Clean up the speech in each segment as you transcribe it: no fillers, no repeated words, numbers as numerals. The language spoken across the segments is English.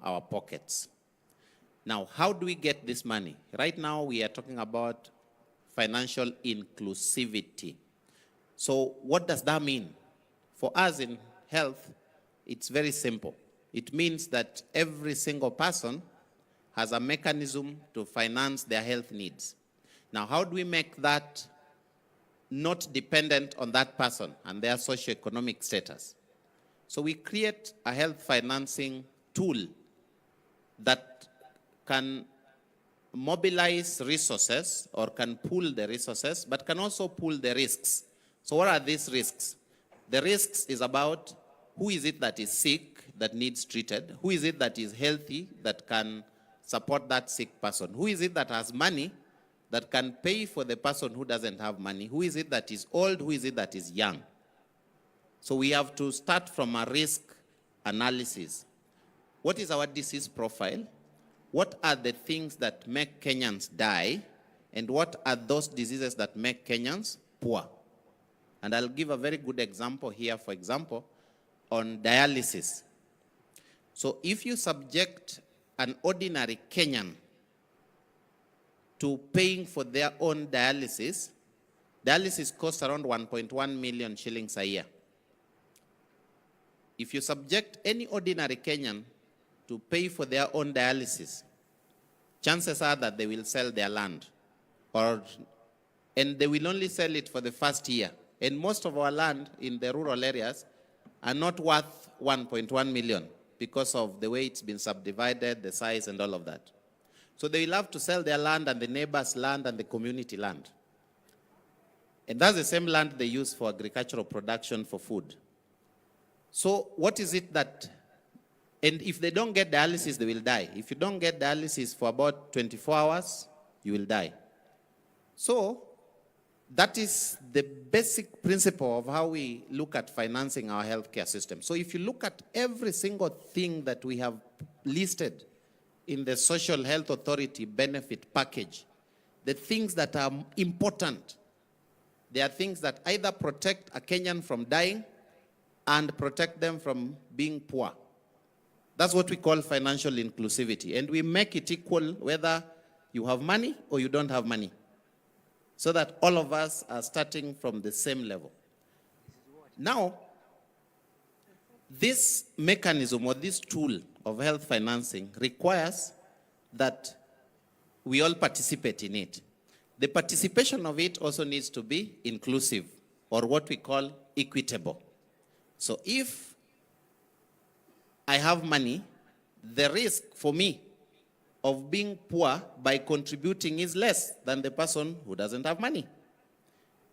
our pockets. Now, how do we get this money? Right now, we are talking about financial inclusivity. So what does that mean? For us in health, it's very simple. It means that every single person has a mechanism to finance their health needs. Now, how do we make that not dependent on that person and their socioeconomic status? So we create a health financing tool that can mobilize resources or can pool the resources, but can also pool the risks. So what are these risks? The risks is about who is it that is sick, that needs treated? Who is it that is healthy, that can support that sick person? Who is it that has money, that can pay for the person who doesn't have money? Who is it that is old? Who is it that is young? So we have to start from a risk analysis. What is our disease profile? What are the things that make Kenyans die? And what are those diseases that make Kenyans poor? And I'll give a very good example here, for example, on dialysis. So if you subject an ordinary Kenyan to paying for their own dialysis, dialysis costs around 1.1 million shillings a year. If you subject any ordinary Kenyan to pay for their own dialysis, chances are that they will sell their land, and they will only sell it for the first year. And most of our land in the rural areas are not worth 1.1 million because of the way it's been subdivided, the size and all of that. So they will have to sell their land and the neighbor's land and the community land. And that's the same land they use for agricultural production for food. So what is it that, and if they don't get dialysis, they will die. If you don't get dialysis for about 24 hours, you will die. So that is the basic principle of how we look at financing our healthcare system. So if you look at every single thing that we have listed in the Social Health Authority benefit package, the things that are important, they are things that either protect a Kenyan from dying and protect them from being poor. That's what we call financial inclusivity. And we make it equal whether you have money or you don't have money, so that all of us are starting from the same level. Now, this mechanism or this tool of health financing requires that we all participate in it. The participation of it also needs to be inclusive, or what we call equitable. So if I have money, the risk for me of being poor by contributing is less than the person who doesn't have money.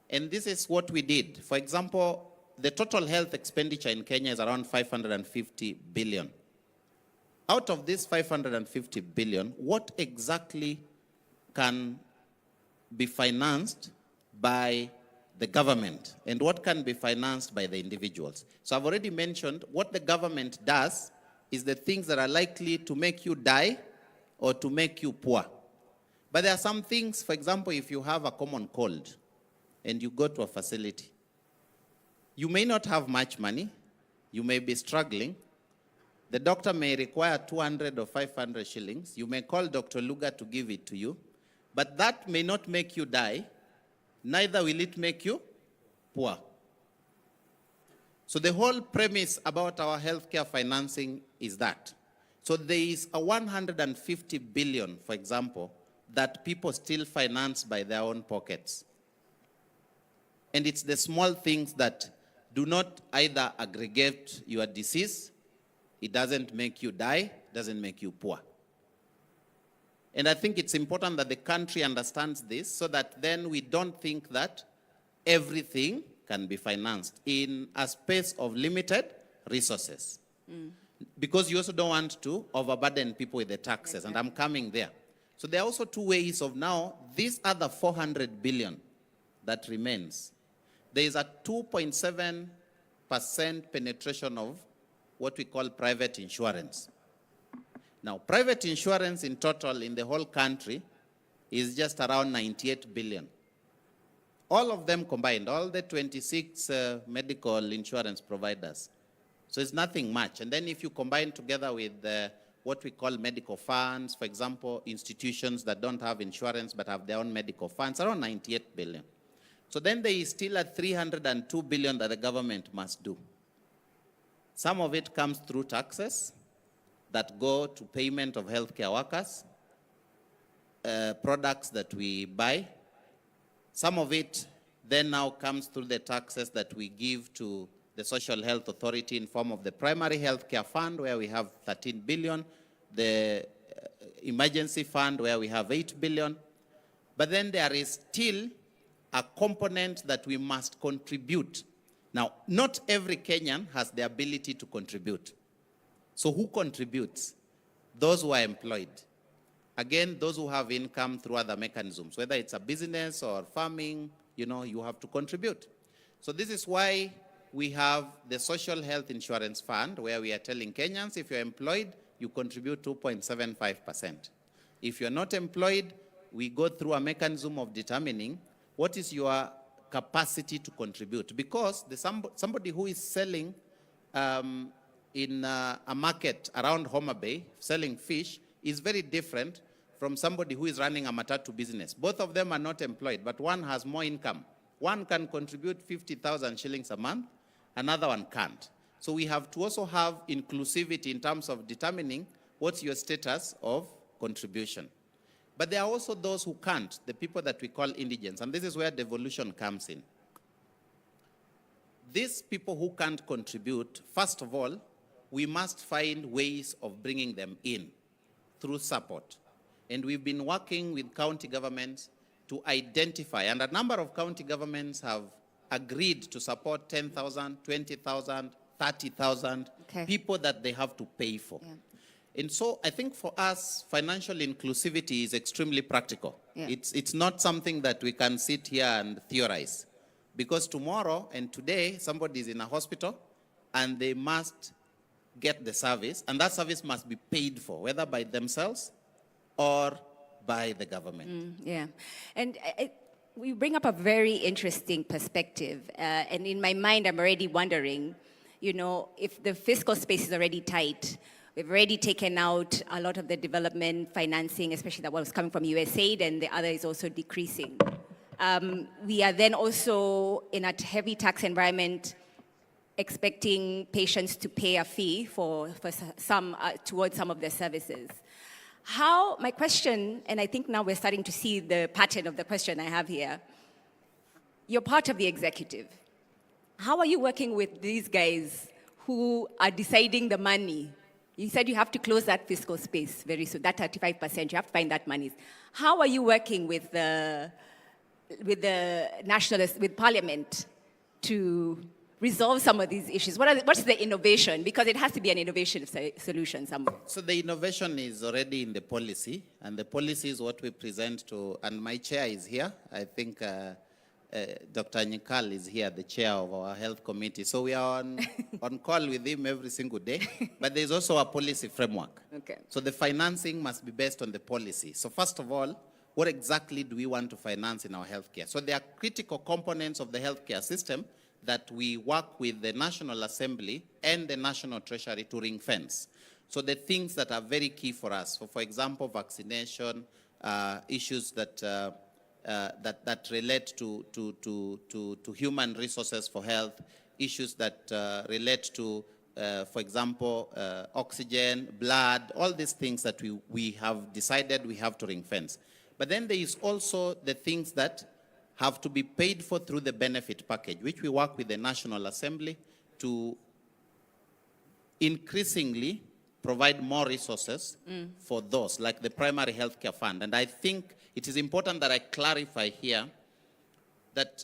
And this is what we did. For example, the total health expenditure in Kenya is around 550 billion. Out of this 550 billion, what exactly can be financed by the government and what can be financed by the individuals? So I've already mentioned what the government does is the things that are likely to make you die or to make you poor. But there are some things, for example, if you have a common cold and you go to a facility, you may not have much money, you may be struggling, the doctor may require 200 or 500 shillings, you may call Dr. Luga to give it to you, but that may not make you die, neither will it make you poor. So the whole premise about our healthcare financing is that. So there is a 150 billion, for example, that people still finance by their own pockets. And it's the small things that do not either aggregate your disease, it doesn't make you die, doesn't make you poor. And I think it's important that the country understands this so that then we don't think that everything can be financed in a space of limited resources. Because you also don't want to overburden people with the taxes, and I'm coming there. So there are also two ways of now, this other 400 billion that remains. There is a 2.7% penetration of what we call private insurance. Now, private insurance in total in the whole country is just around 98 billion. All of them combined, all the 26 medical insurance providers. So it's nothing much. And then if you combine together with what we call medical funds, for example, institutions that don't have insurance but have their own medical funds, around 98 billion. So then there is still a 302 billion that the government must do. Some of it comes through taxes that go to payment of healthcare workers, products that we buy. Some of it then now comes through the taxes that we give to the Social Health Authority in form of the Primary Healthcare Fund, where we have 13 billion, the Emergency Fund, where we have 8 billion. But then there is still a component that we must contribute. Now, not every Kenyan has the ability to contribute. So who contributes? Those who are employed. Again, those who have income through other mechanisms, whether it's a business or farming, you have to contribute. So this is why we have the Social Health Insurance Fund, where we are telling Kenyans, if you're employed, you contribute 2.75%. If you're not employed, we go through a mechanism of determining what is your capacity to contribute. Because somebody who is selling in a market around Homa Bay, selling fish, is very different from somebody who is running a matatu business. Both of them are not employed, but one has more income. One can contribute 50,000 shillings a month, another one can't. So we have to also have inclusivity in terms of determining what's your status of contribution. But there are also those who can't, the people that we call indigents, and this is where devolution comes in. These people who can't contribute, first of all, we must find ways of bringing them in through support. And we've been working with county governments to identify, and a number of county governments have agreed to support 10,000, 20,000, 30,000 people that they have to pay for. Yeah. And so I think for us, financial inclusivity is extremely practical. Yeah. It's not something that we can sit here and theorize. Because tomorrow and today, somebody is in a hospital and they must get the service, and that service must be paid for, whether by themselves or by the government. Yeah. And we bring up a very interesting perspective. And in my mind, I'm already wondering, if the fiscal space is already tight, we've already taken out a lot of the development financing, especially that was coming from USAID, and the other is also decreasing. We are then also in a heavy tax environment, expecting patients to pay a fee for some towards some of their services. My question, and I think now we're starting to see the pattern of the question I have here. You're part of the executive. How are you working with these guys who are deciding the money? You said you have to close that fiscal space very soon, that 35%, you have to find that money. How are you working with the nationalists, with Parliament to resolve some of these issues? What's the innovation? Because it has to be an innovation solution somewhere. So the innovation is already in the policy, and the policy is what we present to, and my chair is here. I think Dr. Nyikal is here, the chair of our health committee. So we are on call with him every single day, but there's also a policy framework. Okay. So the financing must be based on the policy. So first of all, what exactly do we want to finance in our healthcare? So there are critical components of the healthcare system that we work with the National Assembly and the National Treasury to ring fence. So the things that are very key for us, so for example, vaccination, issues that relate to human resources for health, issues that relate to, for example, oxygen, blood, all these things that we have decided we have to ring fence. But then there is also the things that have to be paid for through the benefit package, which we work with the National Assembly to increasingly provide more resources for those, like the Primary Healthcare Fund. And I think it is important that I clarify here that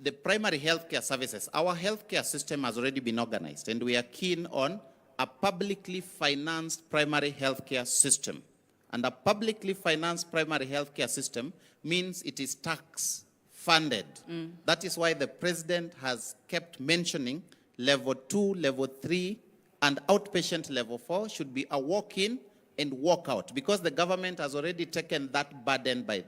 the primary healthcare services, our healthcare system has already been organized, and we are keen on a publicly financed primary healthcare system. And a publicly financed primary healthcare system means it is tax funded. That is why the president has kept mentioning level 2, level 3, and outpatient level 4 should be a walk-in and walk-out, because the government has already taken that burden by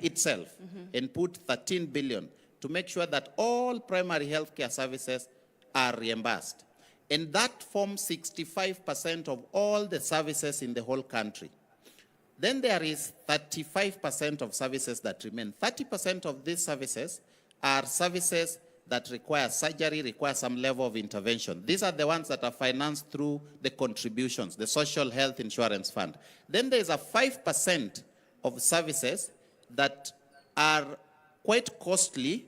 itself and put 13 billion to make sure that all primary healthcare services are reimbursed. And that forms 65% of all the services in the whole country. Then there is 35% of services that remain. 30% of these services are services that require surgery, require some level of intervention. These are the ones that are financed through the contributions, the Social Health Insurance Fund. Then there is a 5% of services that are quite costly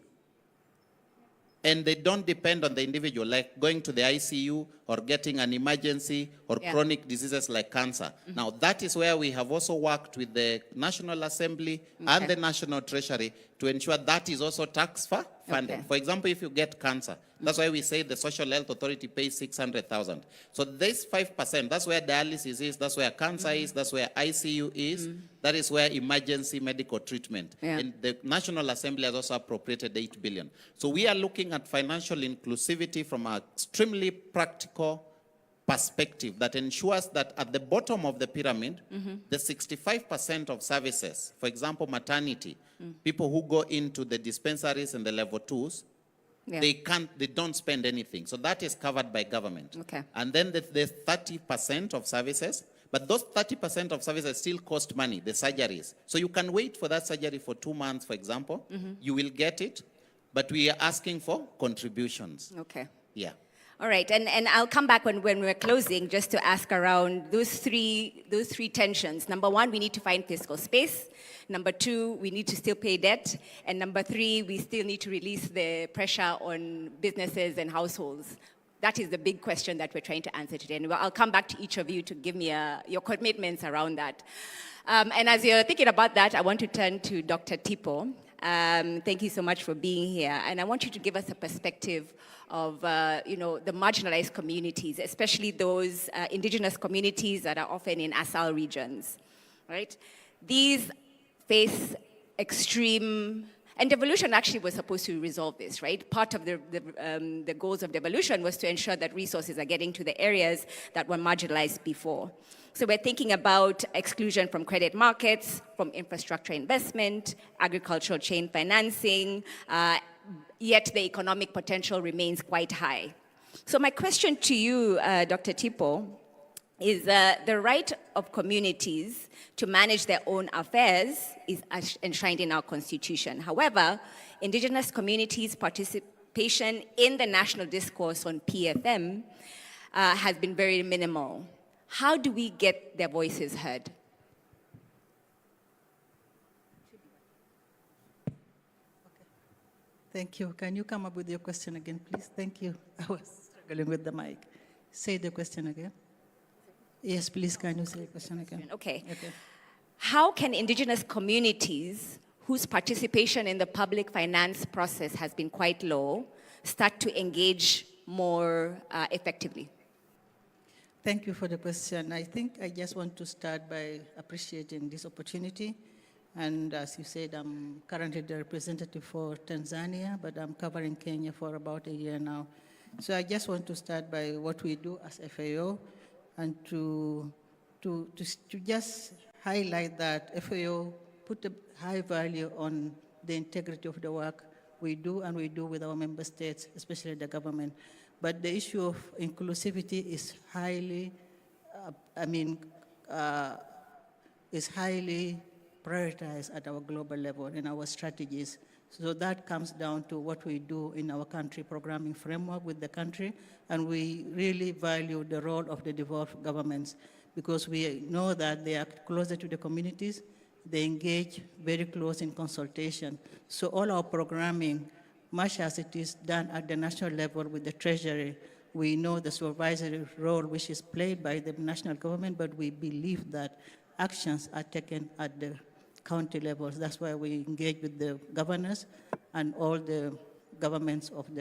and they don't depend on the individual, like going to the ICU or getting an emergency or chronic diseases like cancer. Now, that is where we have also worked with the National Assembly and the National Treasury to ensure that is also tax funded. For example, if you get cancer, that's why we say the Social Health Authority pays 600,000. So this 5%, that's where dialysis is, that's where cancer is, that's where ICU is, that is where emergency medical treatment. And the National Assembly has also appropriated 8 billion. So we are looking at financial inclusivity from an extremely practical perspective that ensures that at the bottom of the pyramid, the 65% of services, for example, maternity, people who go into the dispensaries and the level 2s, they don't spend anything. So that is covered by government. And then there's 30% of services, but those 30% of services still cost money, the surgeries. So you can wait for that surgery for 2 months, for example. You will get it, but we are asking for contributions. Yeah. All right, and I'll come back when we're closing just to ask around those three tensions. Number one, we need to find fiscal space. Number two, we need to still pay debt. And number three, we still need to release the pressure on businesses and households. That is the big question that we're trying to answer today. And I'll come back to each of you to give me your commitments around that. And as you're thinking about that, I want to turn to Dr. Tipo. Thank you so much for being here. And I want you to give us a perspective of the marginalized communities, especially those indigenous communities that are often in ASAL regions, right? These face extreme, and devolution actually was supposed to resolve this, right? Part of the goals of devolution was to ensure that resources are getting to the areas that were marginalized before. So we're thinking about exclusion from credit markets, from infrastructure investment, agricultural chain financing, yet the economic potential remains quite high. So my question to you, Dr. Tipo, is the right of communities to manage their own affairs is enshrined in our constitution. However, indigenous communities' participation in the national discourse on PFM has been very minimal. How do we get their voices heard? Thank you. Can you come up with your question again, please? Thank you. I was struggling with the mic. Say the question again. Yes, please, can you say the question again? Okay. How can indigenous communities whose participation in the public finance process has been quite low start to engage more effectively? Thank you for the question. I think I just want to start by appreciating this opportunity. And as you said, I'm currently the representative for Tanzania, but I'm covering Kenya for about a year now. So I just want to start by what we do as FAO and to just highlight that FAO put a high value on the integrity of the work we do and we do with our member states, especially the government. But the issue of inclusivity is highly, is highly prioritized at our global level in our strategies. So that comes down to what we do in our country programming framework with the country, and we really value the role of the devolved governments because we know that they are closer to the communities, they engage very close in consultation. So all our programming, much as it is done at the national level with the Treasury, we know the supervisory role which is played by the national government, but we believe that actions are taken at the county levels. That's why we engage with the governors and all the governments of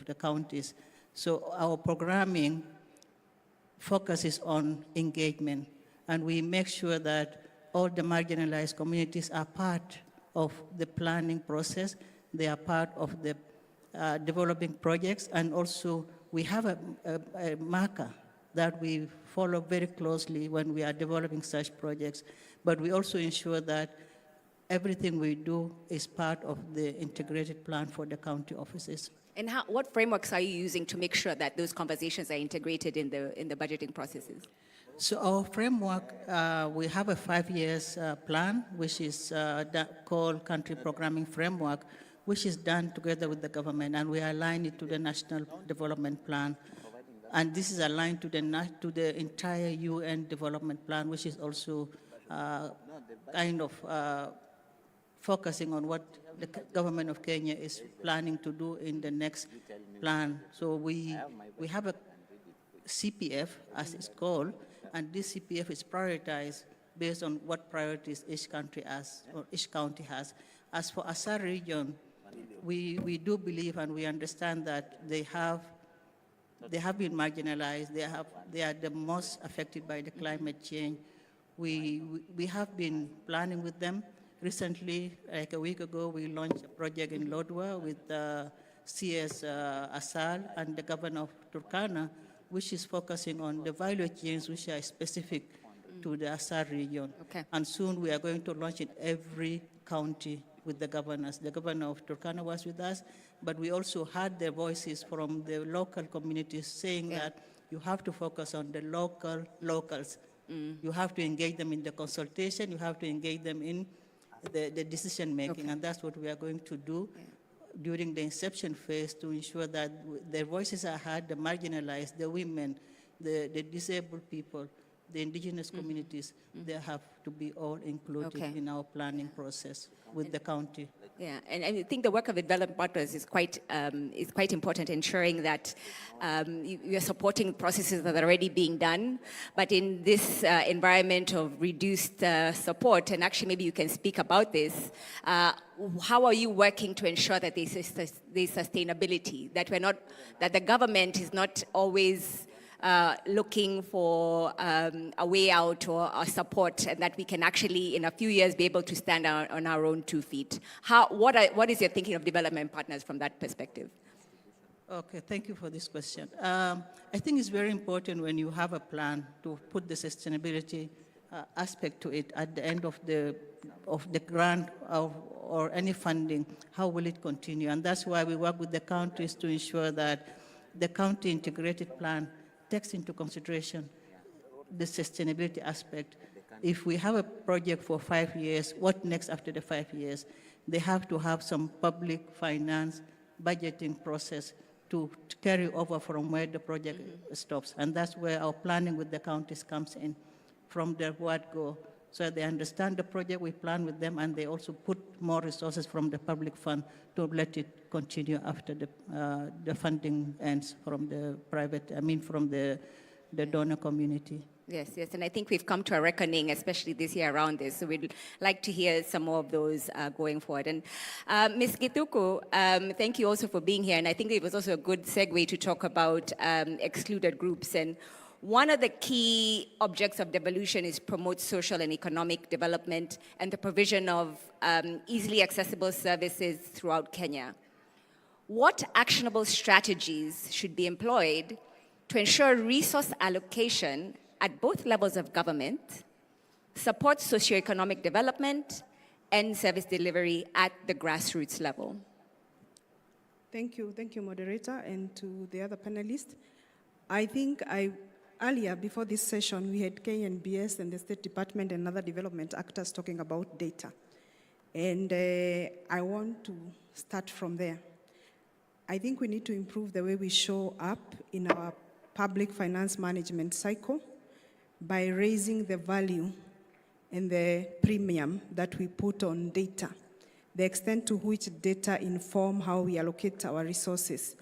the counties. So our programming focuses on engagement, and we make sure that all the marginalized communities are part of the planning process. They are part of the developing projects, and also we have a marker that we follow very closely when we are developing such projects. But we also ensure that everything we do is part of the integrated plan for the county offices. And what frameworks are you using to make sure that those conversations are integrated in the budgeting processes? So our framework, we have a 5 years plan, which is called Country Programming Framework, which is done together with the government, and we align it to the National Development Plan. And this is aligned to the entire UN Development Plan, which is also kind of focusing on what the government of Kenya is planning to do in the next plan. So we have a CPF, as it's called, and this CPF is prioritized based on what priorities each country has, or each county has. As for Assar region, we do believe and we understand that they have been marginalized. They are the most affected by the climate change. We have been planning with them. Recently, like a week ago, we launched a project in Lodwar with CS Assar and the governor of Turkana, which is focusing on the value chains which are specific to the Assar region. Okay. And soon we are going to launch in every county with the governors. The governor of Turkana was with us, but we also had the voices from the local communities saying that you have to focus on the locals. You have to engage them in the consultation, you have to engage them in the decision making, and that's what we are going to do during the inception phase to ensure that their voices are heard, the marginalized, the women, the disabled people, the indigenous communities. They have to be all included in our planning process with the county. Yeah, and I think the work of the development partners is quite important, ensuring that you are supporting processes that are already being done. But in this environment of reduced support, and actually maybe you can speak about this, how are you working to ensure that there's sustainability, that the government is not always looking for a way out or a support, and that we can actually, in a few years, be able to stand on our own 2 feet. What is your thinking of development partners from that perspective? Okay, thank you for this question. I think it's very important when you have a plan to put the sustainability aspect to it at the end of the grant or any funding. How will it continue? And that's why we work with the counties to ensure that the county integrated plan takes into consideration the sustainability aspect. If we have a project for 5 years, what next after the 5 years? They have to have some public finance budgeting process to carry over from where the project stops. And that's where our planning with the counties comes in, from their word go. So they understand the project, we plan with them, and they also put more resources from the public fund to let it continue after the funding ends from the from the donor community. Yes, and I think we've come to a reckoning, especially this year around this. So we'd like to hear some more of those going forward. And Ms. Gituku, thank you also for being here. And I think it was also a good segue to talk about excluded groups. And one of the key objects of devolution is promote social and economic development and the provision of easily accessible services throughout Kenya. What actionable strategies should be employed to ensure resource allocation at both levels of government, support socioeconomic development, and service delivery at the grassroots level? Thank you, moderator, and to the other panelists. I think earlier, before this session, we had KNBS and the State Department and other development actors talking about data. And I want to start from there. I think we need to improve the way we show up in our public finance management cycle by raising the value and the premium that we put on data, the extent to which data inform how we allocate our resources.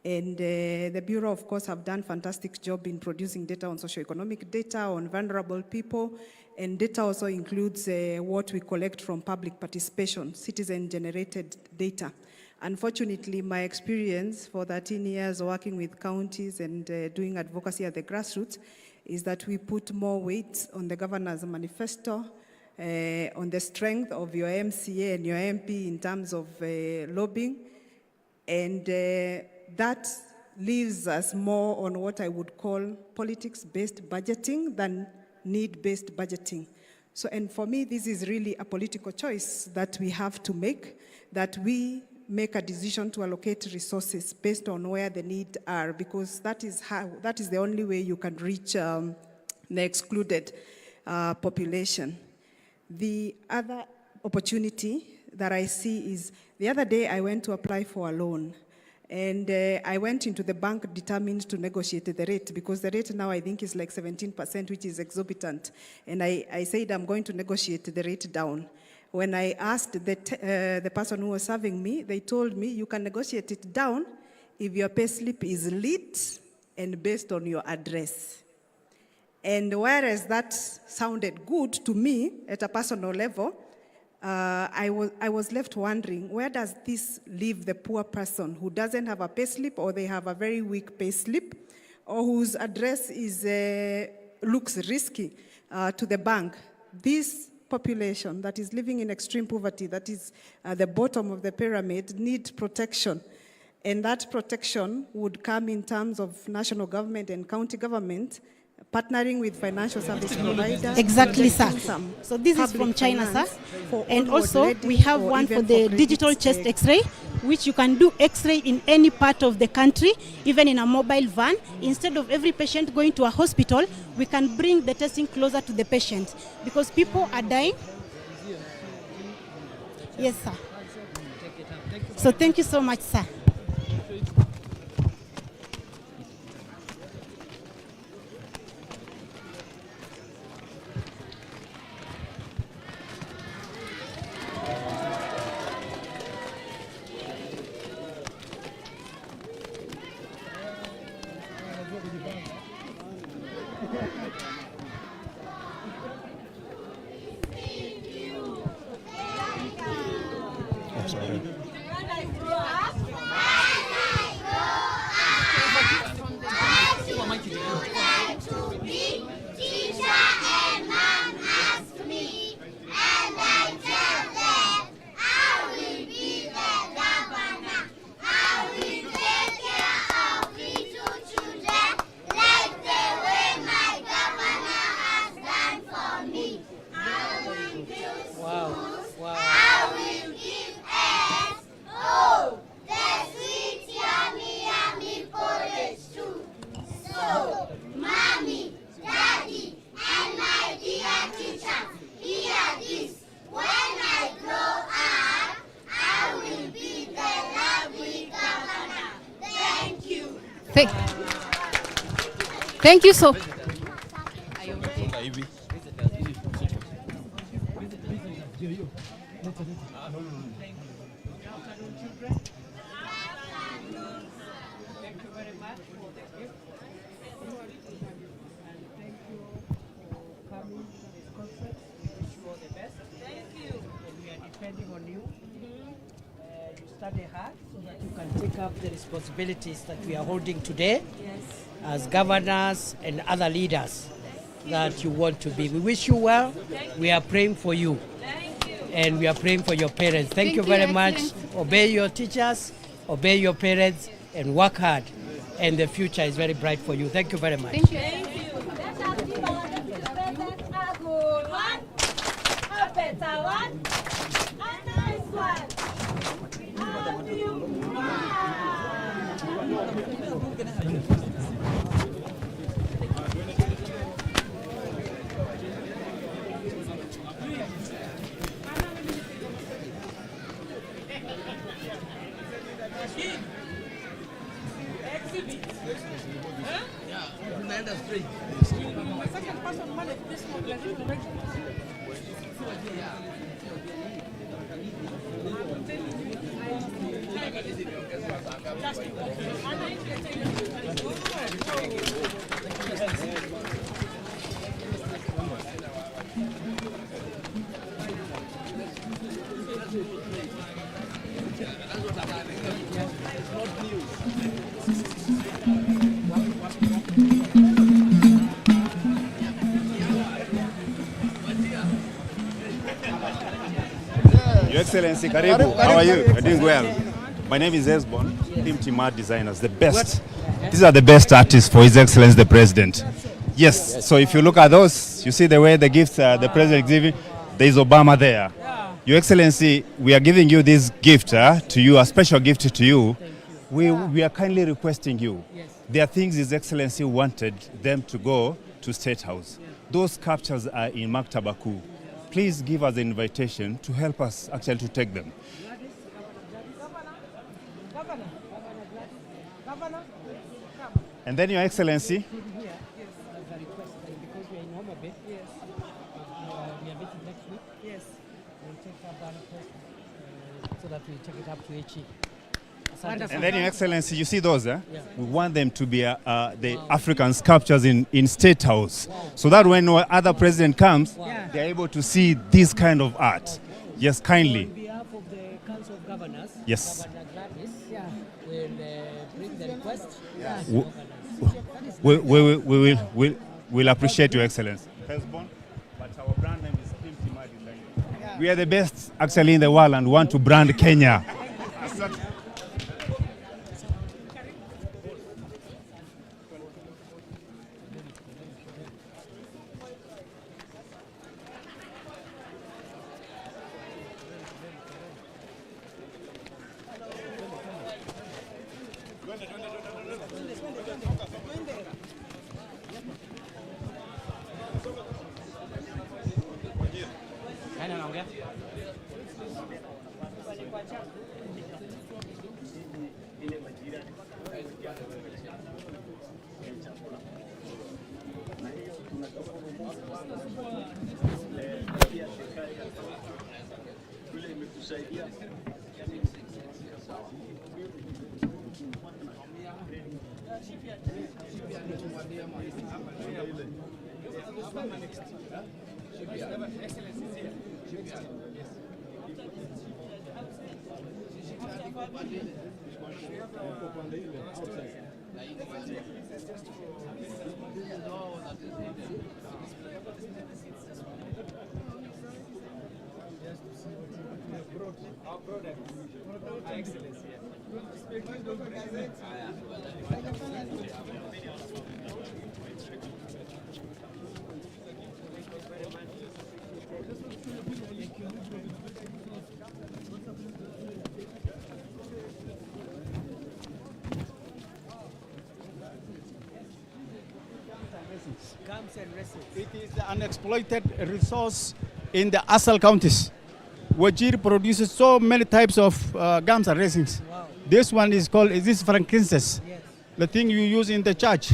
And the Bureau, of course, have done a fantastic job in producing data on socioeconomic data, on vulnerable people, and data also includes what we collect from public participation, citizen-generated data. Unfortunately, my experience for 13 years working with counties and doing advocacy at the grassroots is that we put more weight on the governor's manifesto, on the strength of your MCA and your MP in terms of lobbying, and that leaves us more on what I would call politics-based budgeting than need-based budgeting. So, and for me, this is really a political choice that we have to make, that we make a decision to allocate resources based on where the needs are, because that is the only way you can reach the excluded population. The other opportunity that I see is, the other day I went to apply for a loan, and I went into the bank determined to negotiate the rate, because the rate now I think is like 17%, which is exorbitant. And I said I'm going to negotiate the rate down. When I asked the person who was serving me, they told me you can negotiate it down if your payslip is lit and based on your address. And whereas that sounded good to me at a personal level, I was left wondering, where does this leave the poor person who doesn't have a payslip, or they have a very weak payslip, or whose address looks risky to the bank? This population that is living in extreme poverty, that is at the bottom of the pyramid, need protection. And that protection would come in terms of national government and county government partnering with financial service providers. Exactly, sir. So this is from China, sir. And also we have one for the digital chest X-ray, which you can do X-ray in any part of the country, even in a mobile van. Instead of every patient going to a hospital, we can bring the testing closer to the patient, because people are dying. Yes, sir. So thank you so much, sir. Thank you so. Study hard so that you can take up the responsibilities that we are holding today as governors and other leaders that you want to be. We wish you well. We are praying for you. And we are praying for your parents. Thank you very much. Obey your teachers, obey your parents, and work hard. And the future is very bright for you. Thank you very much. Thank you. Your Excellency, Karibu. How are you? You're doing well. My name is Esbon, Team Art Designers, the best. These are the best artists for His Excellency the President. Yes, so if you look at those, you see the way the gifts the President is giving. There is Obama there. Your Excellency, we are giving you this gift to you, a special gift to you. We are kindly requesting you. There are things His Excellency wanted them to go to State House. Those captures are in Maktaba Kuu. Please give us an invitation to help us actually to take them. And then, Your Excellency, Because we are in Homa Bay. Yes. We are meeting next week. Yes. We'll take up that request so that we take it up to HE. and then, Your Excellency, you see those? We want them to be the African sculptures in State House, so that when no other president comes, they're able to see this kind of art. Yes, kindly. On behalf of the Council of Governors, Yes. Governor Gladys will bring the request. We'll appreciate Your Excellency. Firstborn, but our brand name is Kindiki Design. We are the best actually in the world and want to brand Kenya. It is the unexploited resource in the Asal counties. Wajir produces so many types of gums and resins. Wow. This one is called, is this frankincense? Yes. The thing you use in the church.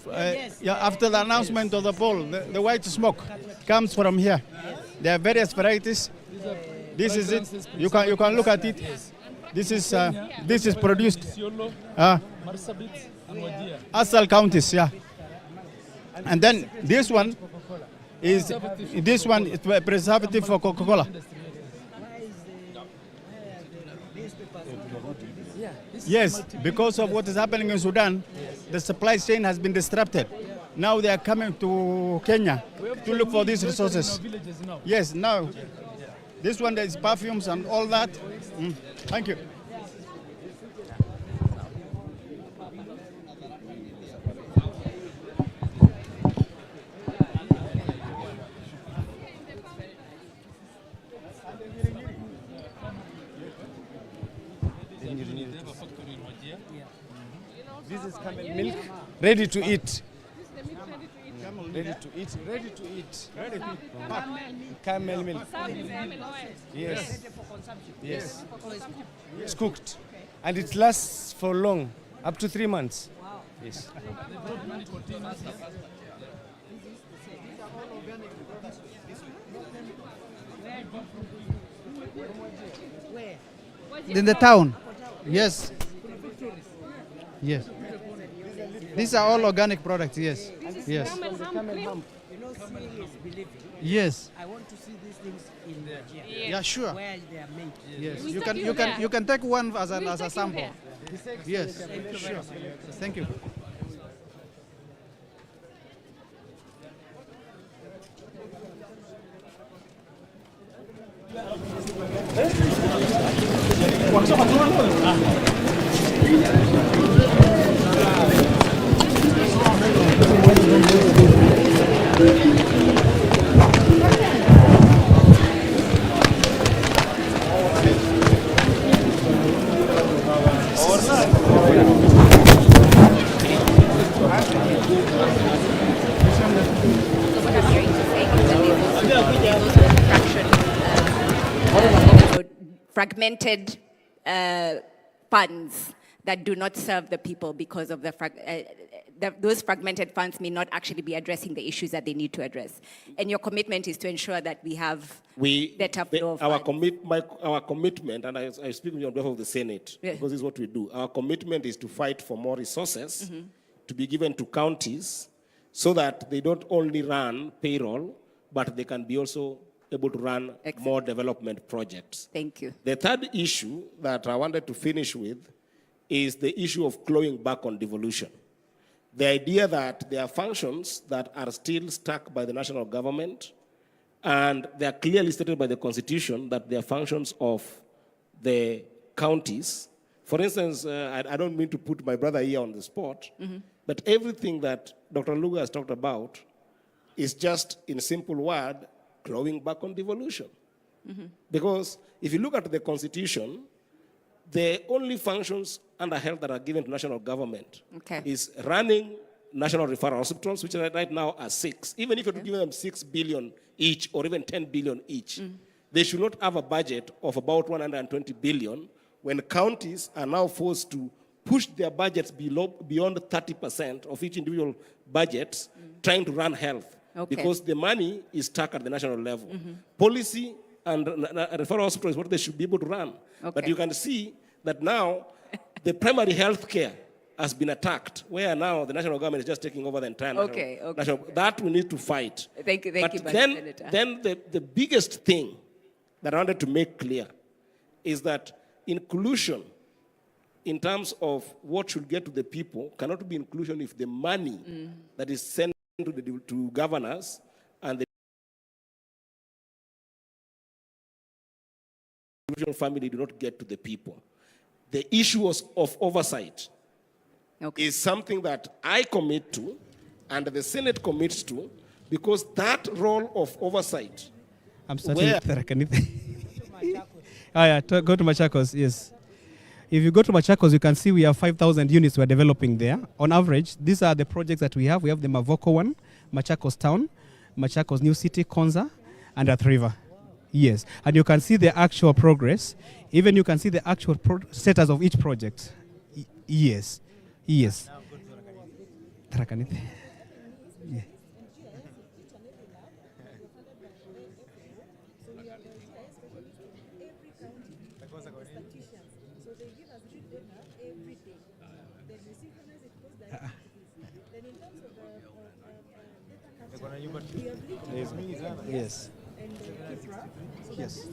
Yes. After the announcement of the poll, the white smoke comes from here. There are various varieties. This is it. You can look at it. This is produced. Asal counties, yeah. And then this one is preservative for Coca-Cola. Yes, because of what is happening in Sudan, the supply chain has been disrupted. Now they are coming to Kenya to look for these resources. Yes, now this one there is perfumes and all that. Thank you. This is camel milk, ready to eat. Ready to eat, ready to eat. Ready to eat. Camel milk. Yes. Yes. It's cooked. And it lasts for long, up to 3 months. Yes. In the town. Yes. Yes. These are all organic products, yes. Yes. Yes. I want to see these things in Nigeria. Yeah, sure. Where they are made. Yes. You can take one as a sample. Yes. Sure. Thank you. fragmented funds that do not serve the people because of those fragmented funds may not actually be addressing the issues that they need to address. And your commitment is to ensure that we have better flow of our funds. commitment, and I speak on behalf of the Senate, because this is what we do. Our commitment is to fight for more resources to be given to counties so that they don't only run payroll, but they can be also able to run more development projects. Thank you. The third issue that I wanted to finish with is the issue of clawing back on devolution. The idea that there are functions that are still stuck by the national government, and they are clearly stated by the Constitution that they are functions of the counties. For instance, I don't mean to put my brother here on the spot, but everything that Dr. Luga has talked about is just, in simple word, clawing back on devolution. Because if you look at the Constitution, the only functions under health that are given to national government is running national referral hospitals, which right now are 6. Even if you're giving them 6 billion each or even 10 billion each, they should not have a budget of about 120 billion when counties are now forced to push their budgets beyond 30% of each individual budget trying to run health. Because the money is stuck at the national level. Policy and referral hospital is what they should be able to run. But you can see that now the primary health care has been attacked, where now the national government is just taking over the entire national. That we need to fight. Thank you, but then the biggest thing that I wanted to make clear is that inclusion in terms of what should get to the people cannot be inclusion if the money that is sent to governors and the family do not get to the people. The issue of oversight is something that I commit to and the Senate commits to, because that role of oversight. I'm starting with Tarakanith. Go to Machakos, yes. If you go to Machakos, you can see we have 5,000 units we're developing there. On average, these are the projects that we have. We have the Mavoko one, Machakos Town, Machakos New City, Konza, and Earth River. Yes, and you can see the actual progress. Even you can see the actual status of each project. Yes, yes. Tarakanith. Yeah. Yes. Yes.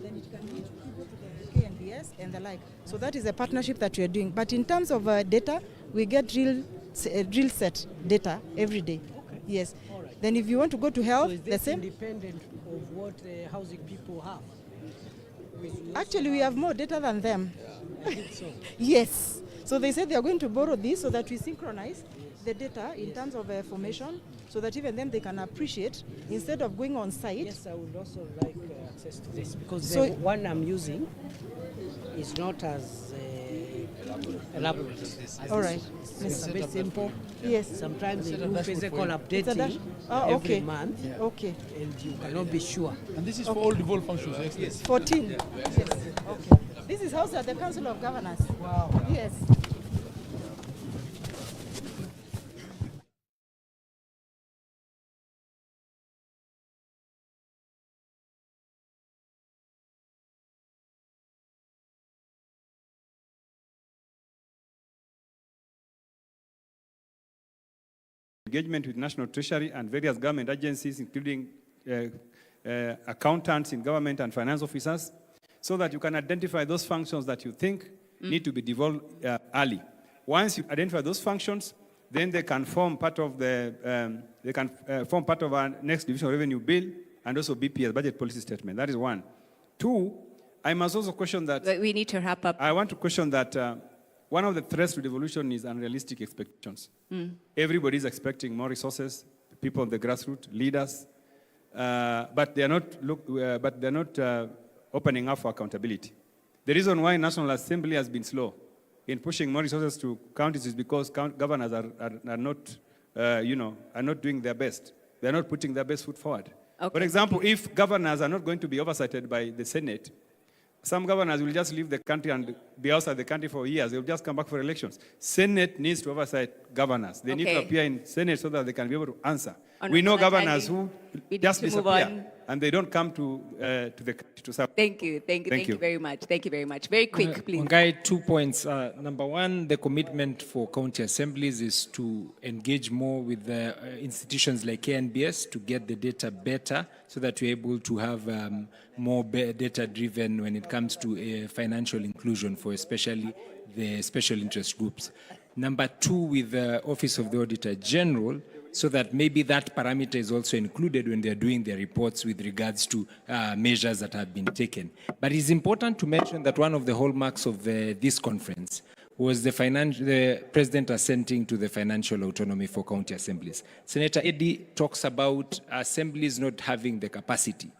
Then it can reach people to the KNBS and the like. So that is a partnership that we are doing. But in terms of data, we get drill set data every day. Yes. Right. Then if you want to go to health, so the same. Independent of what housing people have? Actually, we have more data than them. Yeah, I think so. Yes. So they said they are going to borrow this so that we synchronize the data in terms of formation, so that even them they can appreciate instead of going on site. Yes, I would also like access to this, because the one I'm using is not as elaborate. All right. It's a bit simple. Yes. Sometimes they do physical updating every month. Yeah. Okay. And you cannot be sure. And this is for all devolved functions, yes? 14. Yes. Okay. This is housed at the Council of Governors. Wow. Yes. Engagement with National Treasury and various government agencies, including accountants in government and finance officers, so that you can identify those functions that you think need to be devolved early. Once you identify those functions, then they can form part of our next division revenue bill and also BPS, budget policy statement. That is one. Two, I must also question that. But we need to wrap up. I want to question that. One of the threats to devolution is unrealistic expectations. Everybody is expecting more resources, people on the grassroots, leaders, but they are not opening up for accountability. The reason why National Assembly has been slow in pushing more resources to counties is because governors are not are not doing their best. They are not putting their best foot forward. Okay, For example, if governors are not going to be oversighted by the Senate, some governors will just leave the country and be outside the country for years. They will just come back for elections. Senate needs to oversight governors. They need to appear in Senate so that they can be able to answer. We know governors who just disappear and they don't come to the country to serve. Thank you very much. Thank you very much. Very quick, please. Mungai, 2 points. Number one, the commitment for county assemblies is to engage more with the institutions like KNBS to get the data better so that we're able to have more data-driven when it comes to financial inclusion for especially the special interest groups. Number two, with the Office of the Auditor General, so that maybe that parameter is also included when they're doing their reports with regards to measures that have been taken. But it's important to mention that one of the hallmarks of this conference was the president assenting to the financial autonomy for county assemblies. Senator Eddy talks about assemblies not having the capacity.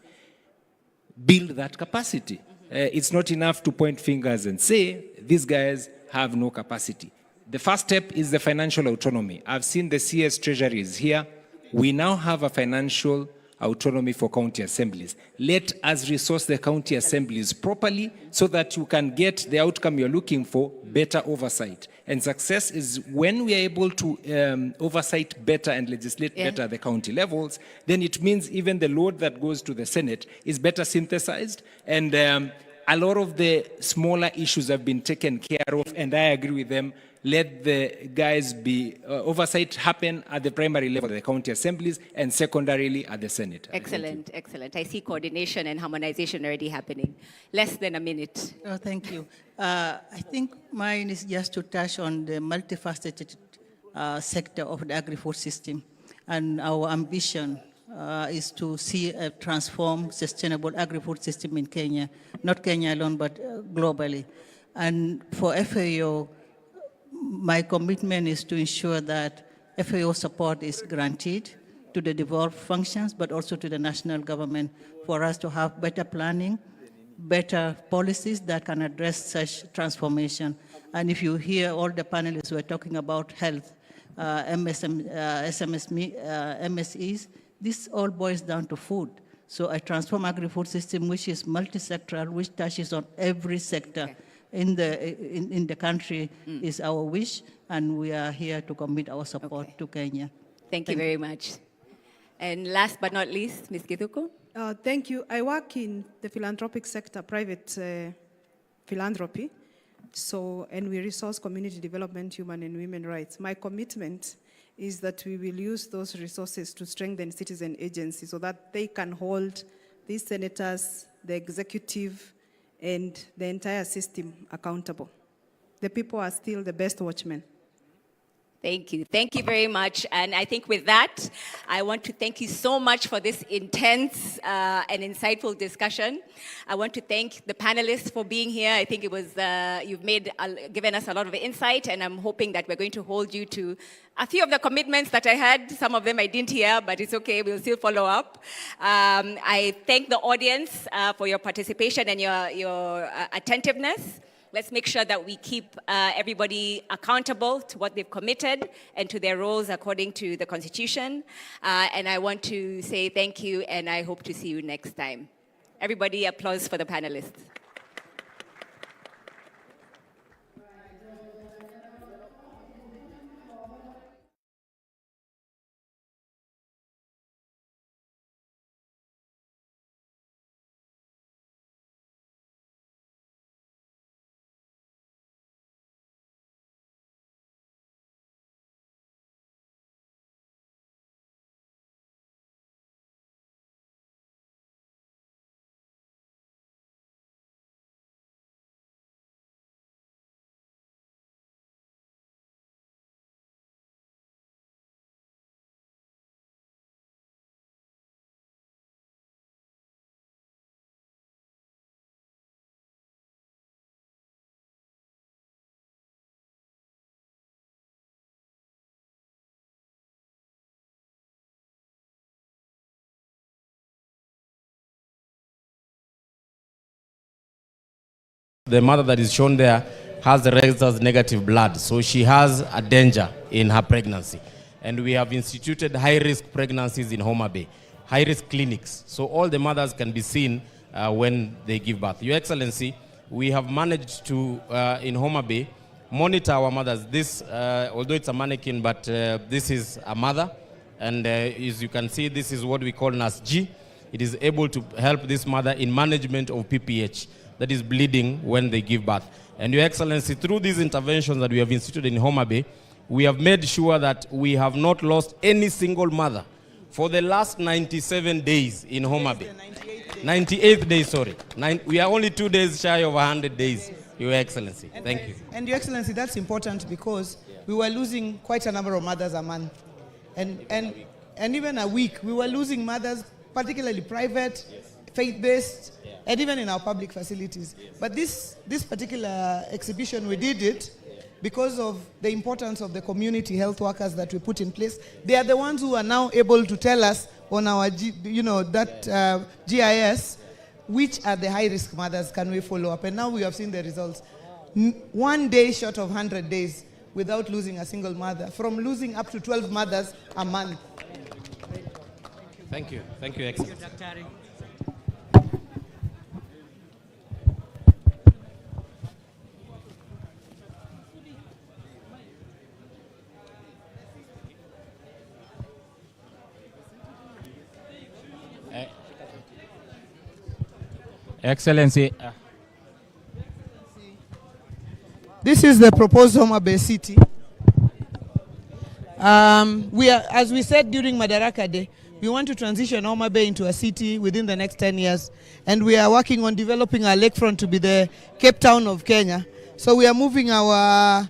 Build that capacity. It's not enough to point fingers and say, these guys have no capacity. The first step is the financial autonomy. I've seen the CS Treasury is here. We now have a financial autonomy for county assemblies. Let us resource the county assemblies properly so that you can get the outcome you're looking for, better oversight. And success is when we are able to oversight better and legislate better at the county levels, then it means even the load that goes to the Senate is better synthesized, and a lot of the smaller issues have been taken care of, and I agree with them. Let the guys be, oversight happen at the primary level, the county assemblies, and secondarily at the Senate. Excellent, excellent. I see coordination and harmonization already happening. Less than a minute. Oh, thank you. I think mine is just to touch on the multifaceted sector of the agri-food system. And our ambition is to see a transformed, sustainable agri-food system in Kenya. Not Kenya alone, but globally. And for FAO, my commitment is to ensure that FAO support is granted to the devolved functions, but also to the national government for us to have better planning, better policies that can address such transformation. And if you hear all the panelists who are talking about health, MSEs, this all boils down to food. So a transformed agri-food system which is multi-sectoral, which touches on every sector in the country is our wish, and we are here to commit our support to Kenya. Thank you very much. And last but not least, Ms. Githuko. Thank you. I work in the philanthropic sector, private philanthropy, and we resource community development, human and women rights. My commitment is that we will use those resources to strengthen citizen agency so that they can hold these senators, the executive, and the entire system accountable. The people are still the best watchmen. Thank you. Thank you very much. And I think with that, I want to thank you so much for this intense and insightful discussion. I want to thank the panelists for being here. I think it was, you've given us a lot of insight, and I'm hoping that we're going to hold you to a few of the commitments that I had. Some of them I didn't hear, but it's okay. We'll still follow up. I thank the audience for your participation and your attentiveness. Let's make sure that we keep everybody accountable to what they've committed and to their roles according to the Constitution. And I want to say thank you, and I hope to see you next time. Everybody, applause for the panelists. The mother that is shown there has the registered negative blood, so she has a danger in her pregnancy. and we have instituted high-risk pregnancies in Homa Bay, high-risk clinics, so all the mothers can be seen when they give birth. Your Excellency, we have managed to, in Homa Bay, monitor our mothers. This, although it's a mannequin, but this is a mother, and as you can see, this is what we call NASG. It is able to help this mother in management of PPH, that is bleeding when they give birth. And Your Excellency, through these interventions that we have instituted in Homa Bay, we have made sure that we have not lost any single mother for the last 97 days in Homa Bay. 98th day, sorry. We are only 2 days shy of 100 days, Your Excellency. Thank you. And Your Excellency, that's important because we were losing quite a number of mothers a month. And even a week, we were losing mothers, particularly private, faith-based, and even in our public facilities. But this particular exhibition, we did it because of the importance of the community health workers that we put in place. They are the ones who are now able to tell us on our, GIS, which are the high-risk mothers can we follow up. And now we have seen the results. 1 day short of 100 days without losing a single mother, from losing up to 12 mothers a month. Thank you. Thank you, Excellency. Excellency. This is the proposed Homa Bay City. We are, as we said during Madaraka Day, we want to transition Homa Bay into a city within the next 10 years. And we are working on developing our lakefront to be the Cape Town of Kenya. So we are moving our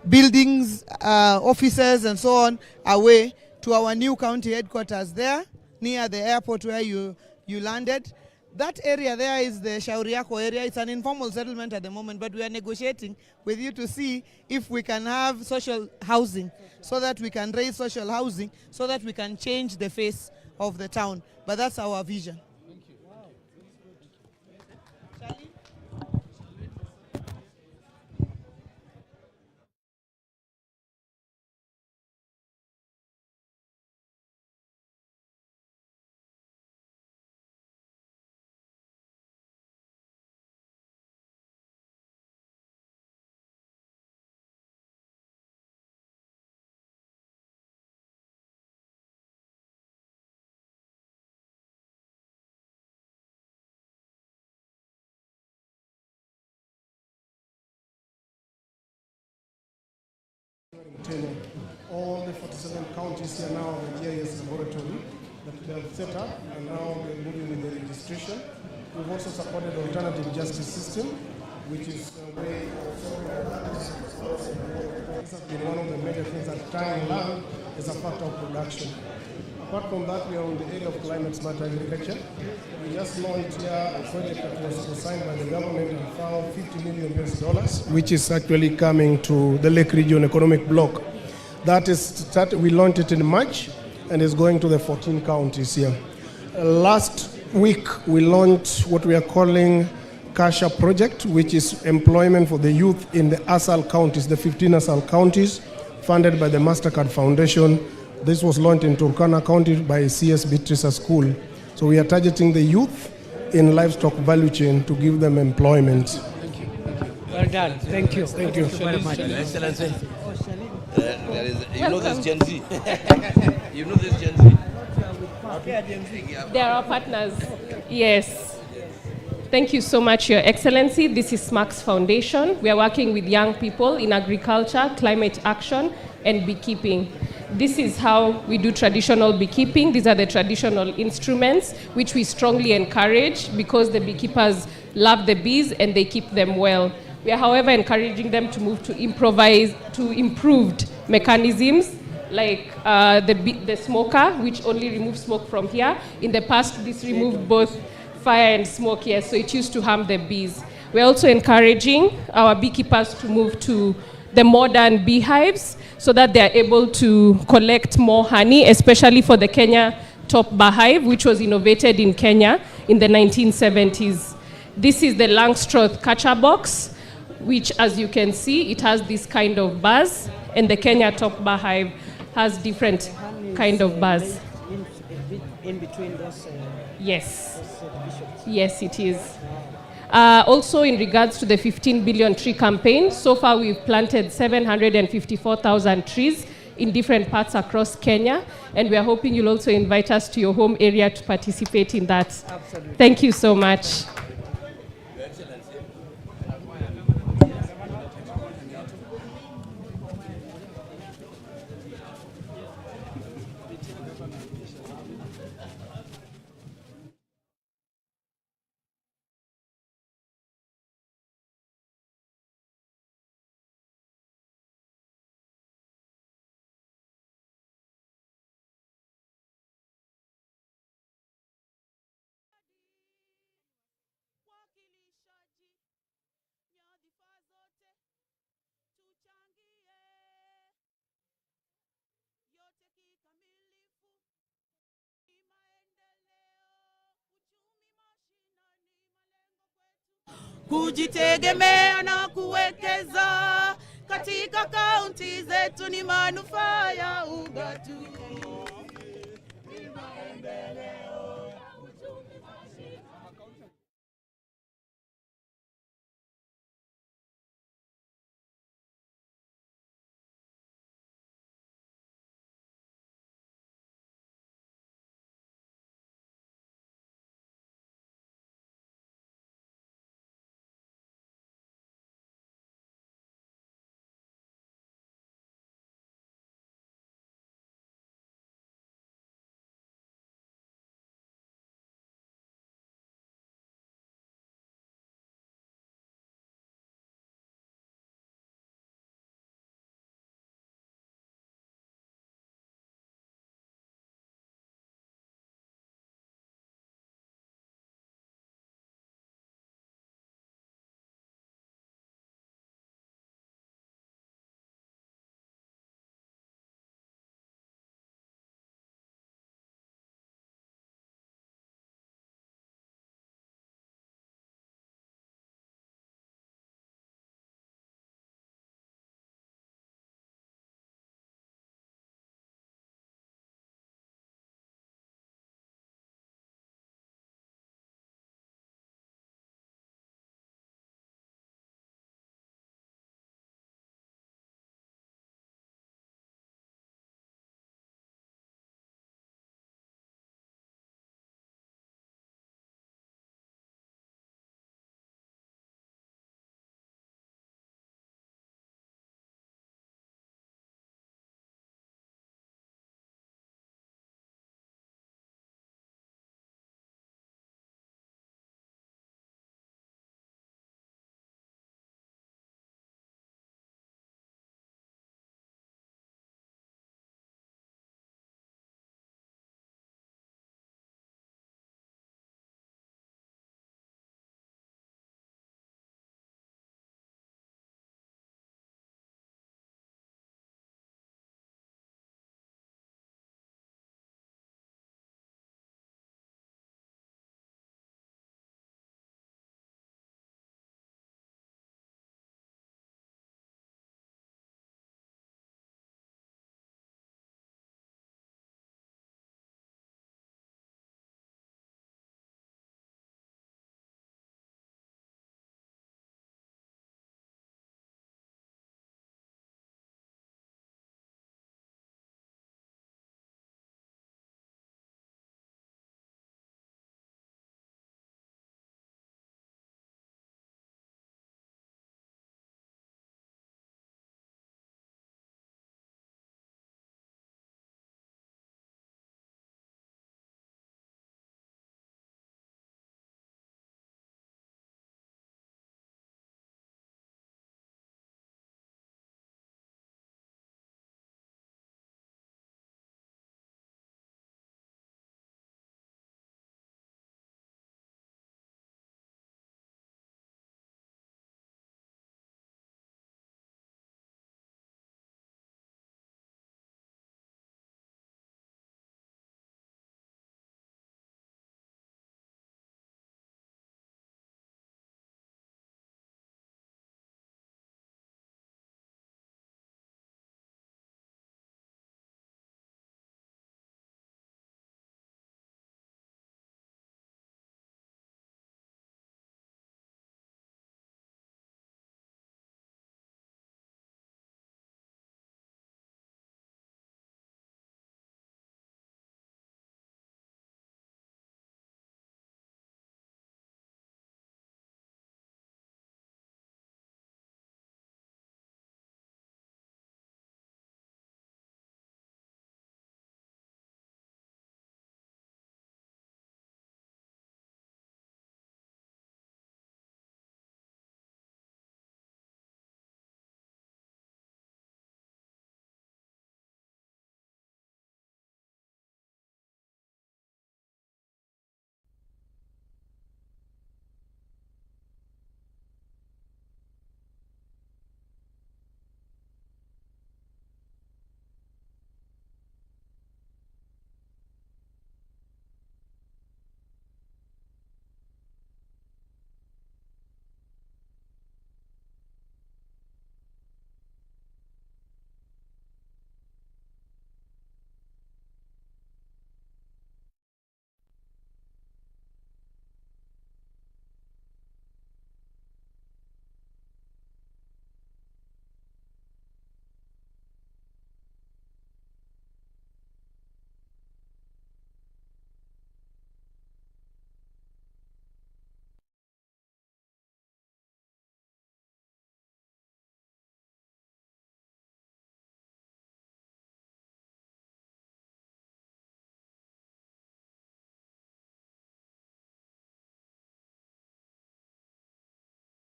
buildings, offices and so on away to our new county headquarters there, near the airport where you landed. That area there is the Shauriako area. It's an informal settlement at the moment, but we are negotiating with you to see if we can have social housing so that we can raise social housing so that we can change the face of the town. But that's our vision. All the 47 counties here now have a GIS laboratory that they have set up, and now we're moving with the registration. We've also supported the alternative justice system, which is a way of this has been one of the major things that tying land is a factor of production. Apart from that, we are on the area of climate smart agriculture. We just launched here a project that was signed by the government and found $50 million, which is actually coming to the Lake Region Economic Bloc. That is we launched it in March and is going to the 14 counties here. Last week, we launched what we are calling Kasha Project, which is employment for the youth in the ASAL counties, the 15 ASAL counties, funded by the MasterCard Foundation. This was launched in Turkana County by CS Beatrice School. So we are targeting the youth in livestock value chain to give them employment. Thank you. Well done. Thank you. Thank you very much. Excellency. You know this Gen Z. You know this Gen Z. They are our partners. Yes. Thank you so much, Your Excellency. This is SMAC's Foundation. We are working with young people in agriculture, climate action, and beekeeping. This is how we do traditional beekeeping. These are the traditional instruments which we strongly encourage because the beekeepers love the bees and they keep them well. We are, however, encouraging them to move to improved mechanisms like the smoker, which only removes smoke from here. In the past, this removed both fire and smoke here, so it used to harm the bees. We're also encouraging our beekeepers to move to the modern beehives so that they're able to collect more honey, especially for the Kenya top beehive, which was innovated in Kenya in the 1970s. This is the Langstroth catcher box, which, as you can see, it has this kind of buzz, and the Kenya top beehive has different kind of bars. In between those. Yes. Divisions. Yes, it is. Also, in regards to the 15 billion tree campaign, so far we've planted 754,000 trees in different parts across Kenya, and we are hoping you'll also invite us to your home area to participate in that. Absolutely. Thank you so much. Kujitegemea na kuwekeza katika kaunti zetu ni manufaa ya ugatuzi.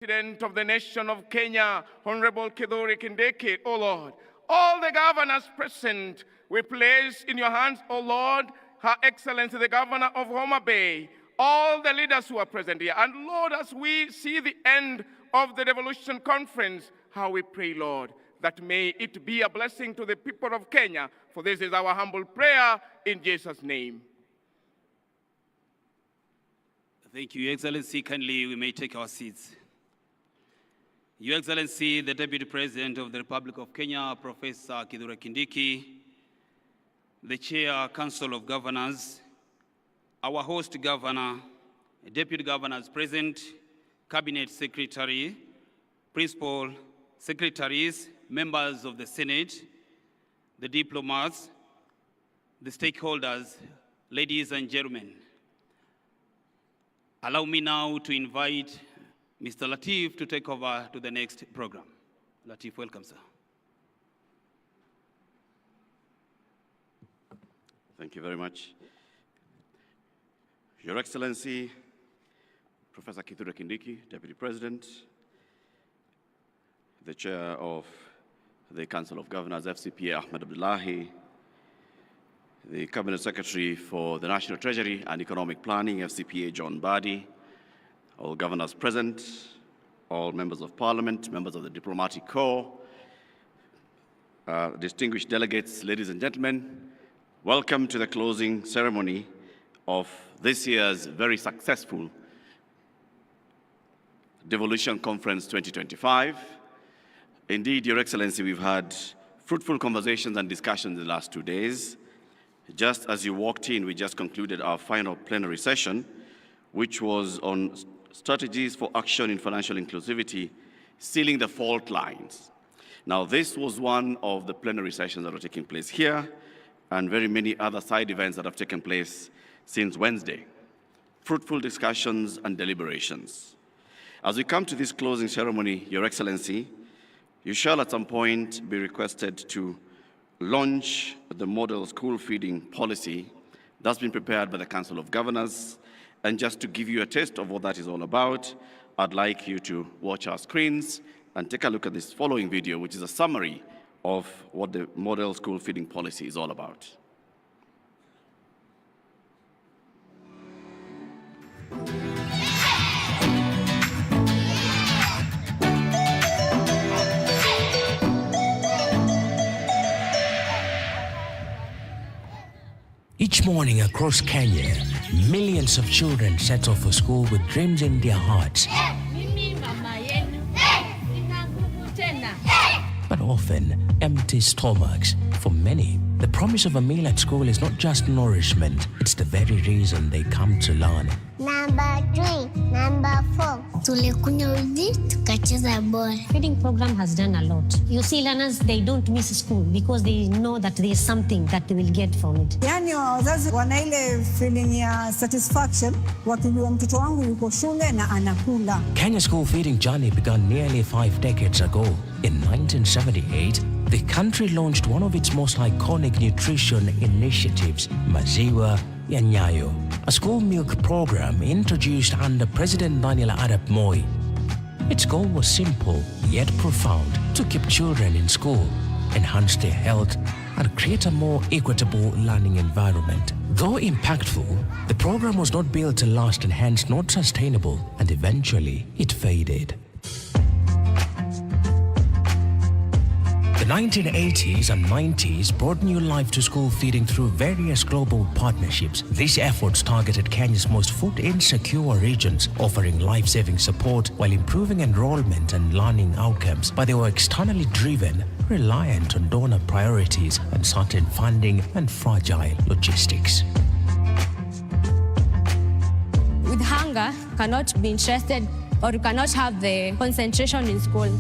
President of the nation of Kenya, Honorable Kindiki, O Lord. All the governors present, we place in your hands, O Lord, Her Excellency, the Governor of Homa Bay, all the leaders who are present here. And Lord, as we see the end of the Devolution Conference, how we pray, Lord, that may it be a blessing to the people of Kenya. For this is our humble prayer in Jesus' name. Thank you, Your Excellency. Kindly, we may take our seats. Your Excellency, the Deputy President of the Republic of Kenya, Professor Kindiki, the Chair, Council of Governors, our host governor, Deputy Governors present, Cabinet Secretary, Principal Secretaries, members of the Senate, the diplomats, the stakeholders, ladies and gentlemen. Allow me now to invite Mr. Latif to take over to the next program. Latif, welcome, sir. Thank you very much. Your Excellency, Professor Kindiki, Deputy President, the Chair of the Council of Governors, FCPA, Ahmed Abdullahi, the Cabinet Secretary for the National Treasury and Economic Planning, FCPA, John Badi, all governors present, all members of Parliament, members of the Diplomatic Corps, distinguished delegates, ladies and gentlemen, welcome to the closing ceremony of this year's very successful Devolution Conference 2025. Indeed, Your Excellency, we've had fruitful conversations and discussions in the last 2 days. Just as you walked in, we just concluded our final plenary session, which was on strategies for action in financial inclusivity, sealing the fault lines. Now, this was one of the plenary sessions that are taking place here, and very many other side events that have taken place since Wednesday. Fruitful discussions and deliberations. As we come to this closing ceremony, Your Excellency, you shall at some point be requested to launch the model school feeding policy that's been prepared by the Council of Governors. And just to give you a taste of what that is all about, I'd like you to watch our screens and take a look at this following video, which is a summary of what the model school feeding policy is all about. Each morning across Kenya, millions of children set off for school with dreams in their hearts. But often, empty stomachs. For many, the promise of a meal at school is not just nourishment, it's the very reason they come to learn. Number 3, number 4. Tulikunywa uji, tukacheza ball. Feeding program has done a lot. You see, learners, they don't miss school because they know that there is something that they will get from it. Yani wazazi wana ile feeling ya satisfaction wakijua mtoto wangu yuko shule na anakula. Kenya's school feeding journey began nearly 5 decades ago. In 1978, the country launched one of its most iconic nutrition initiatives, Maziwa ya Nyayo, a school milk program introduced under President Daniel Arap Moi. Its goal was simple yet profound: to keep children in school, enhance their health, and create a more equitable learning environment. Though impactful, the program was not built to last and hence not sustainable, and eventually it faded. The 1980s and 90s brought new life to school feeding through various global partnerships. These efforts targeted Kenya's most food-insecure regions, offering life-saving support while improving enrollment and learning outcomes. But they were externally driven, reliant on donor priorities, uncertain funding, and fragile logistics. With hunger, cannot be interested or you cannot have the concentration in school.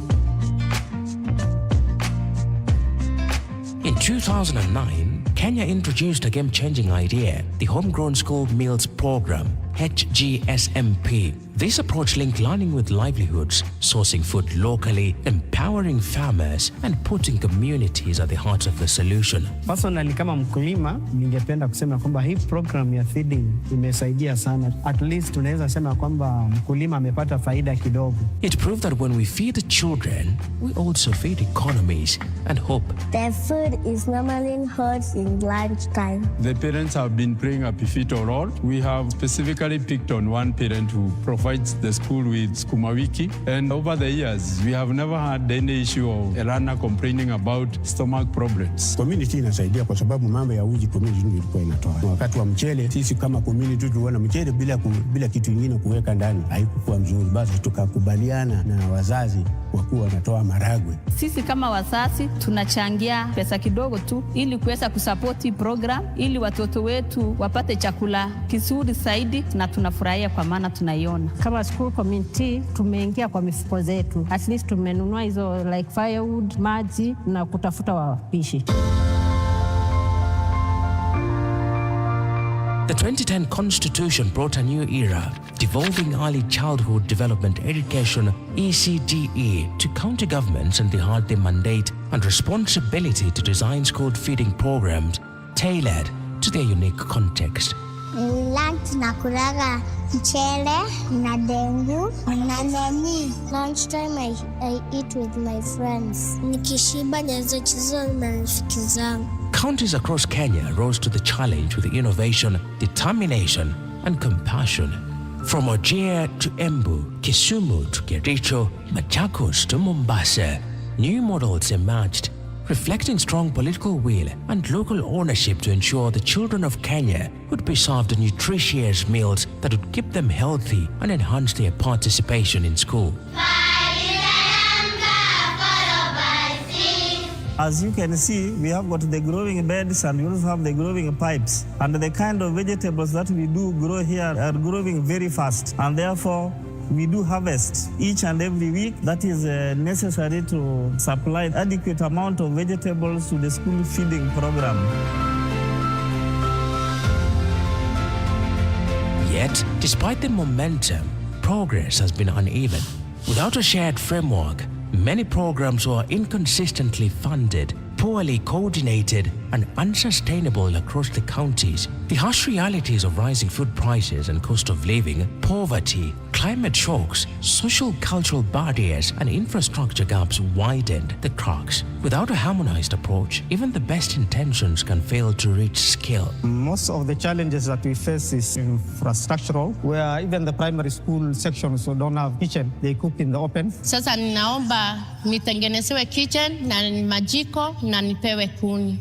In 2009, Kenya introduced a game-changing idea, the Homegrown School Meals Program. HGSMP. This approach linked learning with livelihoods, sourcing food locally, empowering farmers, and putting communities at the heart of the solution. Personally, kama mkulima, ningependa kusema kwamba hii program ya feeding imesaidia sana. At least tunaweza sema kwamba mkulima amepata faida kidogo. It proved that when we feed the children, we also feed economies and hope. The food is normally hot in lunchtime. The parents have been playing a pivotal role. We have specifically picked on one parent who provides the school with sukuma wiki, and over the years we have never had any issue of a learner complaining about stomach problems. Community inasaidia kwa sababu mambo ya uji community ilikuwa inatoa. Wakati wa mchele sisi kama community tuliona mchele bila kitu kingine kuweka ndani haikuwa mzuri, basi tukakubaliana na wazazi wakuwa wanatoa maragwe. Sisi kama wazazi tunachangia pesa kidogo tu ili kuweza kusupport program ili watoto wetu wapate chakula kizuri zaidi, na tunafurahia kwa maana tunaiona. Kama school community tumeingia kwa mifuko zetu. At least tumenunua hizo like firewood, maji na kutafuta wapishi. The 2010 Constitution brought a new era, devolving early childhood development education (ECDE) to county governments, and they had the mandate and responsibility to design school feeding programs tailored to their unique context. Lunch nakulaga mchele na dengu na nani. Lunchtime I eat with my friends. Nikishiba naweza cheza na marafiki zangu. Counties across Kenya rose to the challenge with innovation, determination, and compassion. From Wajir to Embu, Kisumu to Kericho, Machakos to Mombasa, new models emerged, reflecting strong political will and local ownership to ensure the children of Kenya would be served nutritious meals that would keep them healthy and enhance their participation in school. As you can see, we have got the growing beds and we also have the growing pipes. And the kind of vegetables that we do grow here are growing very fast. And therefore, we do harvest each and every week. That is necessary to supply adequate amount of vegetables to the school feeding program. Yet, despite the momentum, progress has been uneven. Without a shared framework, many programs were inconsistently funded, poorly coordinated, and unsustainable across the counties. The harsh realities of rising food prices and cost of living, poverty, climate shocks, social cultural barriers, and infrastructure gaps widened the cracks. Without a harmonized approach, even the best intentions can fail to reach scale. Most of the challenges that we face is infrastructural, where even the primary school sections who don't have kitchen, they cook in the open. Sasa ninaomba nitengenezewe kitchen na majiko na nipewe kuni.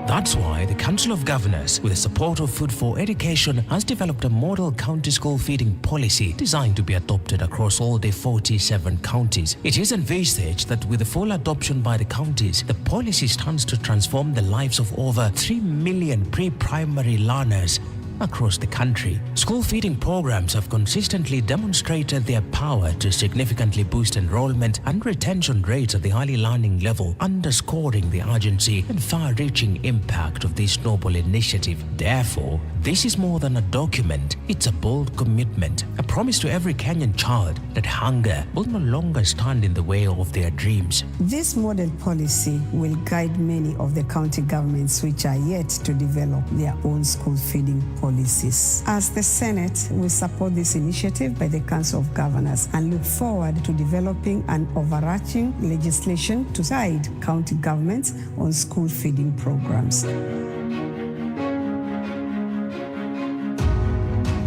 That's why the Council of Governors, with the support of Food for Education, has developed a model county school feeding policy designed to be adopted across all the 47 counties. It is envisaged that with the full adoption by the counties, the policy stands to transform the lives of over 3 million pre-primary learners across the country. School feeding programs have consistently demonstrated their power to significantly boost enrollment and retention rates at the early learning level, underscoring the urgency and far-reaching impact of this noble initiative. Therefore, this is more than a document, it's a bold commitment, a promise to every Kenyan child that hunger will no longer stand in the way of their dreams. This model policy will guide many of the county governments which are yet to develop their own school feeding policies. As the Senate, we support this initiative by the Council of Governors and look forward to developing an overarching legislation to guide county governments on school feeding programs.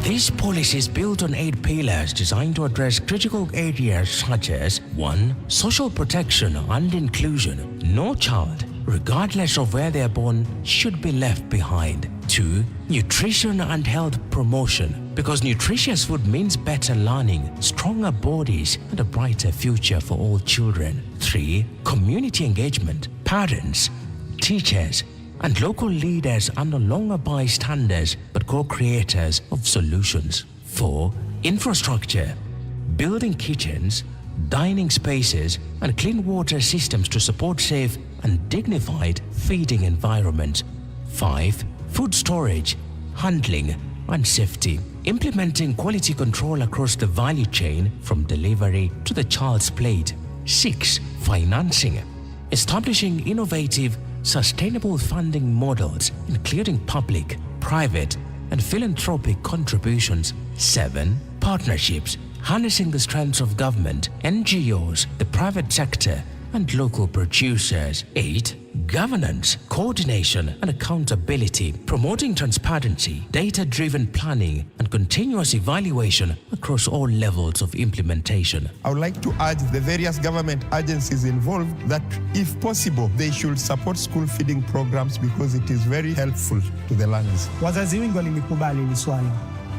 This policy is built on 8 pillars designed to address critical areas such as 1. Social protection and inclusion. No child, regardless of where they are born, should be left behind. 2. Nutrition and health promotion, because nutritious food means better learning, stronger bodies, and a brighter future for all children. 3. Community engagement. Parents, teachers, and local leaders are no longer bystanders but co-creators of solutions. 4. Infrastructure. Building kitchens, dining spaces, and clean water systems to support safe and dignified feeding environments. 5. food storage, handling, and safety. Implementing quality control across the value chain from delivery to the child's plate. 6. Financing. Establishing innovative, sustainable funding models, including public, private, and philanthropic contributions. 7. Partnerships. Harnessing the strengths of government, NGOs, the private sector, and local producers. 8. Governance, coordination, and accountability. Promoting transparency, data-driven planning, and continuous evaluation across all levels of implementation. I would like to urge the various government agencies involved that, if possible, they should support school feeding programs because it is very helpful to the learners. Wazazi wengi walilikubali hili swala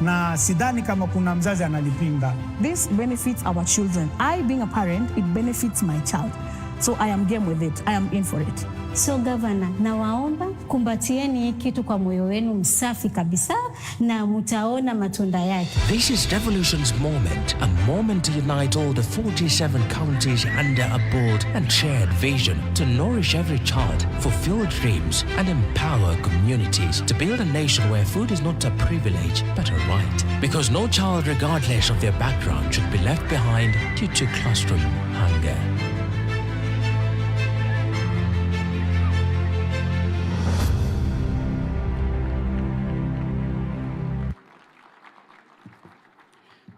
na sidhani kama kuna mzazi analipinga. This benefits our children. I, being a parent, it benefits my child. So I am game with it. I am in for it. So Governor, nawaomba kumbatieni kitu kwa moyo wenu msafi kabisa na mutaona matunda yake. This is Devolution's moment, a moment to unite all the 47 counties under a bold and shared vision to nourish every child, fulfill dreams, and empower communities to build a nation where food is not a privilege but a right. Because no child, regardless of their background, should be left behind due to classroom hunger.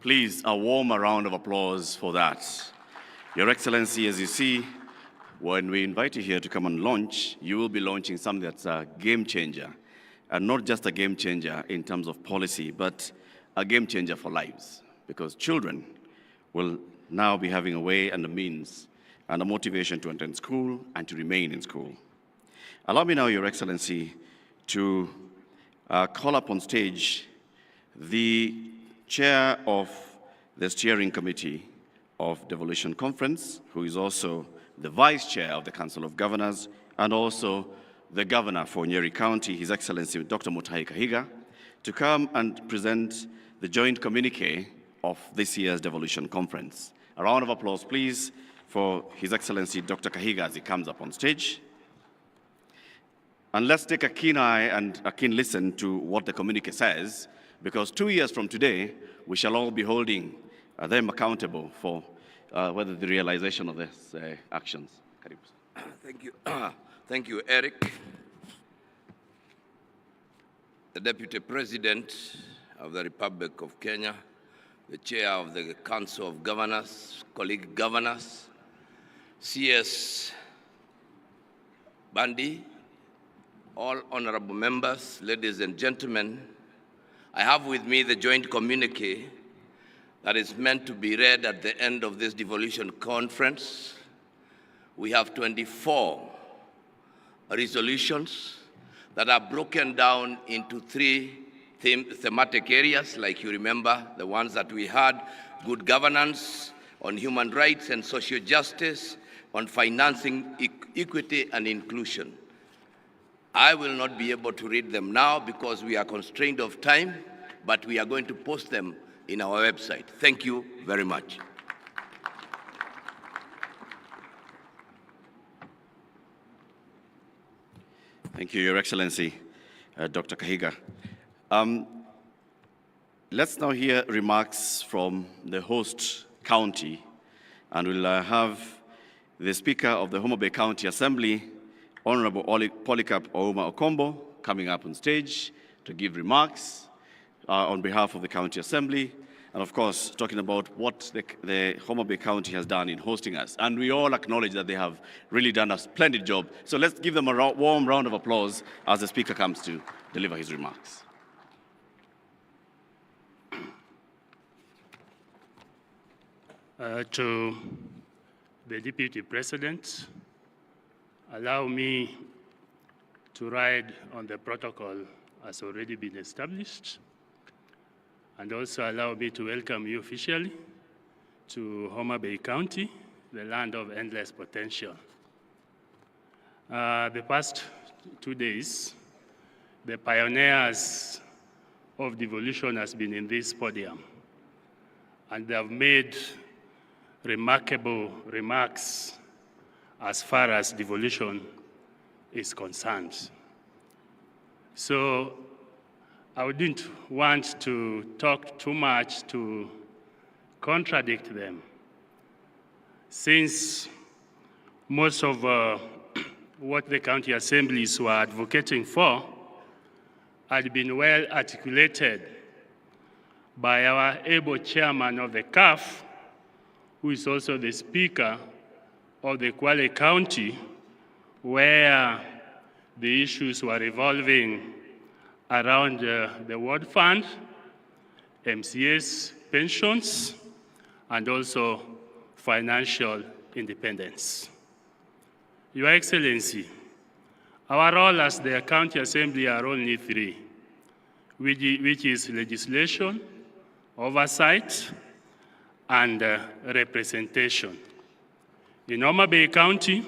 Please, a warm round of applause for that. Your Excellency, as you see, when we invite you here to come and launch, you will be launching something that's a game changer. And not just a game changer in terms of policy, but a game changer for lives. Because children will now be having a way and a means and a motivation to attend school and to remain in school. Allow me now, Your Excellency, to call up on stage the Chair of the Steering Committee of Devolution Conference, who is also the Vice Chair of the Council of Governors, and also the Governor for Nyeri County, His Excellency Dr. Mutahi Kahiga, to come and present the joint communique of this year's Devolution Conference. A round of applause, please, for His Excellency Dr. Kahiga as he comes up on stage. And let's take a keen eye and a keen listen to what the communique says, because 2 years from today, we shall all be holding them accountable for whether the realization of these actions. Thank you. Thank you, Eric. The Deputy President of the Republic of Kenya, the Chair of the Council of Governors, colleague governors, CS Bandi, all honorable members, ladies and gentlemen, I have with me the joint communique that is meant to be read at the end of this devolution conference. We have 24 resolutions that are broken down into 3 thematic areas, like you remember, the ones that we had: good governance, on human rights and social justice, on financing, equity and inclusion. I will not be able to read them now because we are constrained of time, but we are going to post them in our website. Thank you very much. Thank you, Your Excellency, Dr. Kahiga. Let's now hear remarks from the host county, and we'll have the Speaker of the Homa Bay County Assembly, Honorable Polycarp Homa Okombo, coming up on stage to give remarks on behalf of the County Assembly, and of course, talking about what the Homa Bay County has done in hosting us. And we all acknowledge that they have really done a splendid job. So let's give them a warm round of applause as the Speaker comes to deliver his remarks. To the Deputy President, allow me to ride on the protocol as already been established, and also allow me to welcome you officially to Homa Bay County, the land of endless potential. The past 2 days, the pioneers of devolution has been in this podium, and they have made remarkable remarks as far as devolution is concerned. So I wouldn't want to talk too much to contradict them, since most of what the county assemblies were advocating for had been well articulated by our able chairman of the CAF, who is also the speaker of the Kwale County, where the issues were revolving around the World Fund, MCS pensions, and also financial independence. Your Excellency, our role as the County Assembly are only three, which is legislation, oversight, and representation. In Homa Bay County,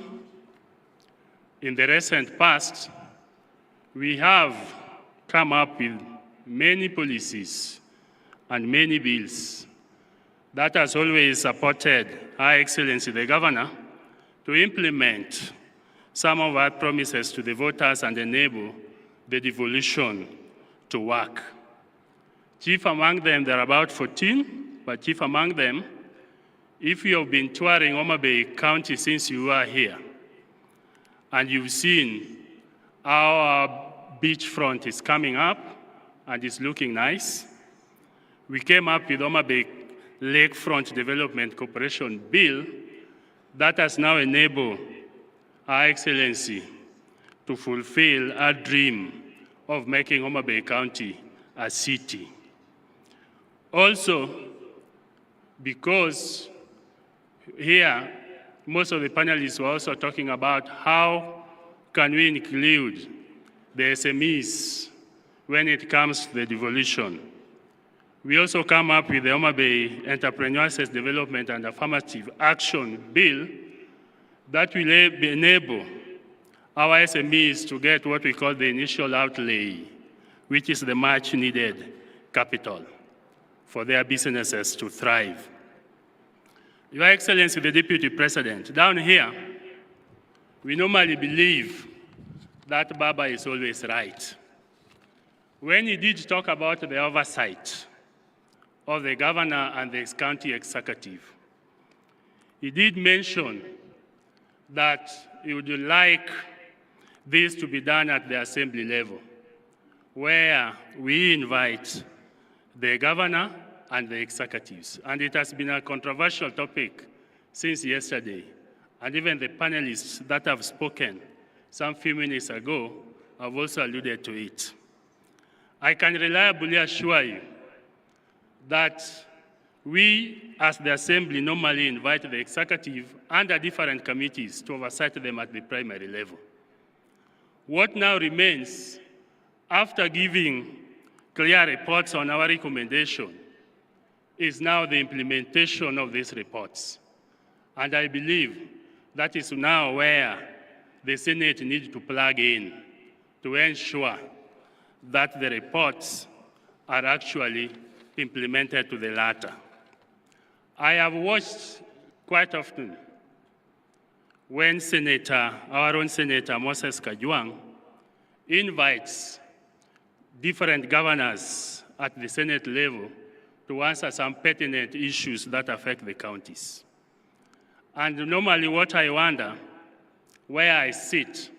in the recent past, we have come up with many policies and many bills that has always supported Her Excellency the Governor to implement some of our promises to the voters and enable the devolution to work. Chief among them, there are about 14, but chief among them, if you have been touring Homa Bay County since you were here, and you've seen how our beachfront is coming up and is looking nice, we came up with Homa Bay Lakefront Development Corporation Bill that has now enabled Our Excellency to fulfill our dream of making Homa Bay County a city. Also, because here, most of the panelists were also talking about how can we include the SMEs when it comes to the devolution. We also come up with the Homa Bay Entrepreneur Access Development and Affirmative Action Bill that will enable our SMEs to get what we call the initial outlay, which is the much needed capital for their businesses to thrive. Your Excellency, the Deputy President, down here, we normally believe that Baba is always right. When he did talk about the oversight of the governor and the county executive, he did mention that he would like this to be done at the assembly level, where we invite the governor and the executives. And it has been a controversial topic since yesterday. And even the panelists that have spoken some few minutes ago have also alluded to it. I can reliably assure you that we, as the Assembly, normally invite the executive and the different committees to oversight them at the primary level. What now remains, after giving clear reports on our recommendation, is now the implementation of these reports. And I believe that is now where the Senate needs to plug in to ensure that the reports are actually implemented to the latter. I have watched quite often when our own Senator Moses Kajwang invites different governors at the Senate level to answer some pertinent issues that affect the counties. And normally what I wonder, where I sit,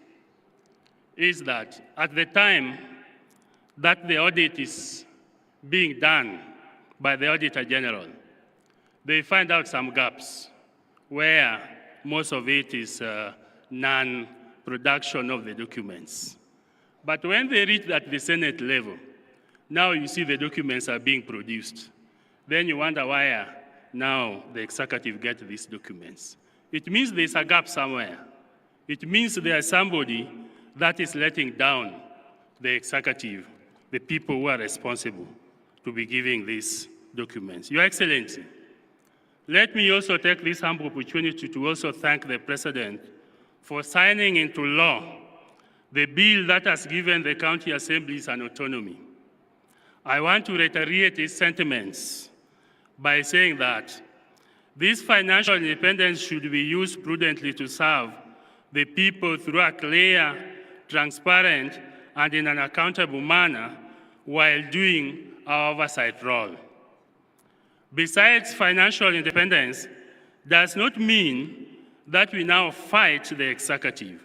is that at the time that the audit is being done by the Auditor General, they find out some gaps where most of it is non-production of the documents. But when they reach at the Senate level, now you see the documents are being produced. Then you wonder why now the executive gets these documents. It means there's a gap somewhere. It means there's somebody that is letting down the executive, the people who are responsible to be giving these documents. Your Excellency, let me also take this humble opportunity to also thank the President for signing into law the bill that has given the county assemblies an autonomy. I want to reiterate his sentiments by saying that this financial independence should be used prudently to serve the people through a clear, transparent, and in an accountable manner while doing our oversight role. Besides, financial independence does not mean that we now fight the executive.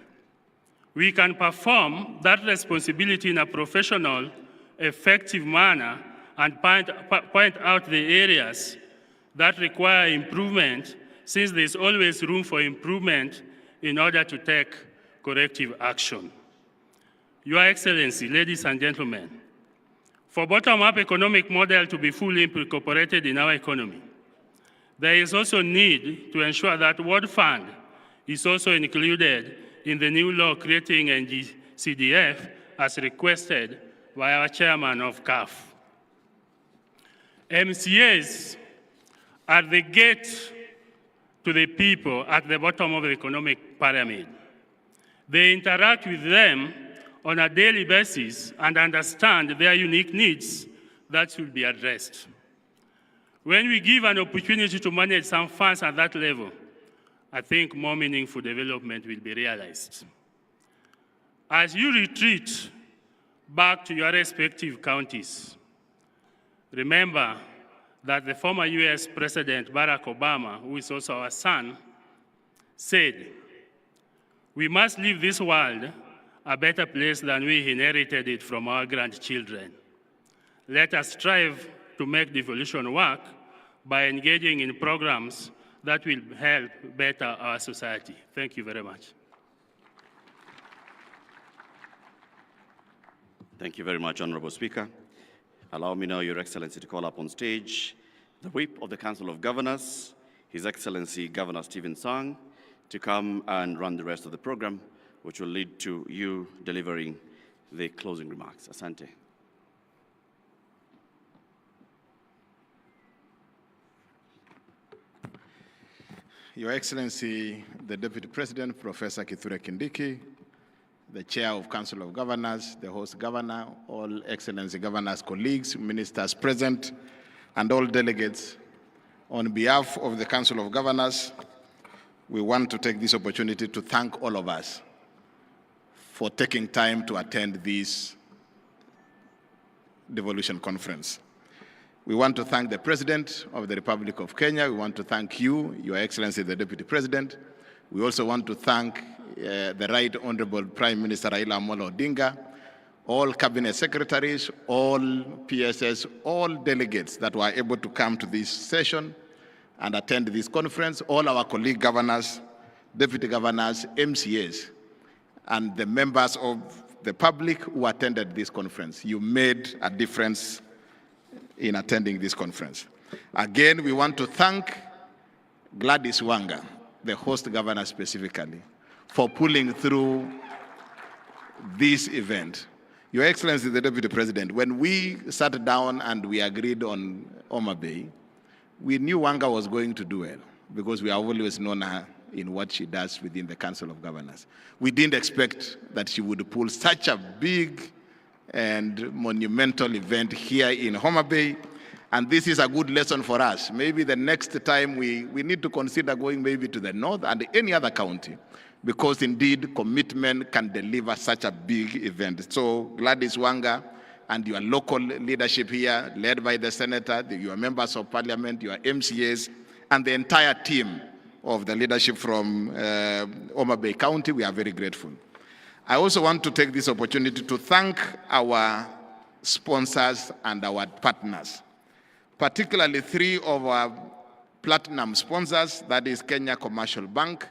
We can perform that responsibility in a professional, effective manner and point out the areas that require improvement, since there's always room for improvement in order to take corrective action. Your Excellency, ladies and gentlemen, for bottom-up economic model to be fully incorporated in our economy, there is also need to ensure that World Fund is also included in the new law creating NGCDF as requested by our chairman of CAF. MCAs are the gate to the people at the bottom of the economic pyramid. They interact with them on a daily basis and understand their unique needs that should be addressed. When we give an opportunity to manage some funds at that level, I think more meaningful development will be realized. As you retreat back to your respective counties, remember that the former US President Barack Obama, who is also our son, said, "We must leave this world a better place than we inherited it from our grandchildren." Let us strive to make devolution work by engaging in programs that will help better our society. Thank you very much. Thank you very much, Honorable Speaker. Allow me now, Your Excellency, to call up on stage the Whip of the Council of Governors, His Excellency Governor Stephen Sang, to come and run the rest of the program, which will lead to you delivering the closing remarks. Asante. Your Excellency, the Deputy President, Professor Kithure Kindiki, the Chair of Council of Governors, the host governor, all Excellency Governors, colleagues, ministers present, and all delegates, on behalf of the Council of Governors, we want to take this opportunity to thank all of us for taking time to attend this devolution conference. We want to thank the President of the Republic of Kenya. We want to thank you, Your Excellency, the Deputy President. We also want to thank the Right Honorable Prime Minister Raila Amolo Odinga, all Cabinet Secretaries, all PSS, all delegates that were able to come to this session and attend this conference, all our colleague governors, deputy governors, MCAs, and the members of the public who attended this conference. You made a difference in attending this conference. Again, we want to thank Gladys Wanga, the host governor specifically, for pulling through this event. Your Excellency, the Deputy President, when we sat down and we agreed on Homa Bay, we knew Wanga was going to do well because we have always known her in what she does within the Council of Governors. We didn't expect that she would pull such a big and monumental event here in Homa Bay, and this is a good lesson for us. Maybe the next time we need to consider going maybe to the north and any other county, because indeed commitment can deliver such a big event. So Gladys Wanga and your local leadership here, led by the Senator, your members of Parliament, your MCAs, and the entire team of the leadership from Homa Bay County, we are very grateful. I also want to take this opportunity to thank our sponsors and our partners, particularly 3 of our platinum sponsors, that is Kenya Commercial Bank,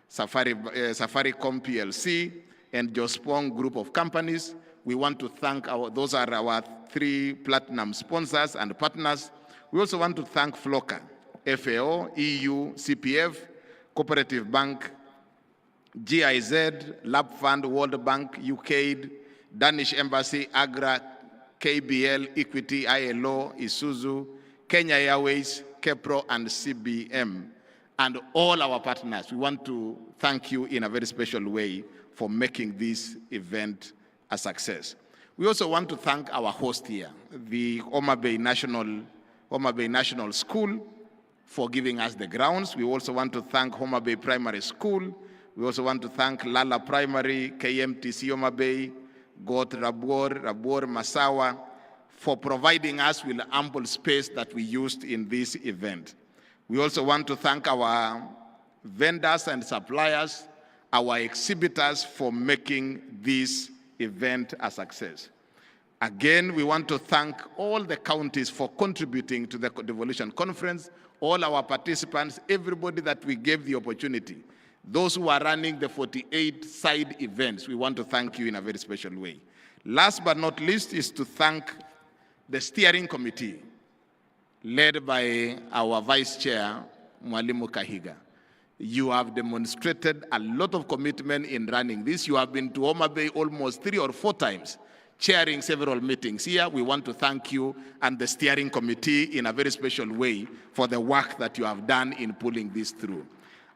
Safaricom PLC, and Jospong Group of Companies. We want to thank those are our 3 platinum sponsors and partners. We also want to thank FLOCA, FAO, EU, CPF, Cooperative Bank, GIZ, Lab Fund, World Bank, UKAID, Danish Embassy, AGRA, KBL, Equity, ILO, Isuzu, Kenya Airways, KEPRO, and CBM, and all our partners. We want to thank you in a very special way for making this event a success. We also want to thank our host here, the Homa Bay National School, for giving us the grounds. We also want to thank Homa Bay Primary School. We also want to thank Lala Primary, KMTC Homa Bay, Got Rabor Masawa, for providing us with ample space that we used in this event. We also want to thank our vendors and suppliers, our exhibitors for making this event a success. Again, we want to thank all the counties for contributing to the Devolution Conference, all our participants, everybody that we gave the opportunity. Those who are running the 48 side events, we want to thank you in a very special way. Last but not least is to thank the steering committee, led by our Vice Chair, Mwalimu Kahiga. You have demonstrated a lot of commitment in running this. You have been to Homa Bay almost 3 or 4 times, chairing several meetings here. We want to thank you and the steering committee in a very special way for the work that you have done in pulling this through.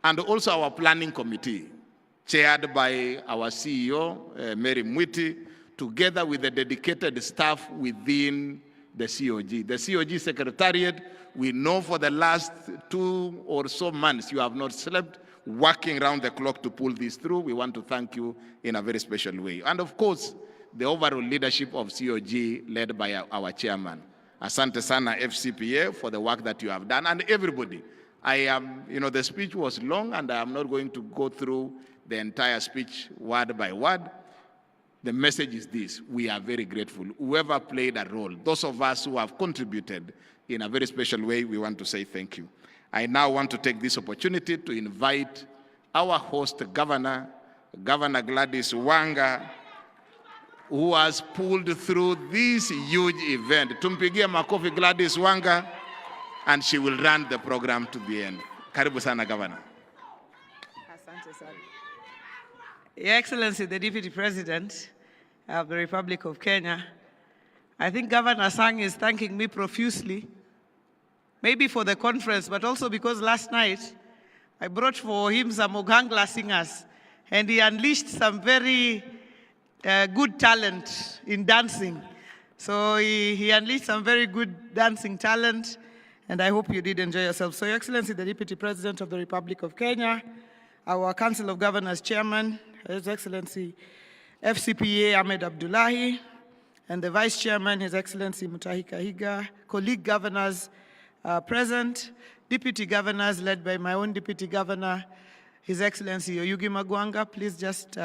And also our planning committee, chaired by our CEO, Mary Mwiti, together with the dedicated staff within the COG. The COG Secretariat, we know for the last 2 or so months you have not slept, working around the clock to pull this through. We want to thank you in a very special way. And of course, the overall leadership of COG led by our chairman. Asante sana FCPA for the work that you have done, and everybody. The speech was long and I am not going to go through the entire speech word by word. The message is this: we are very grateful. Whoever played a role, those of us who have contributed in a very special way, we want to say thank you. I now want to take this opportunity to invite our host governor, Governor Gladys Wanga, who has pulled through this huge event. Tumpigie makofi Gladys Wanga, and she will run the program to the end. Karibu sana, Governor. Asante sana. Your Excellency, the Deputy President of the Republic of Kenya, I think Governor Sang is thanking me profusely, maybe for the conference, but also because last night I brought for him some Ogangla singers, and he unleashed some very good talent in dancing. So he unleashed some very good dancing talent, and I hope you did enjoy yourself. So, Your Excellency, the Deputy President of the Republic of Kenya, our Council of Governors Chairman, His Excellency FCPA Ahmed Abdullahi, and the Vice Chairman, His Excellency Mutahi Kahiga, colleague governors present, deputy governors led by my own Deputy Governor, His Excellency Oyugi Magwanga. Please just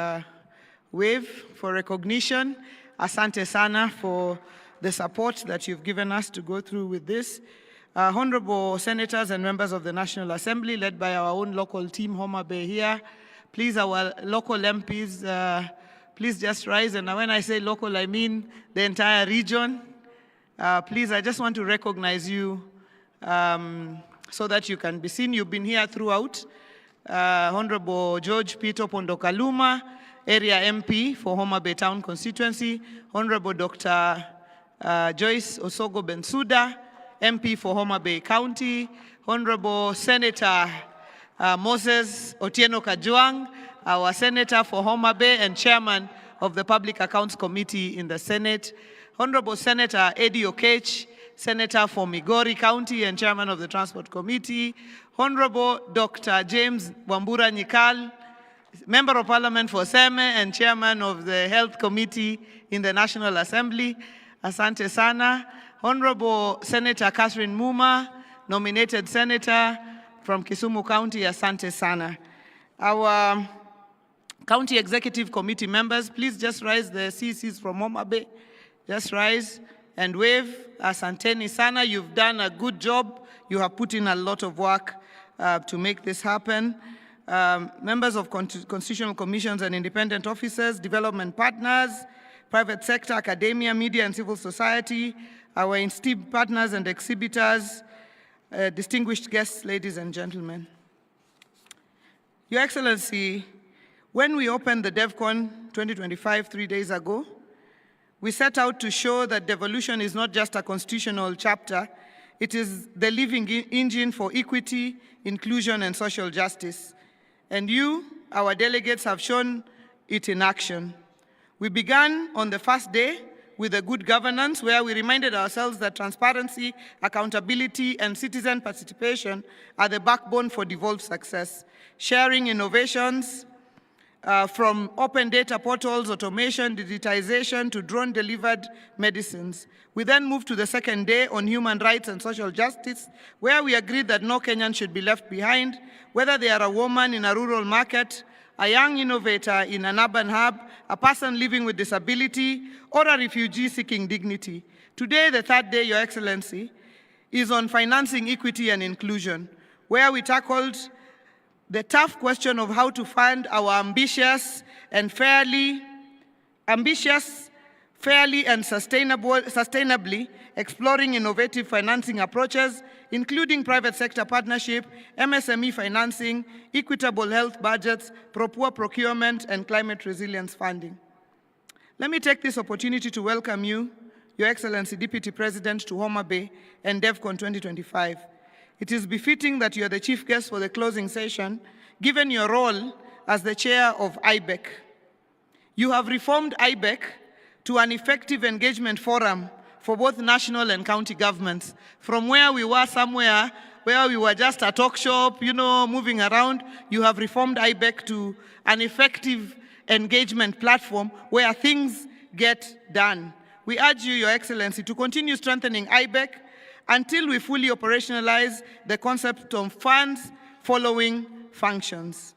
wave for recognition. Asante sana for the support that you've given us to go through with this. Honorable Senators and members of the National Assembly, led by our own local team, Homa Bay here. Please, our local MPs, please just rise. And when I say local, I mean the entire region. Please, I just want to recognize you so that you can be seen. You've been here throughout. Honorable George Pito Pondokaluma, Area MP for Homa Bay Town Constituency. Honorable Dr. Joyce Osogo Bensuda, MP for Homa Bay County. Honorable Senator Moses Otieno Kajwang, our Senator for Homa Bay and Chairman of the Public Accounts Committee in the Senate. Honorable Senator Eddie Okech, Senator for Migori County and Chairman of the Transport Committee. Honorable Dr. James Wambura Nyikal, Member of Parliament for Seme and Chairman of the Health Committee in the National Assembly. Asante sana. Honorable Senator Catherine Muma, nominated Senator from Kisumu County. Asante sana. Our County Executive Committee members, please just rise. The CCs from Homa Bay, just rise and wave. Asanteni sana. You've done a good job. You have put in a lot of work to make this happen. Members of constitutional commissions and independent officers, development partners, private sector, academia, media, and civil society, our esteemed partners and exhibitors, distinguished guests, ladies and gentlemen. Your Excellency, when we opened the DevCon 2025 3 days ago, we set out to show that devolution is not just a constitutional chapter, it is the living engine for equity, inclusion, and social justice. And you, our delegates, have shown it in action. We began on the first day with a good governance, where we reminded ourselves that transparency, accountability, and citizen participation are the backbone for devolved success. Sharing innovations from open data portals, automation, digitization, to drone-delivered medicines. We then moved to the second day on human rights and social justice, where we agreed that no Kenyan should be left behind, whether they are a woman in a rural market, a young innovator in an urban hub, a person living with disability, or a refugee seeking dignity. Today, the third day, Your Excellency, is on financing equity and inclusion, where we tackled the tough question of how to fund our ambitious and fairly and sustainably exploring innovative financing approaches, including private sector partnership, MSME financing, equitable health budgets, poor procurement, and climate resilience funding. Let me take this opportunity to welcome you, Your Excellency Deputy President, to Homa Bay and DevCon 2025. It is befitting that you are the chief guest for the closing session, given your role as the chair of IBEC. You have reformed IBEC to an effective engagement forum for both national and county governments. From where we were somewhere where we were just a talk shop, moving around, you have reformed IBEC to an effective engagement platform where things get done. We urge you, Your Excellency, to continue strengthening IBEC until we fully operationalize the concept of funds following functions.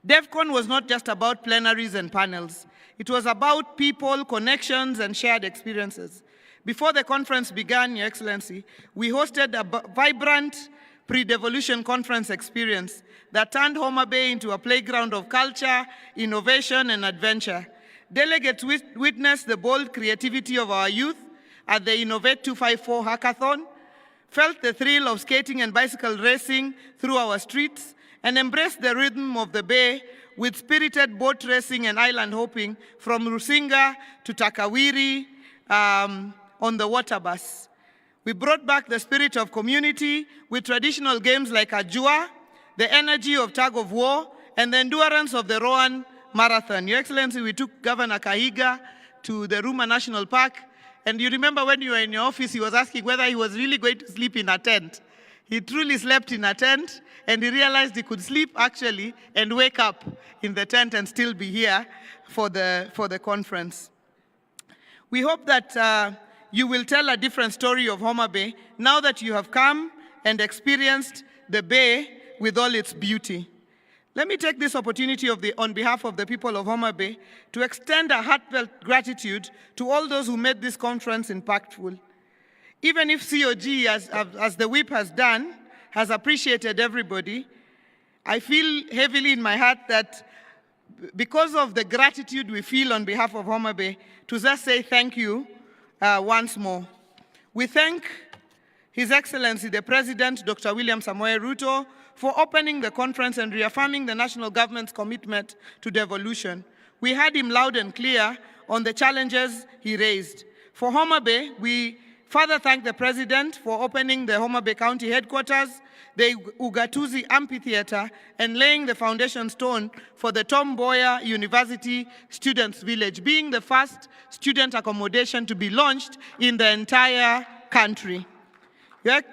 DevCon was not just about plenaries and panels. It was about people, connections, and shared experiences. Before the conference began, Your Excellency, we hosted a vibrant pre-devolution conference experience that turned Homa Bay into a playground of culture, innovation, and adventure. Delegates witnessed the bold creativity of our youth at the Innovate 254 hackathon, felt the thrill of skating and bicycle racing through our streets, and embraced the rhythm of the Bay with spirited boat racing and island hopping from Rusinga to Takawiri on the water bus. We brought back the spirit of community with traditional games like Ajua, the energy of tug of war, and the endurance of the Rowan Marathon. Your Excellency, we took Governor Kahiga to the Homa National Park, and you remember when you were in your office, he was asking whether he was really going to sleep in a tent. He truly slept in a tent, and he realized he could sleep actually and wake up in the tent and still be here for the conference. We hope that you will tell a different story of Homa Bay now that you have come and experienced the Bay with all its beauty. Let me take this opportunity on behalf of the people of Homa Bay to extend a heartfelt gratitude to all those who made this conference impactful. Even if COG, as the whip has done, has appreciated everybody, I feel heavily in my heart that because of the gratitude we feel on behalf of Homa Bay, to just say thank you once more. We thank His Excellency the President, Dr. William Samoei Ruto, for opening the conference and reaffirming the national government's commitment to devolution. We heard him loud and clear on the challenges he raised. For Homa Bay, we further thank the President for opening the Homa Bay County headquarters, the Ugatuzi Amphitheater, and laying the foundation stone for the Tom Mboya University Students' Village, being the first student accommodation to be launched in the entire country.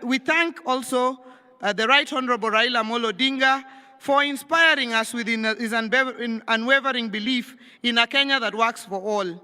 We thank also the Right Honorable Raila Amolo Odinga for inspiring us with his unwavering belief in a Kenya that works for all.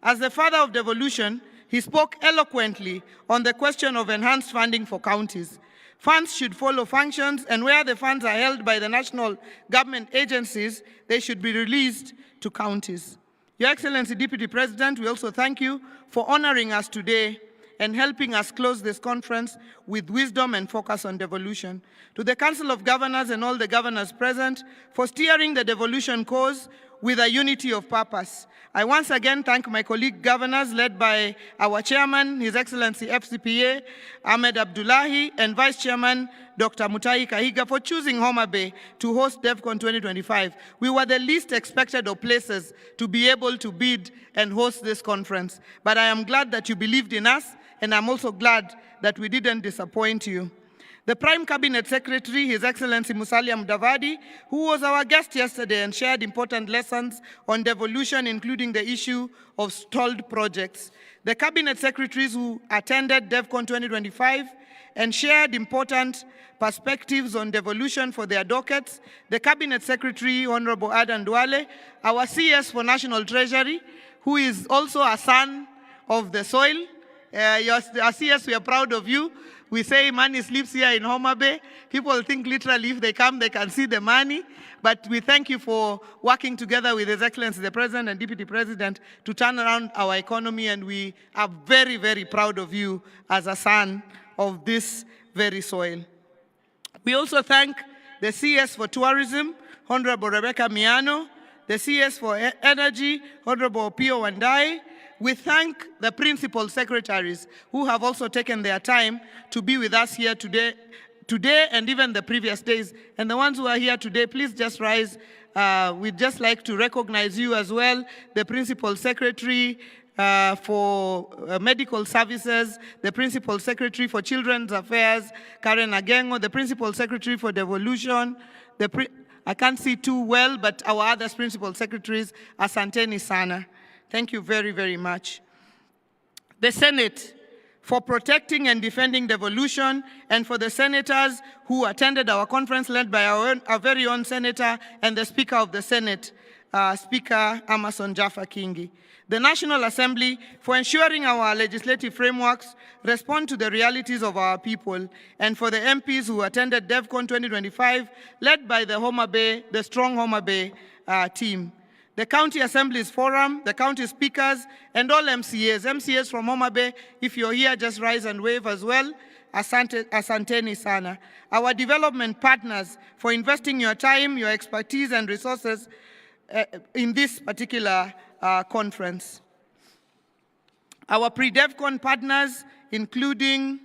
As the father of devolution, he spoke eloquently on the question of enhanced funding for counties. Funds should follow functions, and where the funds are held by the national government agencies, they should be released to counties. Your Excellency, Deputy President, we also thank you for honoring us today and helping us close this conference with wisdom and focus on devolution. To the Council of Governors and all the governors present for steering the devolution cause with a unity of purpose. I once again thank my colleague governors led by our chairman, His Excellency FCPA, Ahmed Abdullahi, and Vice Chairman, Dr. Mutai Kahiga, for choosing Homa Bay to host DevCon 2025. We were the least expected of places to be able to bid and host this conference. But I am glad that you believed in us, and I'm also glad that we didn't disappoint you. The Prime Cabinet Secretary, His Excellency Musalia Mudavadi, who was our guest yesterday and shared important lessons on devolution, including the issue of stalled projects. The Cabinet Secretaries who attended DevCon 2025 and shared important perspectives on devolution for their dockets, the Cabinet Secretary, Honorable Adan Duale, our CS for National Treasury, who is also a son of the soil. Our CS, we are proud of you. We say money sleeps here in Homa Bay. People think literally if they come, they can see the money. But we thank you for working together with His Excellency the President and Deputy President to turn around our economy, and we are very, very proud of you as a son of this very soil. We also thank the CS for Tourism, Honorable Rebecca Miano, the CS for Energy, Honorable Pio Wandai. We thank the principal secretaries who have also taken their time to be with us here today and even the previous days. And the ones who are here today, please just rise. We'd just like to recognize you as well, the principal secretary for Medical Services, the Principal Secretary for Children's Affairs, Karen Agengo, the Principal Secretary for Devolution, I can't see too well, but our other Principal Secretaries, Asanteni Sana. Thank you very, very much. The Senate for protecting and defending devolution, and for the senators who attended our conference led by our very own senator and the Speaker of the Senate, Speaker Amason Jaffa Kingi. The National Assembly for ensuring our legislative frameworks respond to the realities of our people, and for the MPs who attended DevCon 2025, led by the strong Homa Bay team. The County Assemblies Forum, the County Speakers, and all MCAs. MCAs from Homa Bay, if you're here, just rise and wave as well. Asanteni Sana. Our development partners for investing your time, your expertise, and resources in this particular conference. Our pre-DevCon partners, including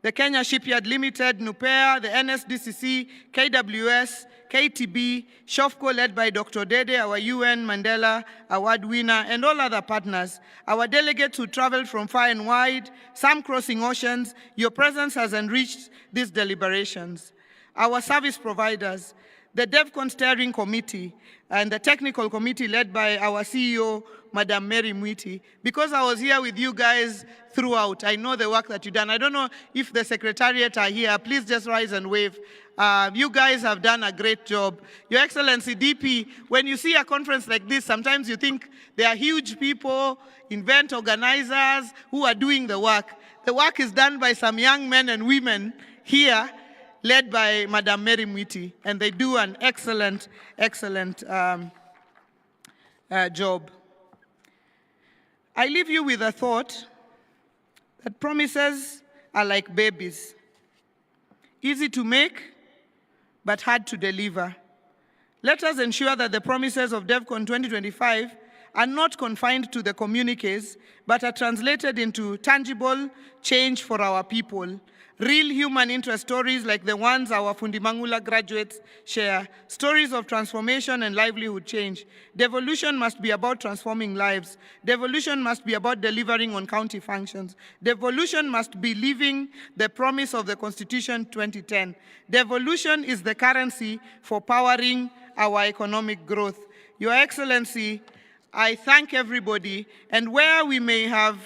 the Kenya Shipyard Limited, NUPEA, the NSDCC, KWS, KTB, SHOFCO led by Dr. Dede, our UN Mandela Award winner, and all other partners. Our delegates who traveled from far and wide, some crossing oceans, your presence has enriched these deliberations. Our service providers, the DevCon Steering Committee, and the Technical Committee led by our CEO, Madam Mary Mwiti. Because I was here with you guys throughout, I know the work that you've done. I don't know if the Secretariat are here. Please just rise and wave. You guys have done a great job. Your Excellency, DP, when you see a conference like this, sometimes you think there are huge people, event organizers who are doing the work. The work is done by some young men and women here, led by Madam Mary Mwiti, and they do an excellent, excellent job. I leave you with a thought that promises are like babies, easy to make, but hard to deliver. Let us ensure that the promises of DevCon 2025 are not confined to the communiques, but are translated into tangible change for our people. Real human interest stories like the ones our Fundimangula graduates share, stories of transformation and livelihood change. Devolution must be about transforming lives. Devolution must be about delivering on county functions. Devolution must be living the promise of the Constitution 2010. Devolution is the currency for powering our economic growth. Your Excellency, I thank everybody, and where we may have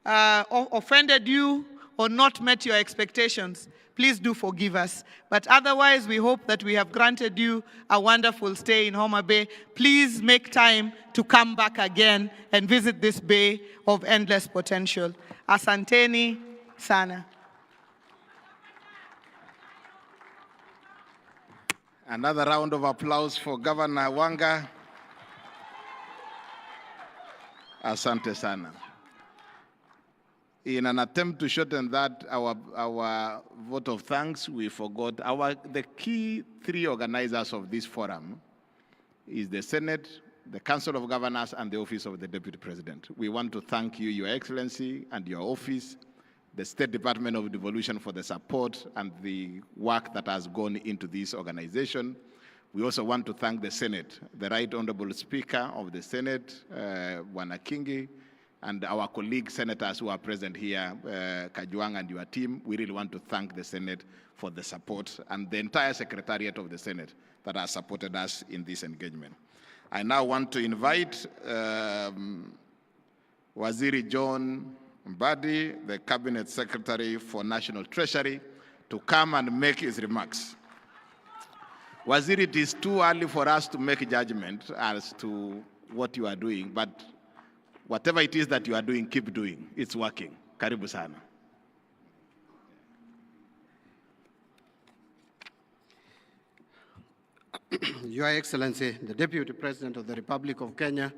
offended you or not met your expectations, please do forgive us. But otherwise, we hope that we have granted you a wonderful stay in Homa Bay. Please make time to come back again and visit this bay of endless potential. Asanteni Sana. Another round of applause for Governor Wanga. Asante Sana. In an attempt to shorten that, our vote of thanks, we forgot the key three organizers of this forum is the Senate, the Council of Governors, and the Office of the Deputy President. We want to thank you, Your Excellency, and your office, the State Department of Devolution for the support and the work that has gone into this organization. We also want to thank the Senate, the Right Honorable Speaker of the Senate, Bwana Kingi, and our colleague senators who are present here, Kajwang and your team. We really want to thank the Senate for the support and the entire Secretariat of the Senate that has supported us in this engagement. I now want to invite Waziri John Mbadi, the Cabinet Secretary for National Treasury, to come and make his remarks. Waziri, it is too early for us to make a judgment as to what you are doing, but whatever it is that you are doing, keep doing. It's working. Karibu sana. Your Excellency, the Deputy President of the Republic of Kenya,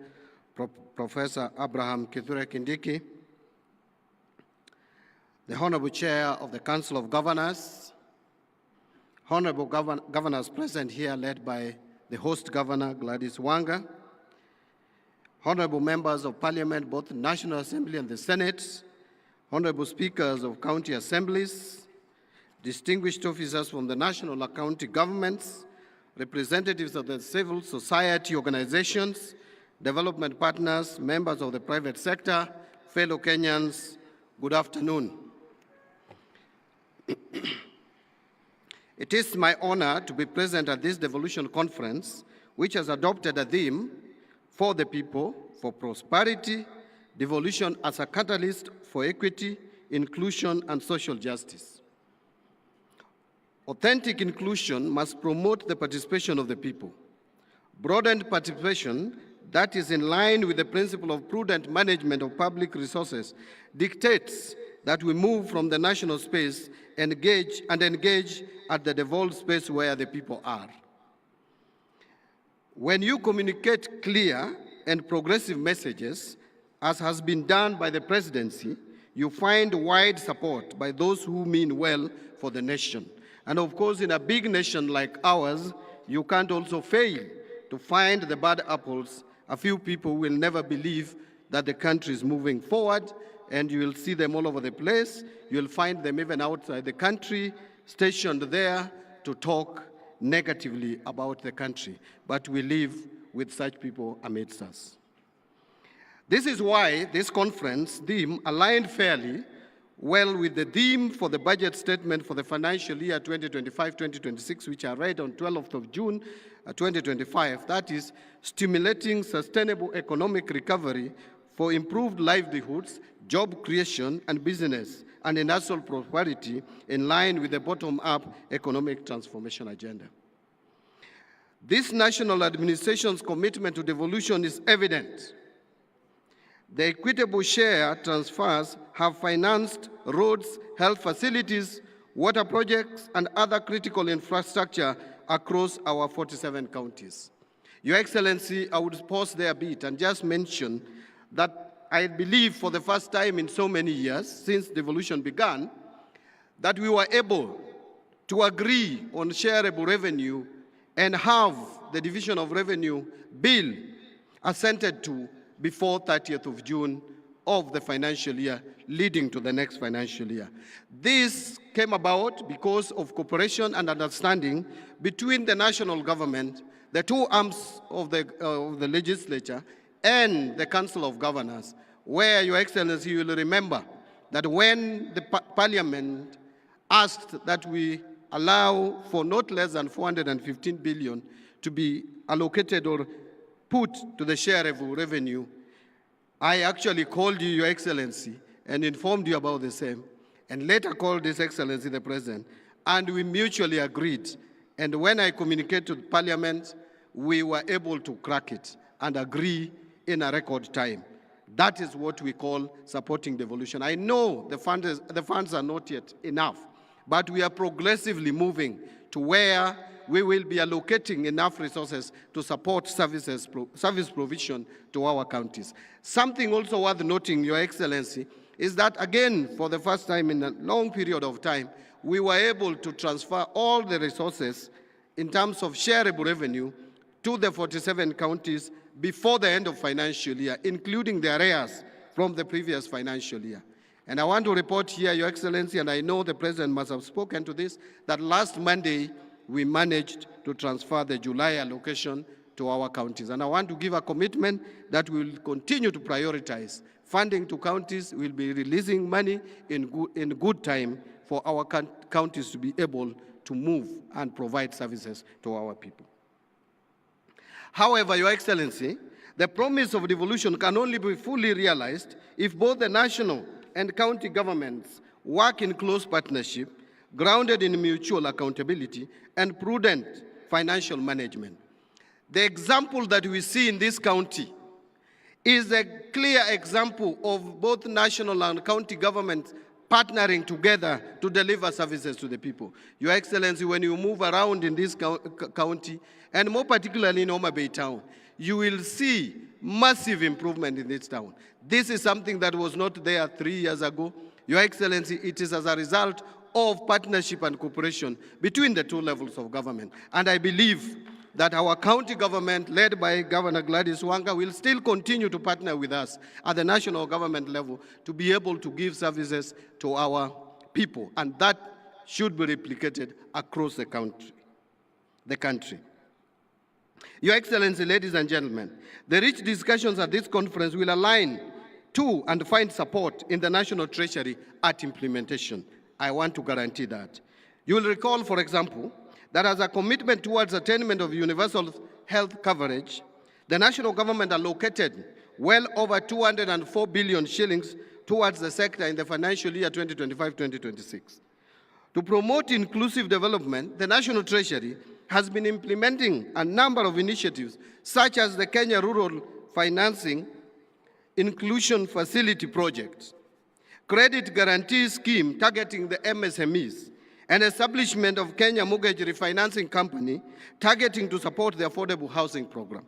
Professor Abraham Kithure Kindiki, the Honorable Chair of the Council of Governors, Honorable Governors present here led by the host Governor Gladys Wanga, Honorable Members of Parliament, both the National Assembly and the Senate, Honorable Speakers of County Assemblies, distinguished officers from the national and county governments, representatives of the civil society organizations, development partners, members of the private sector, fellow Kenyans, good afternoon. It is my honor to be present at this Devolution conference, which has adopted a theme for the people, for prosperity, devolution as a catalyst for equity, inclusion, and social justice. Authentic inclusion must promote the participation of the people. Broadened participation that is in line with the principle of prudent management of public resources dictates that we move from the national space and engage at the devolved space where the people are. When you communicate clear and progressive messages, as has been done by the presidency, you find wide support by those who mean well for the nation. And of course, in a big nation like ours, you can't also fail to find the bad apples. A few people will never believe that the country is moving forward, and you will see them all over the place. You'll find them even outside the country, stationed there to talk negatively about the country. But we live with such people amidst us. This is why this conference theme aligned fairly well with the theme for the budget statement for the financial year 2025-2026, which I read on 12th of June 2025, that is, stimulating sustainable economic recovery for improved livelihoods, job creation, and business, and industrial prosperity in line with the bottom-up economic transformation agenda. This national administration's commitment to devolution is evident. The equitable share transfers have financed roads, health facilities, water projects, and other critical infrastructure across our 47 counties. Your Excellency, I would pause there a bit and just mention that I believe for the first time in so many years since devolution began, that we were able to agree on shareable revenue and have the division of revenue bill assented to before 30th of June of the financial year leading to the next financial year. This came about because of cooperation and understanding between the national government, the two arms of the legislature, and the Council of Governors, where, Your Excellency, you will remember that when the Parliament asked that we allow for not less than 415 billion to be allocated or put to the shareable revenue, I actually called you, Your Excellency, and informed you about the same, and later called His Excellency the President, and we mutually agreed. And when I communicated to Parliament, we were able to crack it and agree in a record time. That is what we call supporting devolution. I know the funds are not yet enough, but we are progressively moving to where we will be allocating enough resources to support service provision to our counties. Something also worth noting, Your Excellency, is that again, for the first time in a long period of time, we were able to transfer all the resources in terms of shareable revenue to the 47 counties before the end of financial year, including the arrears from the previous financial year. And I want to report here, Your Excellency, and I know the President must have spoken to this, that last Monday, we managed to transfer the July allocation to our counties. And I want to give a commitment that we will continue to prioritize funding to counties. We'll be releasing money in good time for our counties to be able to move and provide services to our people. However, Your Excellency, the promise of devolution can only be fully realized if both the national and county governments work in close partnership, grounded in mutual accountability and prudent financial management. The example that we see in this county is a clear example of both national and county governments partnering together to deliver services to the people. Your Excellency, when you move around in this county, and more particularly in Homa Bay town, you will see massive improvement in this town. This is something that was not there 3 years ago. Your Excellency, it is as a result of partnership and cooperation between the two levels of government. And I believe that our county government, led by Governor Gladys Wanga, will still continue to partner with us at the national government level to be able to give services to our people. And that should be replicated across the country. Your Excellency, ladies and gentlemen, the rich discussions at this conference will align to and find support in the National Treasury at implementation. I want to guarantee that. You will recall, for example, that as a commitment towards attainment of universal health coverage, the national government allocated well over 204 billion shillings towards the sector in the financial year 2025-2026. To promote inclusive development, the National Treasury has been implementing a number of initiatives, such as the Kenya Rural Financing Inclusion Facility Project, Credit Guarantee Scheme targeting the MSMEs, and establishment of Kenya Mortgage Refinancing Company targeting to support the affordable housing program.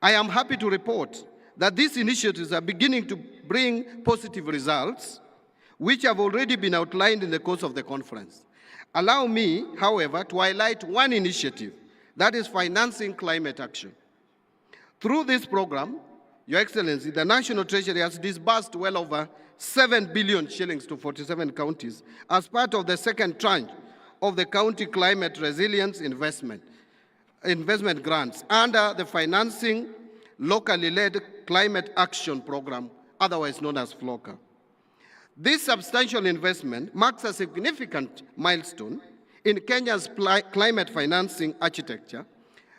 I am happy to report that these initiatives are beginning to bring positive results, which have already been outlined in the course of the conference. Allow me, however, to highlight one initiative, that is financing climate action. Through this program, Your Excellency, the National Treasury has disbursed well over 7 billion shillings to 47 counties as part of the second tranche of the County Climate Resilience Investment grants under the Financing Locally Led Climate Action Program, otherwise known as FLOCA. This substantial investment marks a significant milestone in Kenya's climate financing architecture,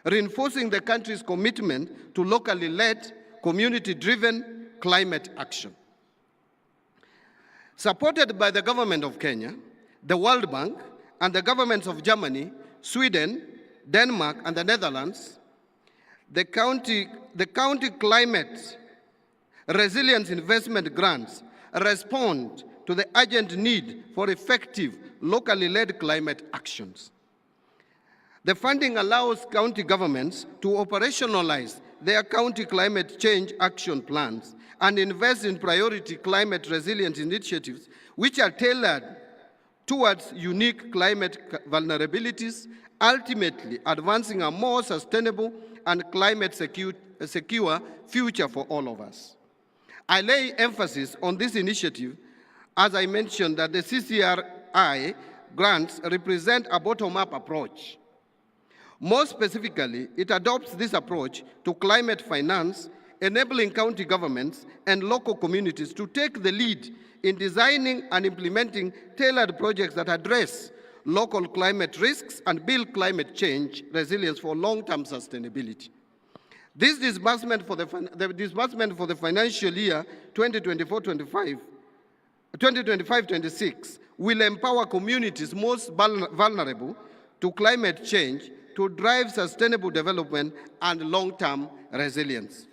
reinforcing the country's commitment to locally led, community-driven climate action. Supported by the government of Kenya, the World Bank, and the governments of Germany, Sweden, Denmark, and the Netherlands, the county climate resilience investment grants respond to the urgent need for effective, locally led climate actions. The funding allows county governments to operationalize their county climate change action plans and invest in priority climate resilience initiatives which are tailored towards unique climate vulnerabilities, ultimately advancing a more sustainable and climate secure future for all of us. I lay emphasis on this initiative as I mentioned that the CCRI grants represent a bottom-up approach. More specifically, it adopts this approach to climate finance, enabling county governments and local communities to take the lead in designing and implementing tailored projects that address local climate risks and build climate change resilience for long-term sustainability. This disbursement for the financial year 2025-26 will empower communities most vulnerable to climate change to drive sustainable development and long-term resilience.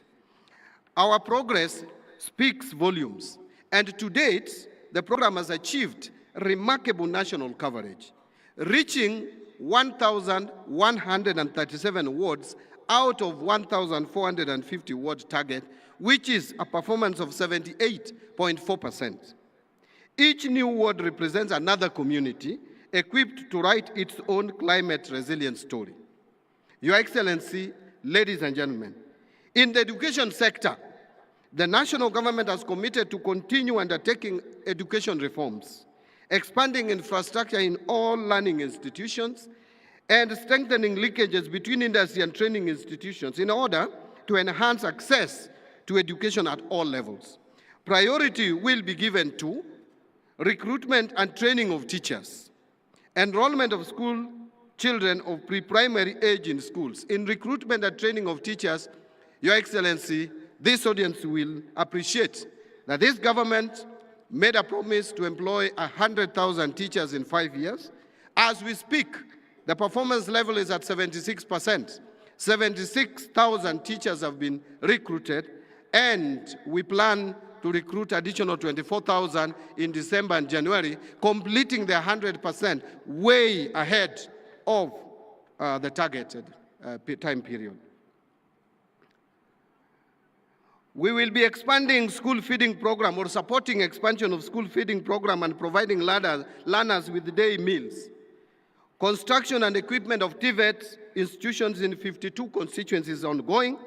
Our progress speaks volumes, and to date, the program has achieved remarkable national coverage, reaching 1,137 wards out of 1,450 ward target, which is a performance of 78.4%. Each new ward represents another community equipped to write its own climate resilience story. Your Excellency, ladies and gentlemen, in the education sector, the national government has committed to continue undertaking education reforms, expanding infrastructure in all learning institutions, and strengthening linkages between industry and training institutions in order to enhance access to education at all levels. Priority will be given to recruitment and training of teachers, enrollment of school children of pre-primary age in schools. In recruitment and training of teachers, Your Excellency, this audience will appreciate that this government made a promise to employ 100,000 teachers in 5 years. As we speak, the performance level is at 76%. 76,000 teachers have been recruited, and we plan to recruit additional 24,000 in December and January, completing the 100% way ahead of the targeted time period. We will be expanding school feeding program, or supporting expansion of school feeding program and providing learners with day meals. Construction and equipment of TVET institutions in 52 constituencies is ongoing,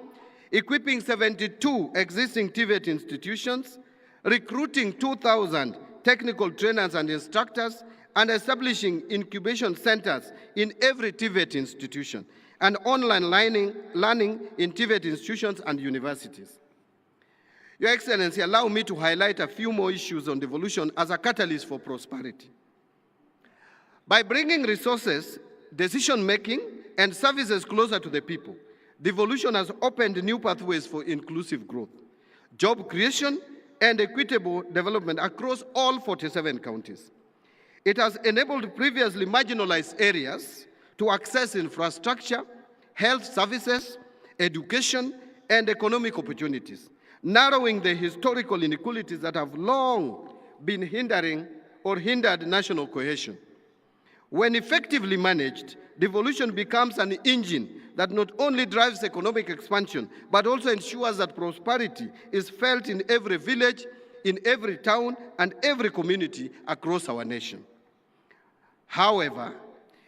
equipping 72 existing TVET institutions, recruiting 2,000 technical trainers and instructors, and establishing incubation centers in every TVET institution, and online learning in TVET institutions and universities. Your Excellency, allow me to highlight a few more issues on devolution as a catalyst for prosperity. By bringing resources, decision-making, and services closer to the people, devolution has opened new pathways for inclusive growth, job creation, and equitable development across all 47 counties. It has enabled previously marginalized areas to access infrastructure, health services, education, and economic opportunities, narrowing the historical inequalities that have long been hindered national cohesion. When effectively managed, devolution becomes an engine that not only drives economic expansion, but also ensures that prosperity is felt in every village, in every town, and every community across our nation. However,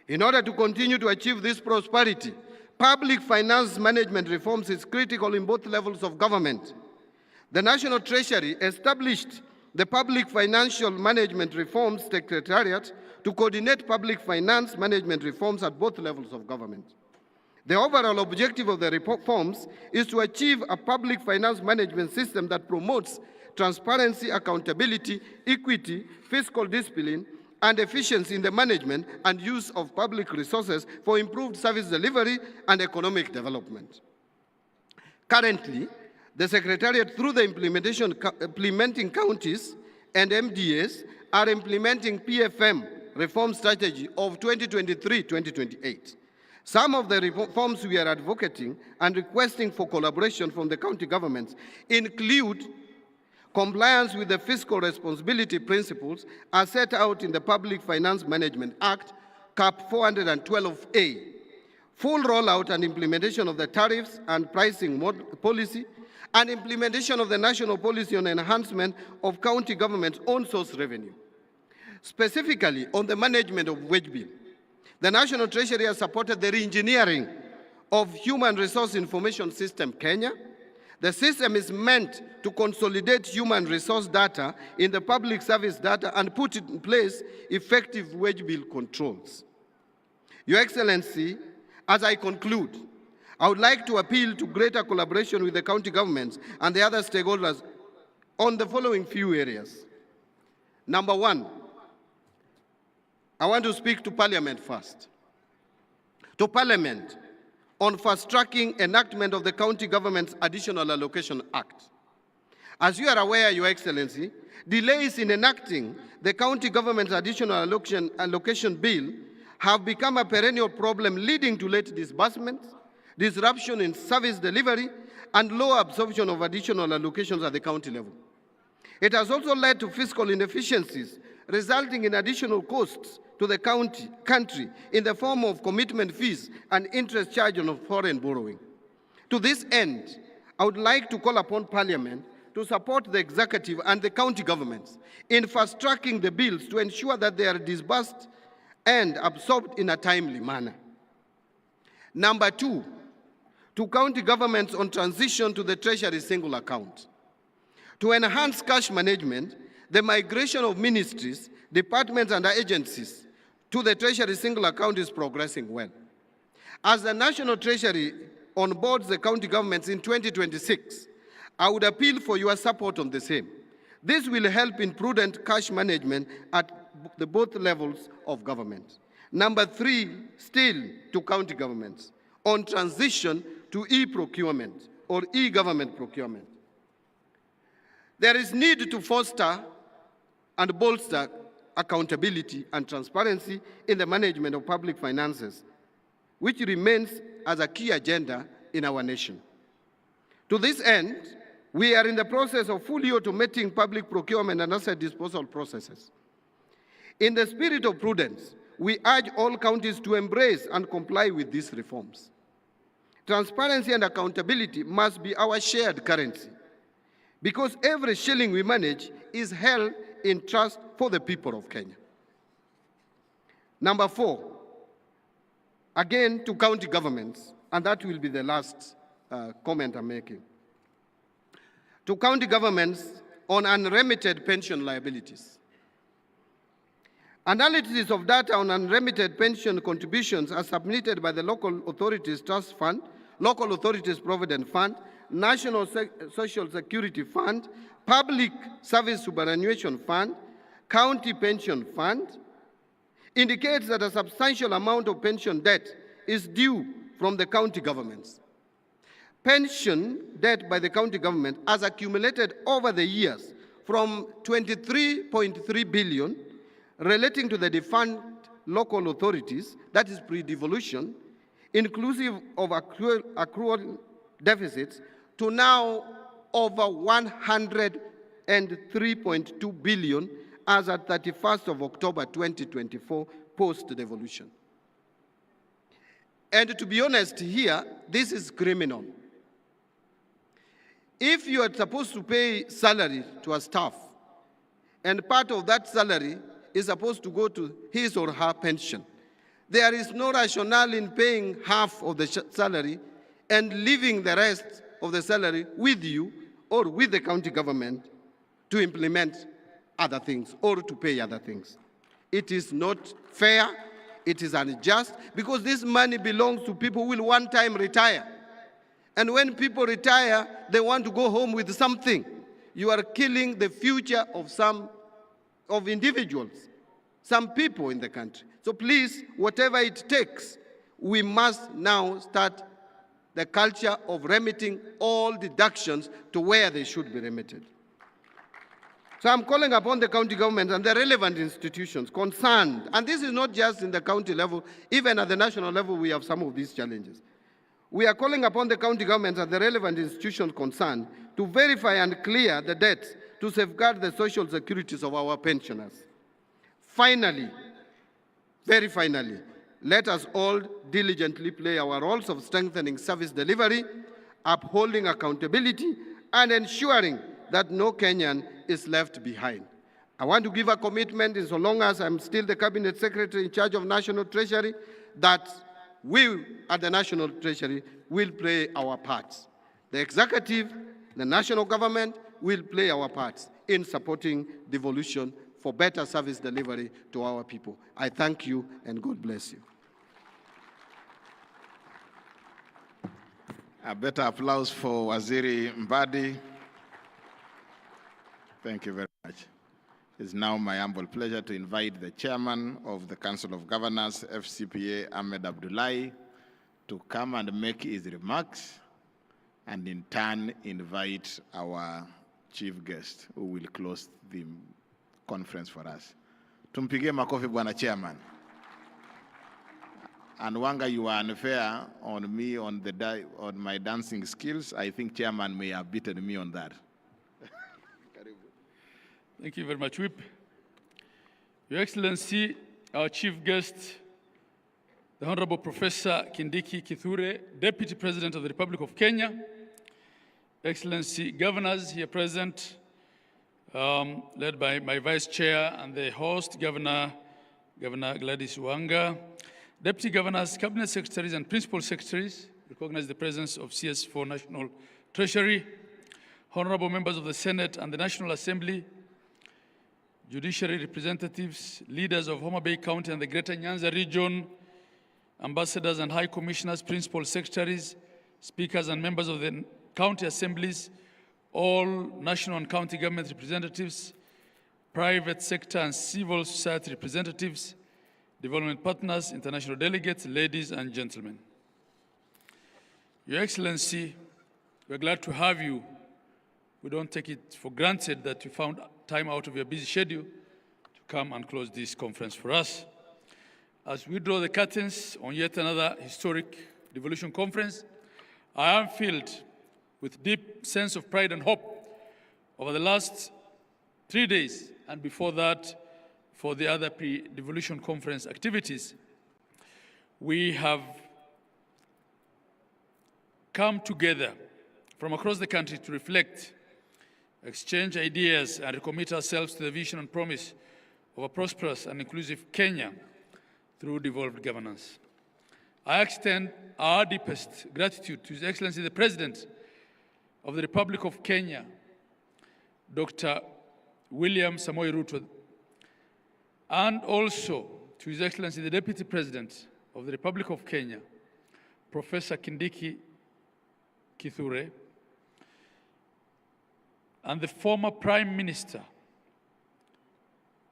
in order to continue to achieve this prosperity, public finance management reforms is critical in both levels of government. The National Treasury established the Public Financial Management Reforms Secretariat to coordinate public finance management reforms at both levels of government. The overall objective of the reforms is to achieve a public finance management system that promotes transparency, accountability, equity, fiscal discipline, and efficiency in the management and use of public resources for improved service delivery and economic development. Currently, the Secretariat, through the implementing counties and MDAs, are implementing PFM reform strategy of 2023-2028. Some of the reforms we are advocating and requesting for collaboration from the county governments include compliance with the fiscal responsibility principles as set out in the Public Finance Management Act, Cap 412A, full rollout and implementation of the tariffs and pricing policy, and implementation of the national policy on enhancement of county government's own source revenue. Specifically, on the management of wage bill, the National Treasury has supported the re-engineering of Human Resource Information System Kenya. The system is meant to consolidate human resource data in the public service data and put in place effective wage bill controls. Your Excellency, as I conclude, I would like to appeal to greater collaboration with the county governments and the other stakeholders on the following few areas. Number one, I want to speak to Parliament first. To Parliament on fast-tracking enactment of the County Government's Additional Allocation Act. As you are aware, Your Excellency, delays in enacting the County Government's Additional Allocation Bill have become a perennial problem, leading to late disbursements, disruption in service delivery, and low absorption of additional allocations at the county level. It has also led to fiscal inefficiencies, resulting in additional costs to the country in the form of commitment fees and interest charged on foreign borrowing. To this end, I would like to call upon Parliament to support the executive and the county governments in fast-tracking the bills to ensure that they are disbursed and absorbed in a timely manner. Number two, to county governments on transition to the Treasury single account. To enhance cash management, the migration of ministries, departments, and agencies to the Treasury single account is progressing well. As the National Treasury onboards the county governments in 2026, I would appeal for your support on the same. This will help in prudent cash management at both levels of government. Number three, still to county governments, on transition to e-procurement or e-government procurement. There is need to foster and bolster accountability and transparency in the management of public finances, which remains as a key agenda in our nation. To this end, we are in the process of fully automating public procurement and asset disposal processes. In the spirit of prudence, we urge all counties to embrace and comply with these reforms. Transparency and accountability must be our shared currency, because every shilling we manage is held in trust for the people of Kenya. Number 4, again to county governments, and that will be the last comment I'm making. To county governments on unremitted pension liabilities. Analysis of data on unremitted pension contributions are submitted by the Local Authorities Trust Fund, Local Authorities Provident Fund, National Social Security Fund, Public Service Superannuation Fund, County Pension Fund, indicates that a substantial amount of pension debt is due from the county governments. Pension debt by the county government has accumulated over the years from 23.3 billion relating to the defunct local authorities, that is pre-devolution, inclusive of accrual deficits, to now over 103.2 billion as at 31st of October 2024, post-devolution. And to be honest here, this is criminal. If you are supposed to pay salary to a staff, and part of that salary is supposed to go to his or her pension, there is no rationale in paying half of the salary and leaving the rest of the salary with you or with the county government to implement other things or to pay other things. It is not fair, it is unjust, because this money belongs to people who will one time retire. And when people retire, they want to go home with something. You are killing the future of individuals, some people in the country. So please, whatever it takes, we must now start the culture of remitting all deductions to where they should be remitted. So I'm calling upon the county government and the relevant institutions concerned, and this is not just in the county level, even at the national level we have some of these challenges. We are calling upon the county government and the relevant institutions concerned to verify and clear the debts to safeguard the social securities of our pensioners. Finally, very finally, let us all diligently play our roles of strengthening service delivery, upholding accountability, and ensuring that no Kenyan is left behind. I want to give a commitment, in so long as I'm still the Cabinet Secretary in charge of National Treasury, that we at the National Treasury will play our parts. The executive, the national government will play our parts in supporting devolution for better service delivery to our people. I thank you and God bless you. A better applause for Waziri Mbadi. Thank you very much. It's now my humble pleasure to invite the Chairman of the Council of Governors, FCPA, Ahmed Abdullahi, to come and make his remarks, and in turn invite our chief guest who will close the conference for us. Tumpigie makofi Bwana Chairman. And Wanga, you are unfair on me on my dancing skills. I think Chairman may have beaten me on that. Thank you very much, Whip. Your Excellency, our chief guest, the Honorable Professor Kindiki Kithure, Deputy President of the Republic of Kenya, Excellency Governors here present, led by my Vice Chair and the host, Governor Gladys Wanga, Deputy Governors, Cabinet Secretaries, and Principal Secretaries, recognize the presence of CS4 National Treasury, Honorable Members of the Senate and the National Assembly, judiciary representatives, leaders of Homa Bay County and the Greater Nyanza region, ambassadors and high commissioners, principal secretaries, speakers and members of the county assemblies, all national and county government representatives, private sector and civil society representatives, development partners, international delegates, ladies and gentlemen. Your Excellency, we're glad to have you. We don't take it for granted that you found time out of your busy schedule come and close this conference for us. As we draw the curtains on yet another historic Devolution conference, I am filled with deep sense of pride and hope over the last 3 days, and before that, for the other pre-devolution conference activities. We have come together from across the country to reflect, exchange ideas, and recommit ourselves to the vision and promise of a prosperous and inclusive Kenya through devolved governance. I extend our deepest gratitude to His Excellency the President of the Republic of Kenya, Dr. William Samoei Ruto, and also to His Excellency the Deputy President of the Republic of Kenya, Professor Kindiki Kithure, and the former Prime Minister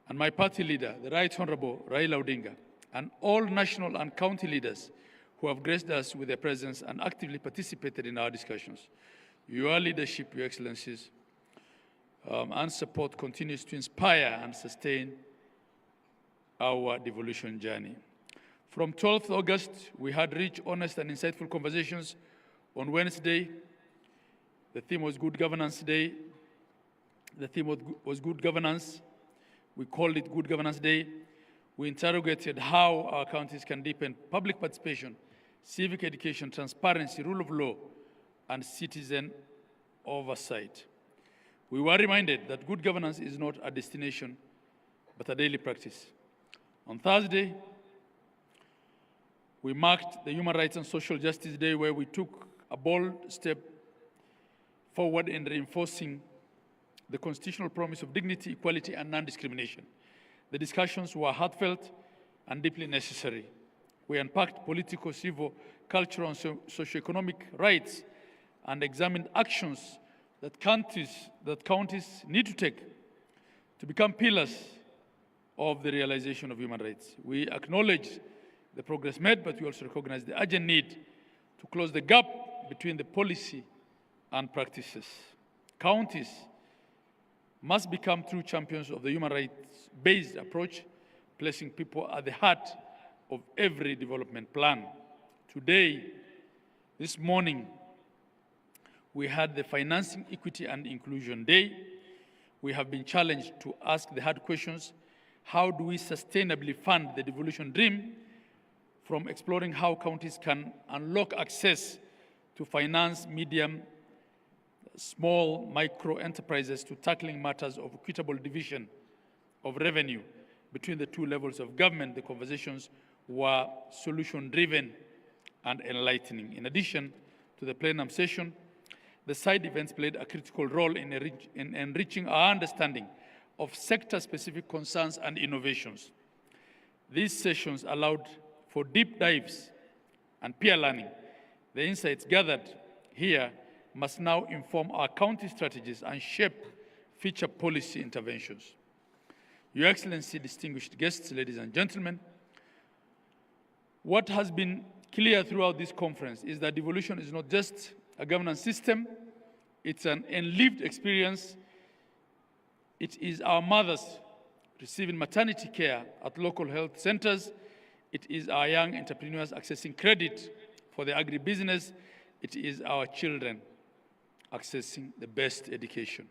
and my party leader, the Right Honorable Raila Odinga, and all national and county leaders who have graced us with their presence and actively participated in our discussions. Your leadership, Your Excellencies, and support continues to inspire and sustain our devolution journey. From 12th August, we had rich, honest, and insightful conversations. On Wednesday, the theme was Good Governance Day. The theme was Good Governance. We called it Good Governance Day. We interrogated how our counties can deepen public participation, civic education, transparency, rule of law, and citizen oversight. We were reminded that good governance is not a destination, but a daily practice. On Thursday, we marked the Human Rights and Social Justice Day, where we took a bold step forward in reinforcing the constitutional promise of dignity, equality, and non-discrimination. The discussions were heartfelt and deeply necessary. We unpacked political, civil, cultural, and socioeconomic rights and examined actions that counties need to take to become pillars of the realization of human rights. We acknowledge the progress made, but we also recognize the urgent need to close the gap between the policy and practices. Counties must become true champions of the human rights-based approach, placing people at the heart of every development plan. Today, this morning, we had the Financing Equity and Inclusion Day. We have been challenged to ask the hard questions: how do we sustainably fund the devolution dream, from exploring how counties can unlock access to finance medium, small, micro enterprises, to tackling matters of equitable division of revenue between the two levels of government. The conversations were solution-driven and enlightening. In addition to the plenum session, the side events played a critical role in enriching our understanding of sector-specific concerns and innovations. These sessions allowed for deep dives and peer learning. The insights gathered here must now inform our county strategies and shape future policy interventions. Your Excellency, distinguished guests, ladies and gentlemen, what has been clear throughout this conference is that devolution is not just a governance system, it's an lived experience. It is our mothers receiving maternity care at local health centers. It is our young entrepreneurs accessing credit for their agribusiness. It is our children accessing the best education.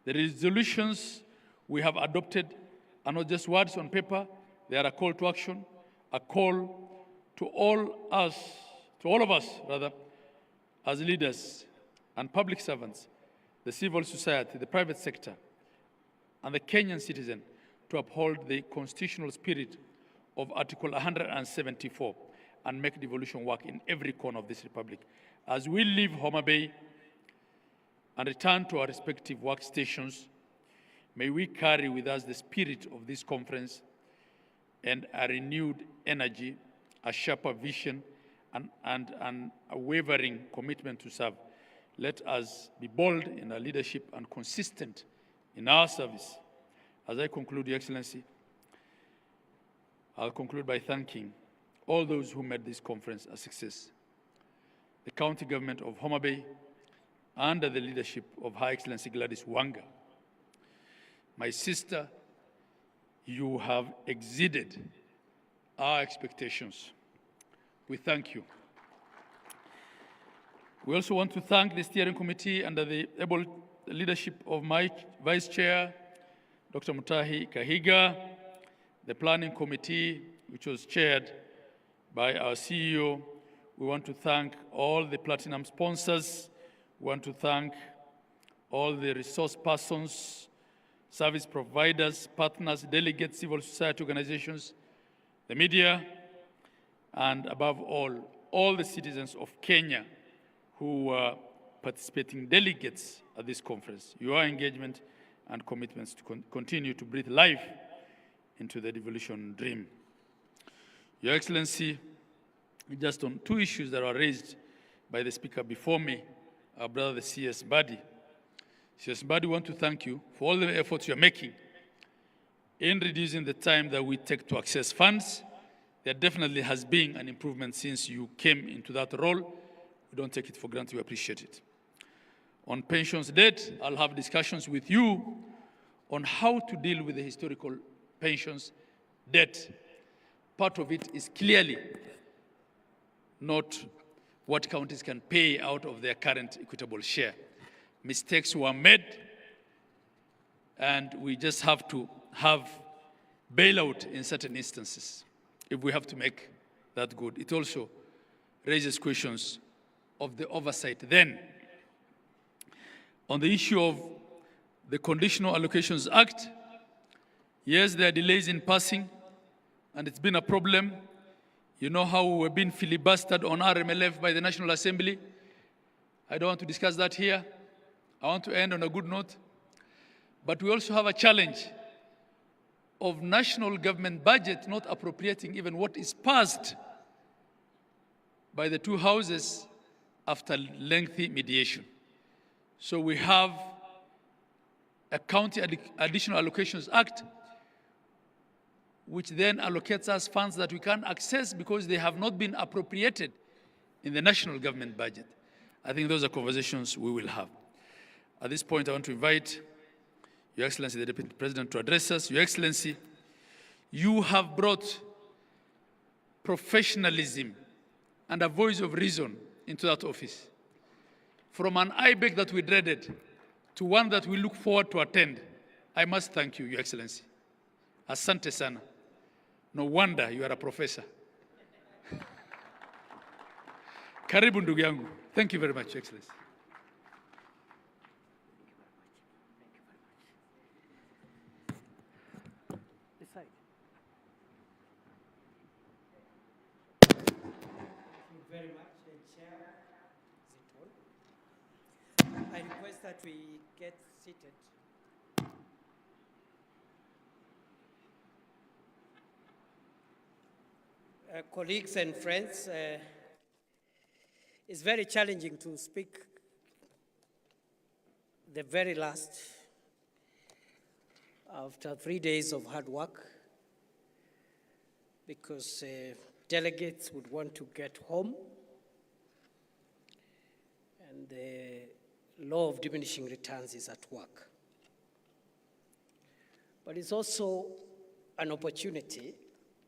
The resolutions we have adopted are not just words on paper. They are a call to action, a call to all of us, as leaders and public servants, the civil society, the private sector, and the Kenyan citizen, to uphold the constitutional spirit of Article 174 and make devolution work in every corner of this republic. As we leave Homa Bay and return to our respective workstations, may we carry with us the spirit of this conference and a renewed energy, a sharper vision, and a wavering commitment to serve. Let us be bold in our leadership and consistent in our service. As I conclude, Your Excellency, I'll conclude by thanking all those who made this conference a success. The county government of Homa Bay, under the leadership of Her Excellency Gladys Wanga, my sister, You have exceeded our expectations. We thank you. We also want to thank the steering committee under the able leadership of my Vice Chair, Dr. Mutahi Kahiga, the planning committee, which was chaired by our CEO. We want to thank all the platinum sponsors. We want to thank all the resource persons, service providers, partners, delegates, civil society organizations, the media, and above all the citizens of Kenya who were participating delegates at this conference. Your engagement and commitments to continue to breathe life into the devolution dream. Your Excellency, just on two issues that were raised by the speaker before me, our brother, the CS Badi. CS Badi, we want to thank you for all the efforts you're making in reducing the time that we take to access funds. There definitely has been an improvement since you came into that role. We don't take it for granted, we appreciate it. On pensions debt, I'll have discussions with you on how to deal with the historical pensions debt. Part of it is clearly not what counties can pay out of their current equitable share. Mistakes were made, and we just have to have bailout in certain instances if we have to make that good. It also raises questions of the oversight then. On the issue of the Conditional Allocations Act, yes, there are delays in passing, and it's been a problem. You know how we've been filibustered on RMLF by the National Assembly. I don't want to discuss that here. I want to end on a good note. But we also have a challenge of national government budget not appropriating even what is passed by the two houses after lengthy mediation. So we have a County Additional Allocations Act, which then allocates us funds that we can't access because they have not been appropriated in the national government budget. I think those are conversations we will have. At this point, I want to invite Your Excellency, the Deputy President, to address us. Your Excellency, you have brought professionalism and a voice of reason into that office. From an IBEC that we dreaded to one that we look forward to attend, I must thank you, Your Excellency. Asante sana. No wonder you are a professor. Karibu ndugu yangu. Thank you very much, Your Excellency. Very much, Chair. I request that we get seated. Colleagues and friends, it's very challenging to speak the very last after 3 days of hard work, because delegates would want to get home, and the law of diminishing returns is at work. But it's also an opportunity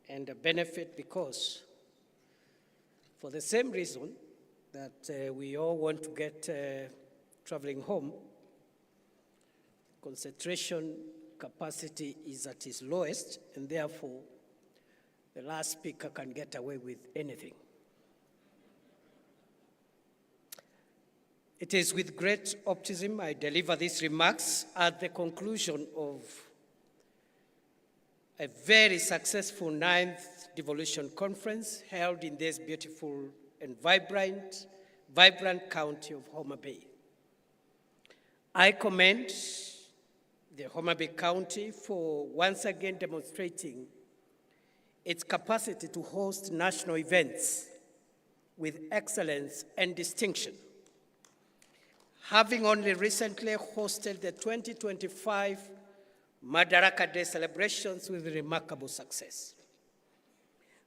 and a benefit, because for the same reason that we all want to get traveling home, concentration capacity is at its lowest, and therefore the last speaker can get away with anything. It is with great optimism I deliver these remarks at the conclusion of a very successful 9th Devolution Conference held in this beautiful and vibrant county of Homa Bay. I commend the Homa Bay County for once again demonstrating its capacity to host national events with excellence and distinction, having only recently hosted the 2025 Madaraka Day celebrations with remarkable success.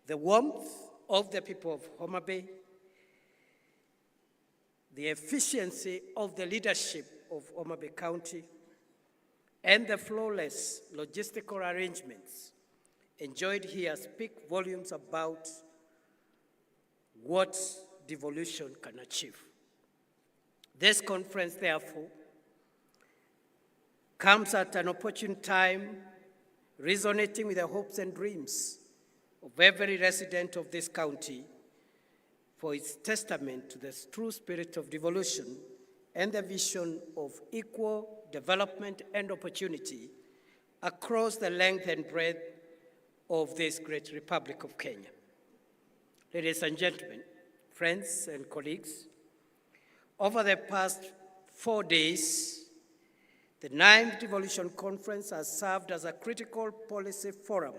The warmth of the people of Homa Bay, the efficiency of the leadership of Homa Bay County, and the flawless logistical arrangements enjoyed here speak volumes about what devolution can achieve. This conference, therefore, comes at an opportune time, resonating with the hopes and dreams of every resident of this county, for its testament to the true spirit of devolution and the vision of equal development and opportunity across the length and breadth of this great Republic of Kenya. Ladies and gentlemen, friends and colleagues, over the past 4 days, the 9th Devolution Conference has served as a critical policy forum,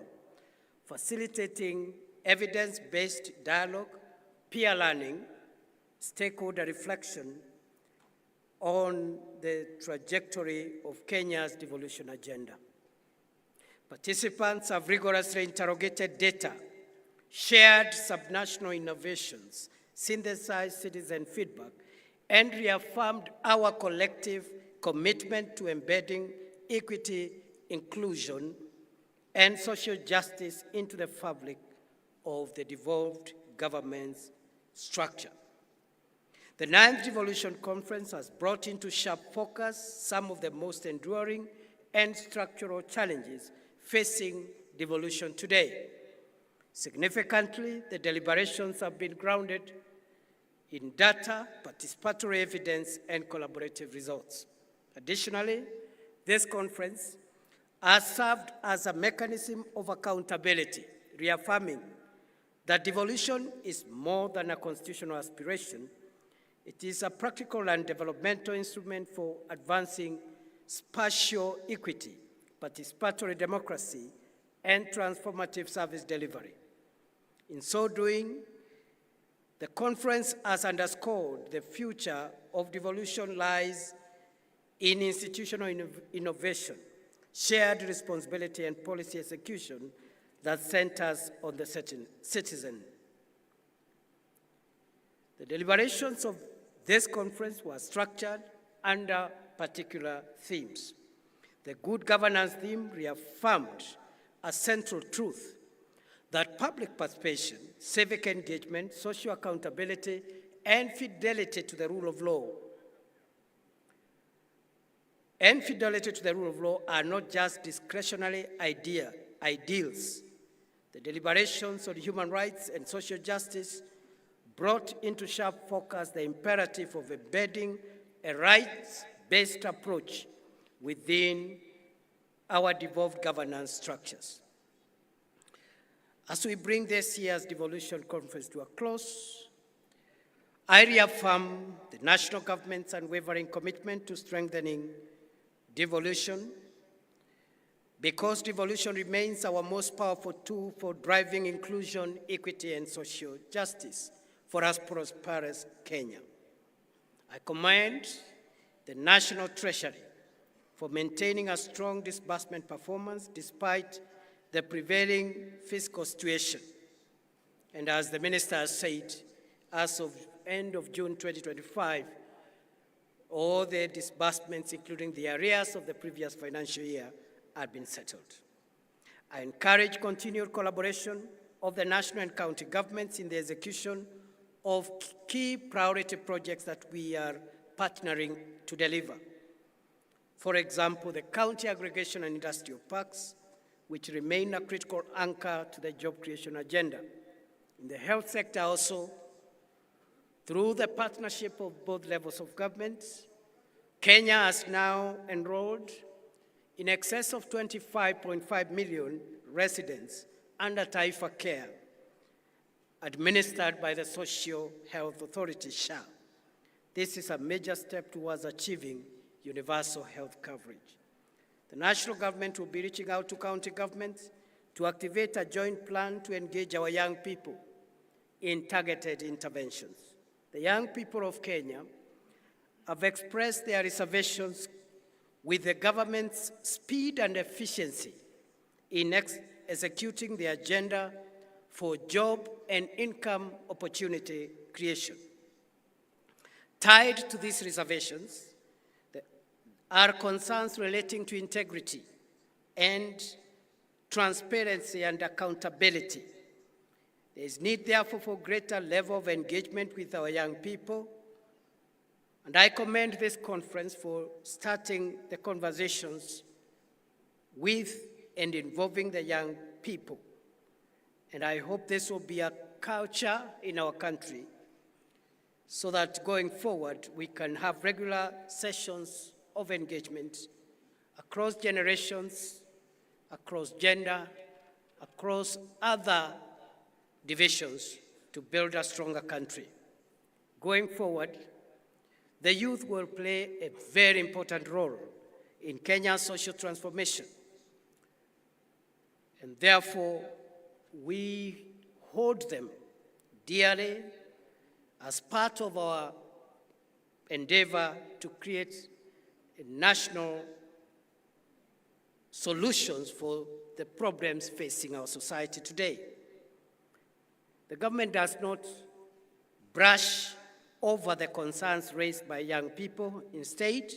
facilitating evidence-based dialogue, peer learning, stakeholder reflection on the trajectory of Kenya's devolution agenda. Participants have rigorously interrogated data, shared subnational innovations, synthesized citizen feedback, and reaffirmed our collective commitment to embedding equity, inclusion, and social justice into the fabric of the devolved government's structure. The 9th Devolution Conference has brought into sharp focus some of the most enduring and structural challenges facing devolution today. Significantly, the deliberations have been grounded in data, participatory evidence, and collaborative results. Additionally, this conference has served as a mechanism of accountability, reaffirming that devolution is more than a constitutional aspiration. It is a practical and developmental instrument for advancing spatial equity, participatory democracy, and transformative service delivery. In so doing, the conference has underscored the future of devolution lies in institutional innovation, shared responsibility, and policy execution that centers on the citizen. The deliberations of this conference were structured under particular themes. The good governance theme reaffirmed a central truth that public participation, civic engagement, social accountability, and fidelity to the rule of law are not just discretionary ideals. The deliberations on human rights and social justice brought into sharp focus the imperative of embedding a rights-based approach within our devolved governance structures. As we bring this year's Devolution Conference to a close, I reaffirm the national government's unwavering commitment to strengthening devolution, because devolution remains our most powerful tool for driving inclusion, equity, and social justice for us prosperous Kenya. I commend the National Treasury for maintaining a strong disbursement performance despite the prevailing fiscal situation. And as the Minister has said, as of end of June 2025, all the disbursements, including the arrears of the previous financial year, have been settled. I encourage continued collaboration of the national and county governments in the execution of key priority projects that we are partnering to deliver. For example, the county aggregation and industrial parks, which remain a critical anchor to the job creation agenda. In the health sector also, through the partnership of both levels of government, Kenya has now enrolled in excess of 25.5 million residents under Taifa Care, administered by the Social Health Authority, SHA. This is a major step towards achieving universal health coverage. The national government will be reaching out to county governments to activate a joint plan to engage our young people in targeted interventions. The young people of Kenya have expressed their reservations with the government's speed and efficiency in executing the agenda for job and income opportunity creation. Tied to these reservations are concerns relating to integrity and transparency and accountability. There is need, therefore, for greater level of engagement with our young people, and I commend this conference for starting the conversations with and involving the young people. And I hope this will be a culture in our country so that going forward we can have regular sessions of engagement across generations, across gender, across other divisions to build a stronger country. Going forward, the youth will play a very important role in Kenya's social transformation. And therefore, we hold them dearly as part of our endeavor to create national solutions for the problems facing our society today. The government does not brush over the concerns raised by young people. Instead,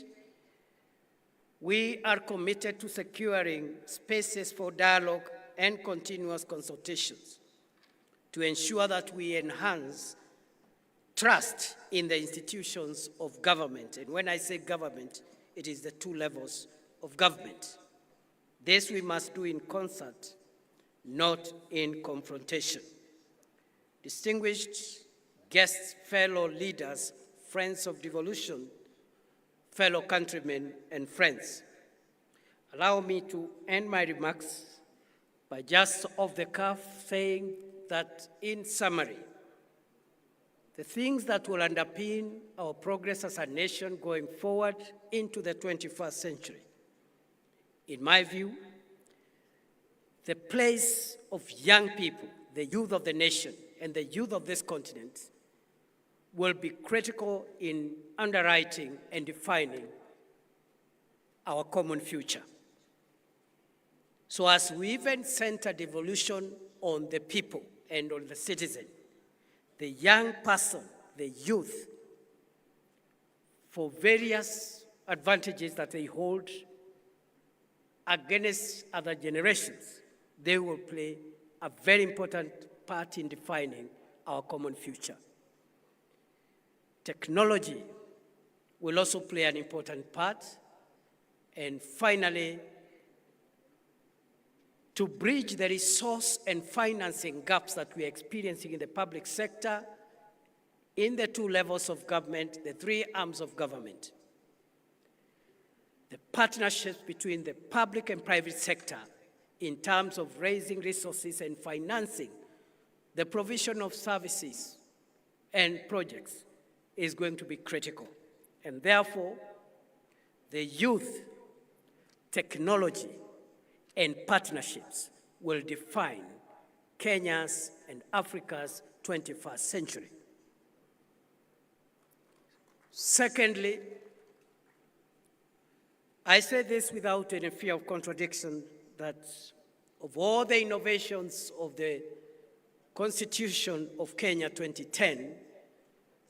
we are committed to securing spaces for dialogue and continuous consultations to ensure that we enhance trust in the institutions of government. And when I say government, it is the two levels of government. This we must do in concert, not in confrontation. Distinguished guests, fellow leaders, friends of devolution, fellow countrymen and friends, allow me to end my remarks by just off the cuff saying that in summary, the things that will underpin our progress as a nation going forward into the 21st century, in my view, the place of young people, the youth of the nation and the youth of this continent will be critical in underwriting and defining our common future. So as we even center devolution on the people and on the citizen, the young person, the youth, for various advantages that they hold against other generations, they will play a very important part in defining our common future. Technology will also play an important part. And finally, to bridge the resource and financing gaps that we are experiencing in the public sector, in the two levels of government, the three arms of government, the partnerships between the public and private sector in terms of raising resources and financing the provision of services and projects is going to be critical. And therefore, the youth, technology, and partnerships will define Kenya's and Africa's 21st century. Secondly, I say this without any fear of contradiction, that of all the innovations of the Constitution of Kenya 2010,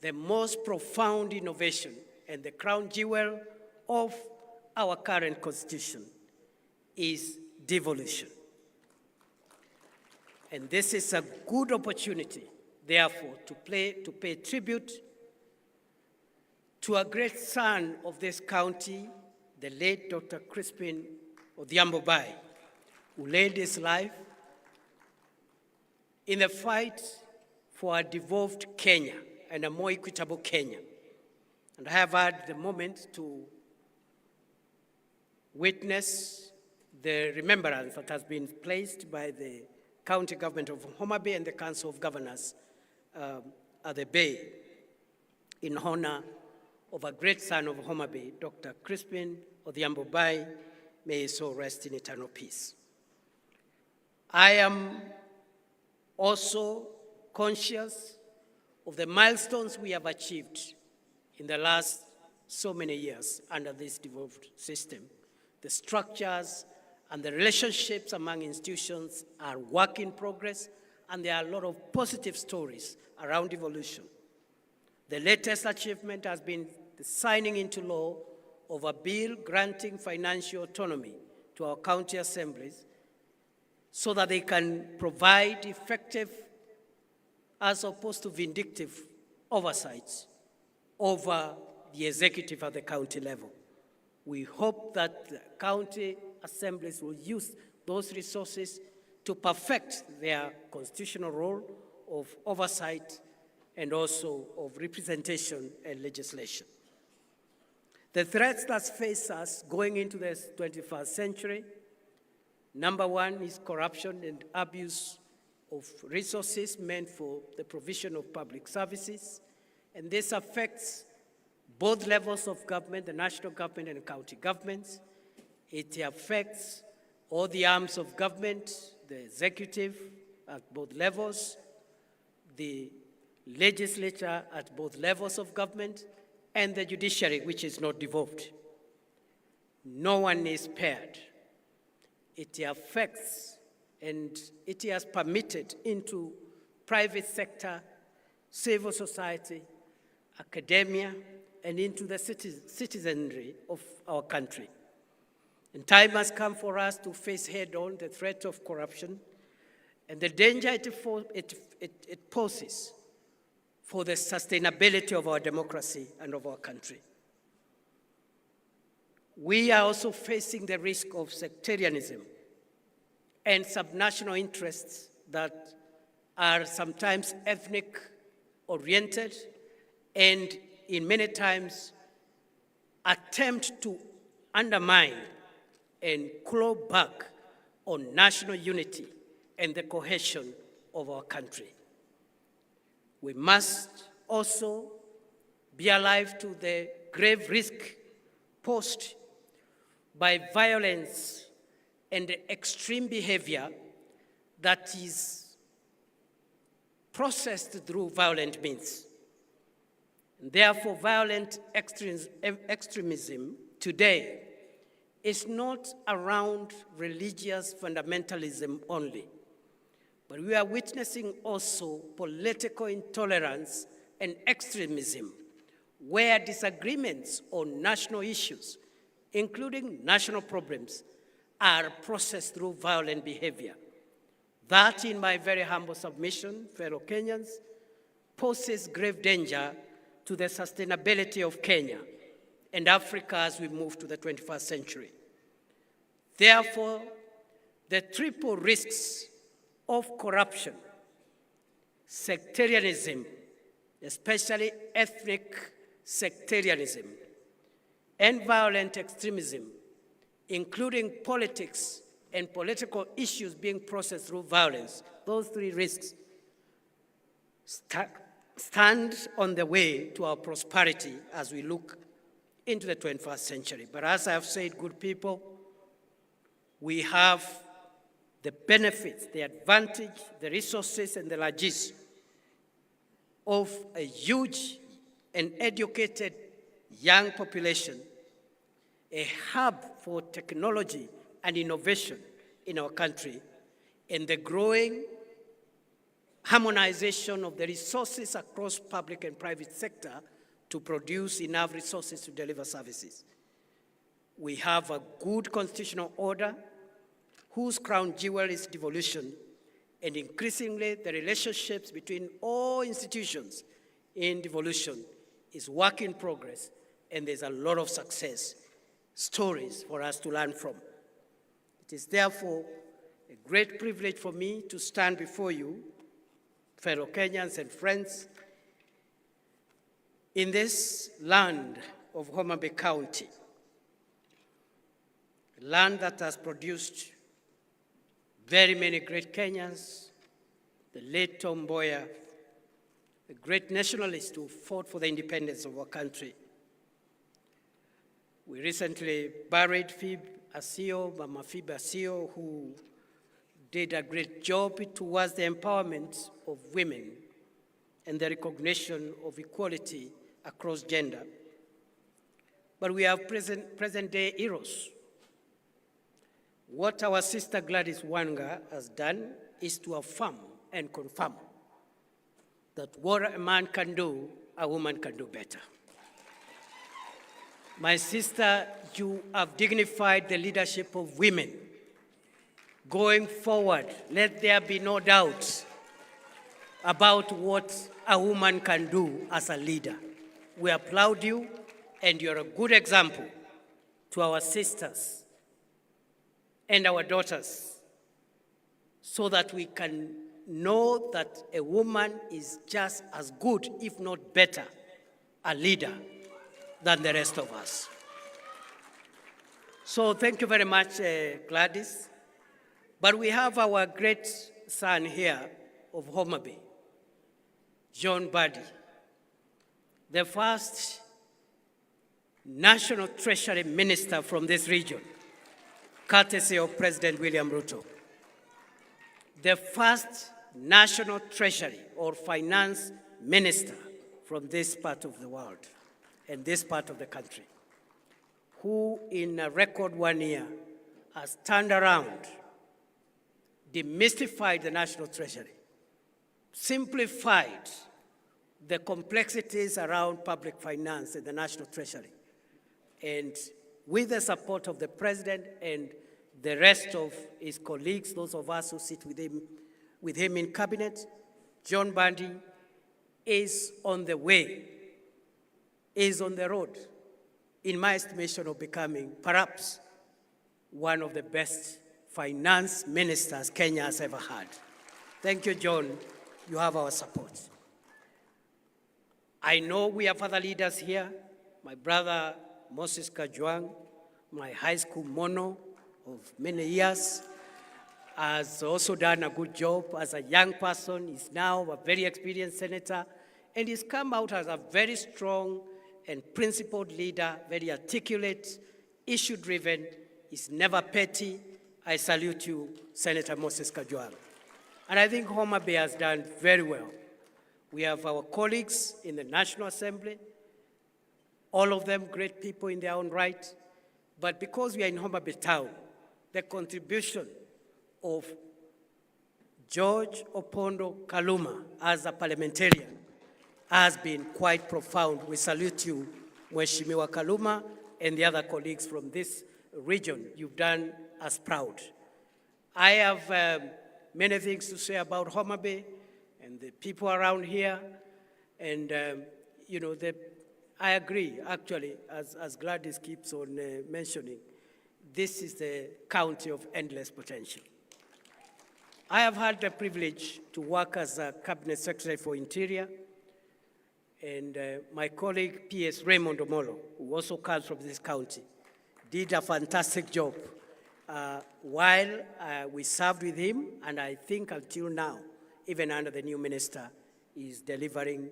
the most profound innovation and the crown jewel of our current Constitution is devolution. And this is a good opportunity, therefore, to pay tribute to a great son of this county, the late Dr. Crispin Odhiambo, who laid his life in the fight for a devolved Kenya and a more equitable Kenya. And I have had the moment to witness the remembrance that has been placed by the county government of Homa Bay and the Council of Governors at the Bay in honor of a great son of Homa Bay, Dr. Crispin Odhiambo. May his soul rest in eternal peace. I am also conscious of the milestones we have achieved in the last so many years under this devolved system. The structures and the relationships among institutions are work in progress, and there are a lot of positive stories around devolution. The latest achievement has been the signing into law of a bill granting financial autonomy to our county assemblies so that they can provide effective as opposed to vindictive oversights over the executive at the county level. We hope that the county assemblies will use those resources to perfect their constitutional role of oversight and also of representation and legislation. The threats that face us going into the 21st century, number one is corruption and abuse of resources meant for the provision of public services, and this affects both levels of government, the national government and the county governments. It affects all the arms of government, the executive at both levels, the legislature at both levels of government, and the judiciary, which is not devolved. No one is spared. It affects and it has permitted into private sector, civil society, academia, and into the citizenry of our country. And time has come for us to face head-on the threat of corruption and the danger it poses for the sustainability of our democracy and of our country. We are also facing the risk of sectarianism and subnational interests that are sometimes ethnic-oriented and in many times attempt to undermine and claw back on national unity and the cohesion of our country. We must also be alive to the grave risk posed by violence and extreme behavior that is processed through violent means. And therefore, violent extremism today is not around religious fundamentalism only, but we are witnessing also political intolerance and extremism, where disagreements on national issues, including national problems, are processed through violent behavior. That, in my very humble submission, fellow Kenyans, poses grave danger to the sustainability of Kenya and Africa as we move to the 21st century. Therefore, the triple risks of corruption, sectarianism, especially ethnic sectarianism, and violent extremism, including politics and political issues being processed through violence, those three risks stand on the way to our prosperity as we look into the 21st century. But as I have said, good people, we have the benefits, the advantage, the resources, and the largesse of a huge and educated young population, a hub for technology and innovation in our country, and the growing harmonization of the resources across public and private sector to produce enough resources to deliver services. We have a good constitutional order whose crown jewel is devolution, and increasingly the relationships between all institutions in devolution is work in progress, and there's a lot of success stories for us to learn from. It is therefore a great privilege for me to stand before you, fellow Kenyans and friends, in this land of Homa Bay County, a land that has produced very many great Kenyans, the late Tom Mboya, a great nationalist who fought for the independence of our country. We recently buried Mama Phoebe Asio, who did a great job towards the empowerment of women and the recognition of equality across gender. But we have present-day heroes. What our sister Gladys Wanga has done is to affirm and confirm that what a man can do, a woman can do better. My sister, you have dignified the leadership of women. Going forward, let there be no doubt about what a woman can do as a leader. We applaud you, and you're a good example to our sisters and our daughters, so that we can know that a woman is just as good, if not better, a leader than the rest of us. So thank you very much, Gladys. But we have our great son here of Homa Bay, John Buddy, the first National Treasury Minister from this region, courtesy of President William Ruto. The first National Treasury or Finance Minister from this part of the world and this part of the country, who in a record 1 year has turned around, demystified the National Treasury, simplified the complexities around public finance in the National Treasury. And with the support of the President and the rest of his colleagues, those of us who sit with him in cabinet, John Buddy is on the way, is on the road, in my estimation, of becoming perhaps one of the best finance ministers Kenya has ever had. Thank you, John. You have our support. I know we have other leaders here. My brother, Moses Kajwang, my high school mono of many years, has also done a good job as a young person. He's now a very experienced senator, and he's come out as a very strong and principled leader, very articulate, issue-driven. He's never petty. I salute you, Senator Moses Kajwang. And I think Homa Bay has done very well. We have our colleagues in the National Assembly, all of them great people in their own right. But because we are in Homa Bay town, the contribution of George Opondo Kaluma as a parliamentarian has been quite profound. We salute you, Mheshimiwa Kaluma, and the other colleagues from this region. You've done us proud. I have many things to say about Homa Bay and the people around here. And, you know, I agree, actually, as Gladys keeps on mentioning, this is the county of endless potential. I have had the privilege to work as a Cabinet Secretary for Interior, and my colleague, P.S. Raymond Omolo, who also comes from this county, did a fantastic job while we served with him, and I think until now, even under the new minister, is delivering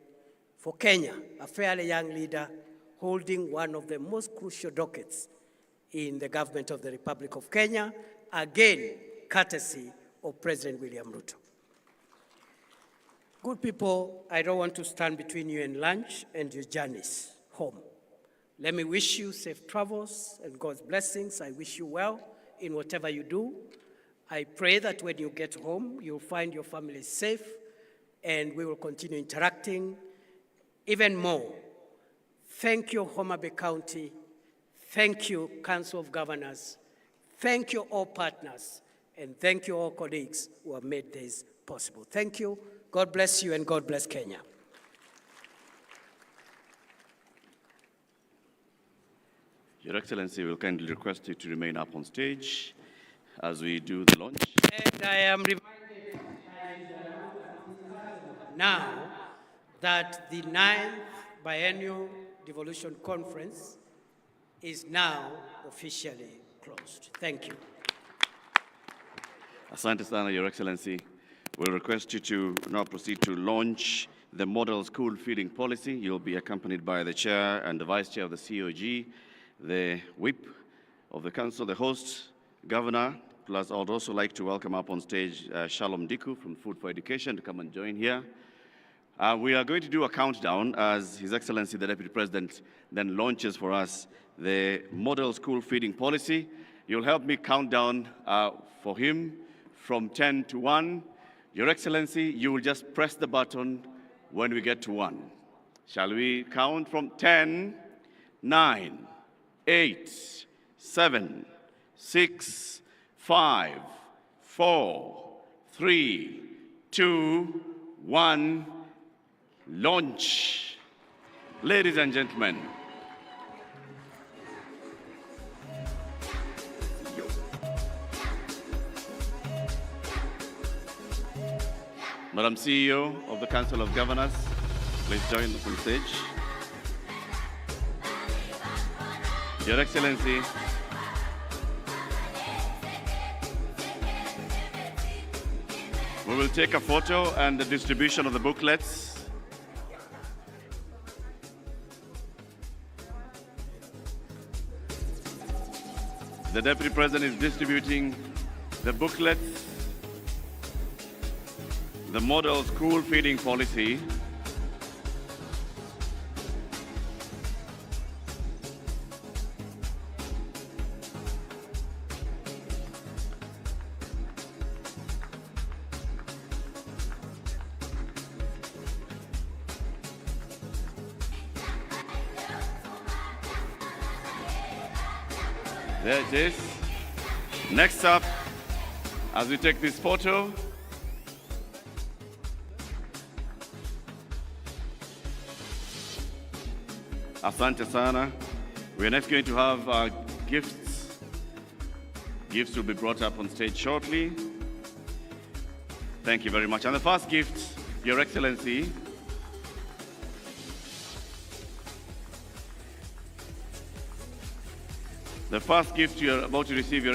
for Kenya, a fairly young leader holding one of the most crucial dockets in the government of the Republic of Kenya, again, courtesy of President William Ruto. Good people, I don't want to stand between you and lunch and your journeys home. Let me wish you safe travels and God's blessings. I wish you well in whatever you do. I pray that when you get home, you'll find your family safe, and we will continue interacting even more. Thank you, Homa Bay County. Thank you, Council of Governors. Thank you, all partners. And thank you, all colleagues who have made this possible. Thank you. God bless you, and God bless Kenya. Your Excellency, will kindly request you to remain up on stage as we do the launch. And I am reminded now that the 9th Biennial Devolution Conference is now officially closed. Thank you. Asante sana, Your Excellency. We'll request you to now proceed to launch the model school feeding policy. You'll be accompanied by the chair and the vice chair of the COG, the whip of the council, the host, governor. Plus, I would also like to welcome up on stage Shalom Diku from Food for Education to come and join here. We are going to do a countdown as His Excellency the Deputy President then launches for us the model school feeding policy. You'll help me count down for him from 10 to 1. Your Excellency, you will just press the button when we get to 1. Shall we count from 10, 9, 8, 7, 6, 5, 4, 3, 2, 1, launch. Ladies and gentlemen, Madam CEO of the Council of Governors, please join us on stage. Your Excellency, we will take a photo and the distribution of the booklets. The Deputy President is distributing the booklets, the model school feeding policy, there it is. Next up, as we take this photo, asante sana. We're next going to have gifts. Gifts will be brought up on stage shortly. Thank you very much. And the first gift, Your Excellency, the first gift you're about to receive, Your